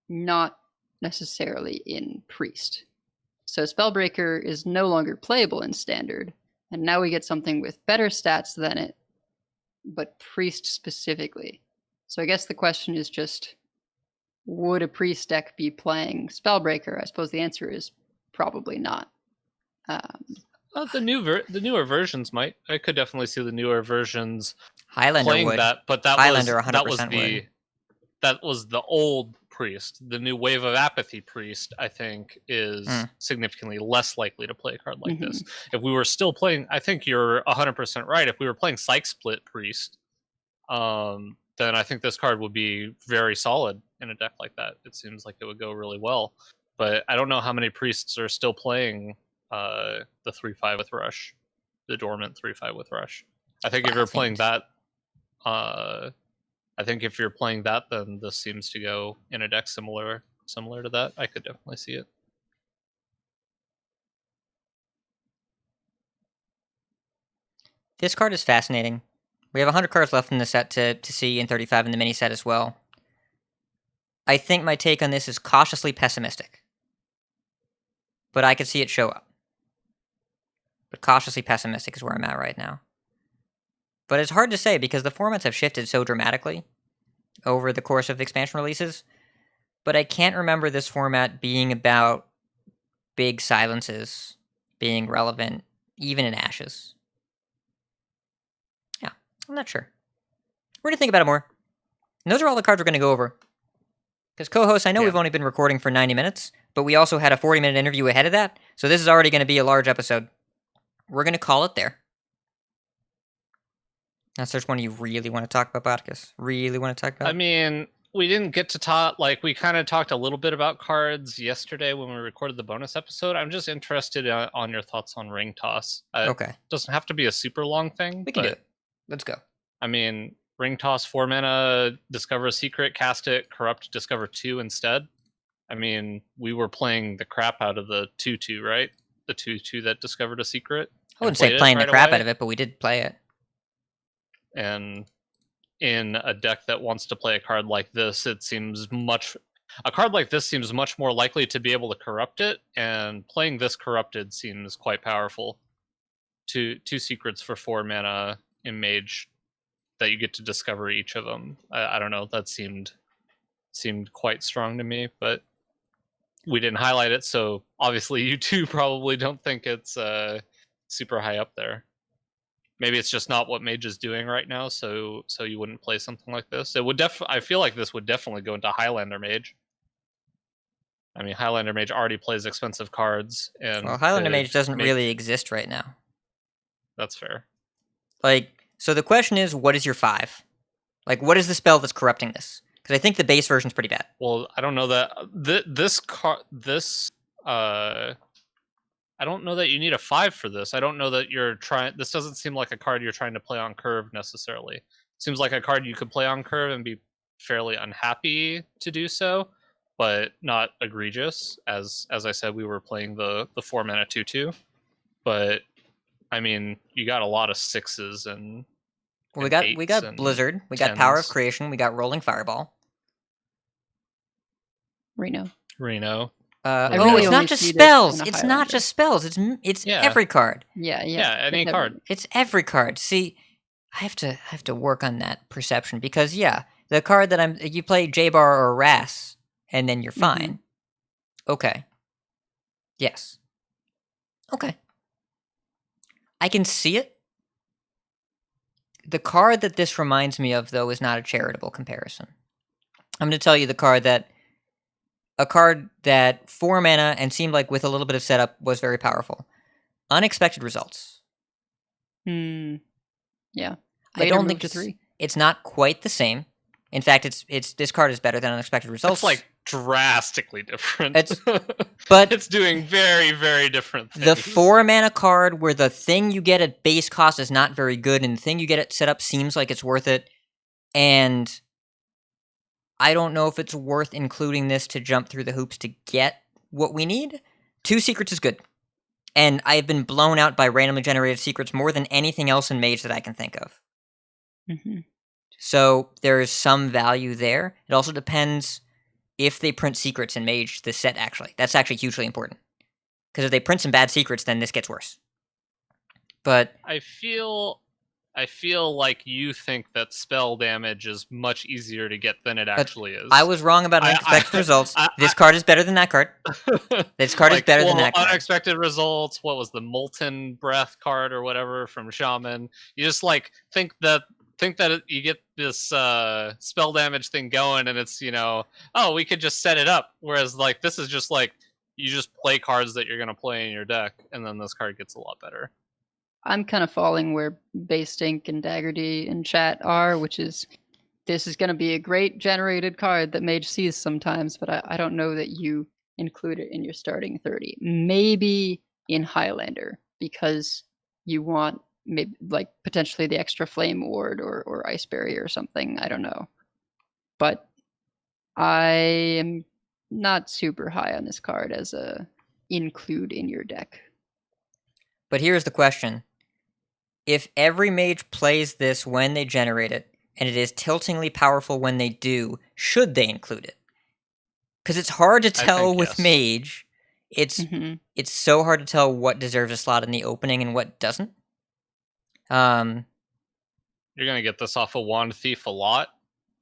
not necessarily in priest. So Spellbreaker is no longer playable in standard, and now we get something with better stats than it, but priest specifically. So I guess the question is just, would a priest deck be playing Spellbreaker? I suppose the answer is probably not. The newer versions might. I could definitely see the newer versions Highlander playing would. that, but that Highlander was 100% would. that was the old priest. The new wave of apathy priest, I think, is significantly less likely to play a card like this. If we were still playing, I think you're 100% right. If we were playing Psych Split priest, then I think this card would be very solid in a deck like that. It seems like it would go really well. But I don't know how many priests are still playing the 3/5 with Rush, the dormant 3/5 with Rush. I think if you're playing that, then this seems to go in a deck similar to that. I could definitely see it. This card is fascinating. We have 100 cards left in the set to see, and 35 in the mini set as well. I think my take on this is cautiously pessimistic. But I could see it show up. But cautiously pessimistic is where I'm at right now. But it's hard to say because the formats have shifted so dramatically over the course of expansion releases. But I can't remember this format being about big silences being relevant, even in Ashes. Yeah, I'm not sure. We're going to think about it more. And those are all the cards we're going to go over. Because co-hosts, I know we've only been recording for 90 minutes, but we also had a 40-minute interview ahead of that, so this is already going to be a large episode. We're going to call it there. Unless there's one you really want to talk about, Botkus. Really want to talk about? I mean, we didn't get to talk, like, we kind of talked a little bit about cards yesterday when we recorded the bonus episode. I'm just interested on your thoughts on Ring Toss. Okay. It doesn't have to be a super long thing. We can do it. Let's go. I mean, Ring Toss, 4 mana, discover a secret, cast it, corrupt, discover 2 instead. I mean, we were playing the crap out of the 2/2, right? The 2/2 that discovered a secret. I wouldn't say playing the crap out of it, but we did play it. And in a deck that wants to play a card like this, a card like this seems much more likely to be able to corrupt it, and playing this corrupted seems quite powerful. Two secrets for 4 mana in Mage that you get to discover each of them. I don't know, that seemed quite strong to me, but we didn't highlight it, so obviously you two probably don't think it's super high up there. Maybe it's just not what Mage is doing right now, so you wouldn't play something like this. It would I feel like this would definitely go into Highlander Mage. I mean, Highlander Mage already plays expensive cards, and well, Highlander Mage doesn't really exist right now. That's fair. Like, so the question is, what is your 5? Like, what is the spell that's corrupting this? Because I think the base version's pretty bad. Well, I don't know that I don't know that you need a 5 for this. I don't know that you're trying. This doesn't seem like a card you're trying to play on curve necessarily. It seems like a card you could play on curve and be fairly unhappy to do so, but not egregious. As I said, we were playing the 4 mana 2/2, but I mean, you got a lot of 6s and. Well, we got Blizzard, we got 10s. Power of Creation, we got Rolling Fireball. Reno. Reno. really it's only not just see this spells. in a It's not Highlander. just spells. It's Yeah. every card. Yeah, Yeah, any it's card. everything. It's every card. See, I have to work on that perception because the card that you play J-Bar or Ras, and then you're fine. Okay. Yes. Okay. I can see it. The card that this reminds me of, though, is not a charitable comparison. I'm going to tell you a card that 4 mana and seemed like with a little bit of setup was very powerful. Unexpected Results. Yeah. I Later don't move think to 3. it's not quite the same. In fact, it's this card is better than Unexpected Results. It's like drastically different. But it's doing very, very different things. The 4 mana card where the thing you get at base cost is not very good, and the thing you get at setup seems like it's worth it. And I don't know if it's worth including this to jump through the hoops to get what we need. 2 Secrets is good. And I've been blown out by randomly generated secrets more than anything else in Mage that I can think of. So there's some value there. It also depends if they print secrets in Mage, this set actually. That's actually hugely important. Because if they print some bad secrets, then this gets worse. But I feel like you think that spell damage is much easier to get than it actually is. I was wrong about Unexpected Results. This card is better than that card. This card is better than that card. Unexpected Results, what was the Molten Breath card or whatever from Shaman? You just like think that you get this spell damage thing going and it's, we could just set it up. Whereas like this is just like you just play cards that you're going to play in your deck and then this card gets a lot better. I'm kind of falling where Baystink and Daggerty in chat are, which is this is going to be a great generated card that Mage sees sometimes, but I don't know that you include it in your starting 30. Maybe in Highlander, because you want maybe like potentially the extra Flame Ward or Ice Barrier or something. I don't know. But I am not super high on this card as a include in your deck. But here's the question. If every mage plays this when they generate it, and it is tiltingly powerful when they do, should they include it? Because it's hard to tell with yes. Mage. It's so hard to tell what deserves a slot in the opening and what doesn't. You're going to get this off of Wand Thief a lot.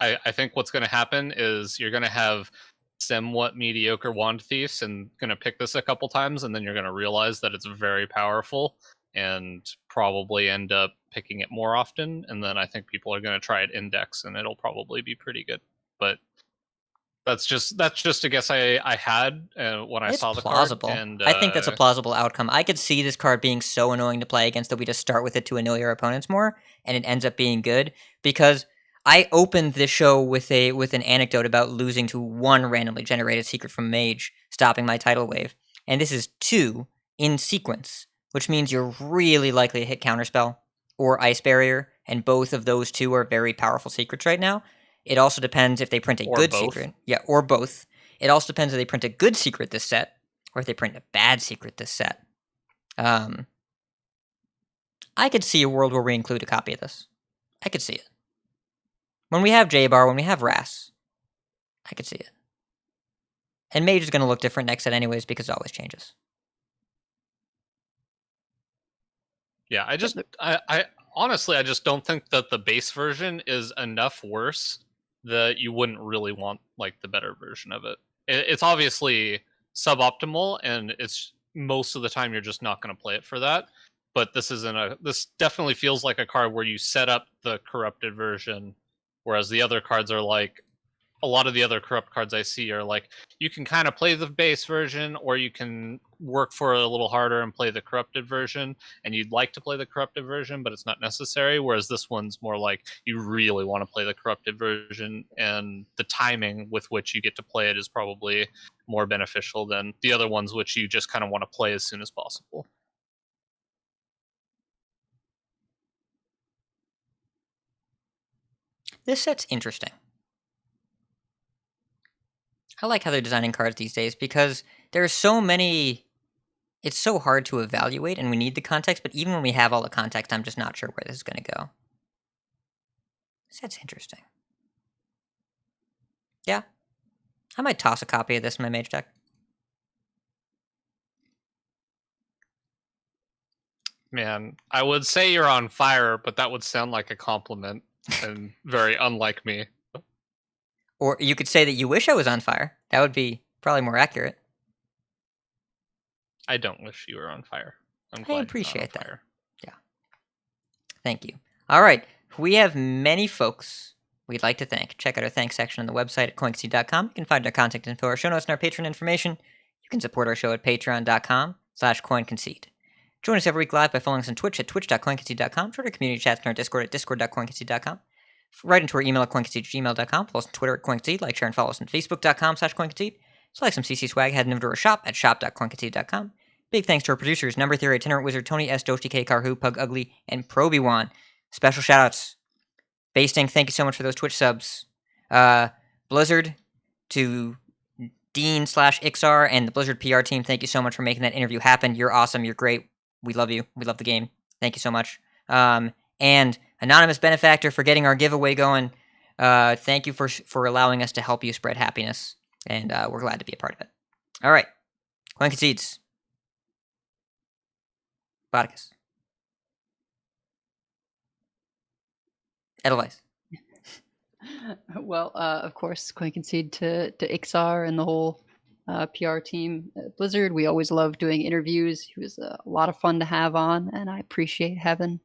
I think what's going to happen is you're going to have somewhat mediocre Wand Thieves and going to pick this a couple times, and then you're going to realize that it's very powerful and probably end up picking it more often. And then I think people are going to try it index, and it'll probably be pretty good. But that's just a guess I had when I saw the plausible. card. And I think that's a plausible outcome. I could see this card being so annoying to play against that we just start with it to annoy your opponents more, and it ends up being good because I opened this show with an anecdote about losing to 1 randomly generated secret from Mage, stopping my tidal wave, and this is 2 in sequence, which means you're really likely to hit Counterspell or Ice Barrier, and both of those 2 are very powerful secrets right now. It also depends if they print a good secret. Yeah, or both. It also depends if they print a good secret this set, or if they print a bad secret this set. I could see a world where we include a copy of this. I could see it. When we have J-Bar, when we have Ras, I could see it. And Mage is going to look different next set anyways because it always changes. Yeah, I honestly, I just don't think that the base version is enough worse that you wouldn't really want like the better version of it. It's obviously suboptimal, and it's most of the time you're just not going to play it for that. But this definitely feels like a card where you set up the corrupted version, whereas the other cards are like, a lot of the other corrupt cards I see are like, you can kind of play the base version, or you can work for it a little harder and play the corrupted version, and you'd like to play the corrupted version, but it's not necessary, whereas this one's more like, you really want to play the corrupted version, and the timing with which you get to play it is probably more beneficial than the other ones, which you just kind of want to play as soon as possible. This set's interesting. I like how they're designing cards these days because there are so many. It's so hard to evaluate, and we need the context, but even when we have all the context, I'm just not sure where this is going to go. That's interesting. Yeah, I might toss a copy of this in my mage deck. Man, I would say you're on fire, but that would sound like a compliment and very unlike me. Or you could say that you wish I was on fire. That would be probably more accurate. I don't wish you were on fire. I'm I glad you're not on appreciate that. fire. Thank you. All right. We have many folks we'd like to thank. Check out our thanks section on the website at concede.com. You can find our contact info, our show notes, and our patron information. You can support our show at patreon.com/coinconcede. Join us every week live by following us on Twitch at twitch.coinconcede.com. Join our community chats in our Discord at discord.coinconcede.com. Write into our email at coinconcede@gmail.com. Follow us on Twitter at coinconcede. Like, share, and follow us on facebook.com/coinconcede. So like some CC swag, head over to our shop at shop.coinconcede.com. Big thanks to our producers, Number Theory, Itinerant Wizard, Tony S, Doshi K, Karhu, Pug Ugly, and Proby1. Special shoutouts. Basting, thank you so much for those Twitch subs. Blizzard, to Dean/Iksar and the Blizzard PR team, thank you so much for making that interview happen. You're awesome. You're great. We love you. We love the game. Thank you so much. And Anonymous Benefactor for getting our giveaway going. Thank you for allowing us to help you spread happiness. And we're glad to be a part of it. All right. Coin Concedes. Bodikus. Edelweiss. Well, of course, Coin Concede to Iksar and the whole PR team at Blizzard. We always love doing interviews. He was a lot of fun to have on, and I appreciate having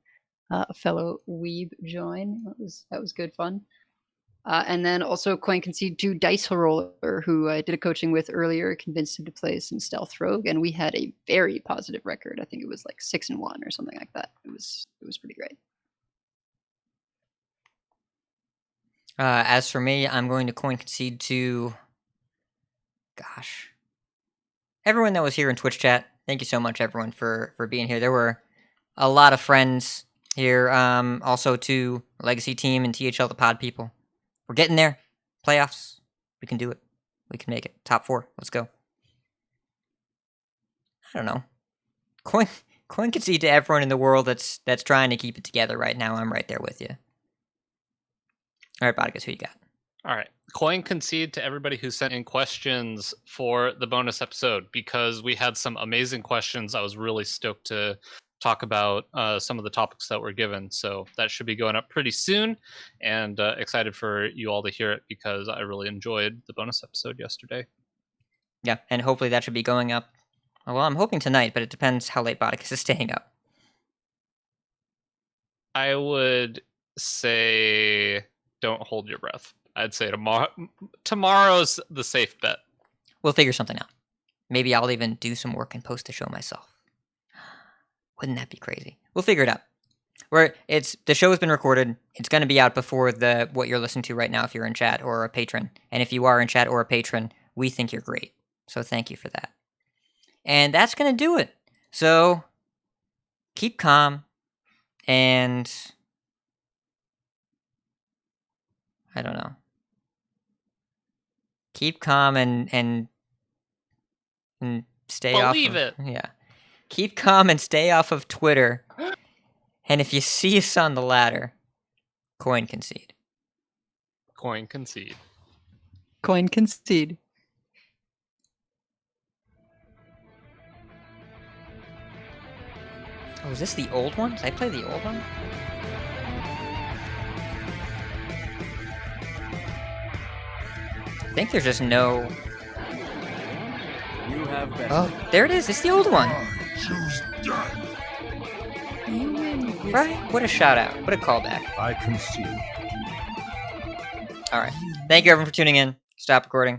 a fellow weeb join. That was good fun. And then also Coin Concede to Dice Roller, who I did a coaching with earlier, convinced him to play some Stealth Rogue, and we had a very positive record. I think it was like 6-1 or something like that. It was pretty great. As for me, I'm going to Coin Concede to, everyone that was here in Twitch chat. Thank you so much, everyone, for being here. There were a lot of friends here. Also to Legacy Team and THL the Pod people. We're getting there. Playoffs. We can do it. We can make it. Top 4. Let's go. I don't know. Coin Concede to everyone in the world that's trying to keep it together right now. I'm right there with you. All right, Bodikus, who you got? All right. Coin Concede to everybody who sent in questions for the bonus episode, because we had some amazing questions. I was really stoked to talk about some of the topics that were given. So that should be going up pretty soon, and excited for you all to hear it because I really enjoyed the bonus episode yesterday. Yeah, and hopefully that should be going up. Well, I'm hoping tonight, but it depends how late Bodikus is staying up. I would say don't hold your breath. I'd say tomorrow's the safe bet. We'll figure something out. Maybe I'll even do some work and post the show myself. Wouldn't that be crazy? We'll figure it out. The show has been recorded. It's going to be out before what you're listening to right now if you're in chat or a patron. And if you are in chat or a patron, we think you're great. So thank you for that. And that's going to do it. So keep calm and I don't know. Keep calm and stay off. Believe it. Yeah. Keep calm and stay off of Twitter. And if you see us on the ladder, Coin Concede. Coin Concede. Coin Concede. Oh, is this the old one? Did I play the old one? I think there's just no... You have been. Oh, there it is. It's the old one. Choose death. Right? What a shout out. What a callback. I concede. All right. Thank you, everyone, for tuning in. Stop recording.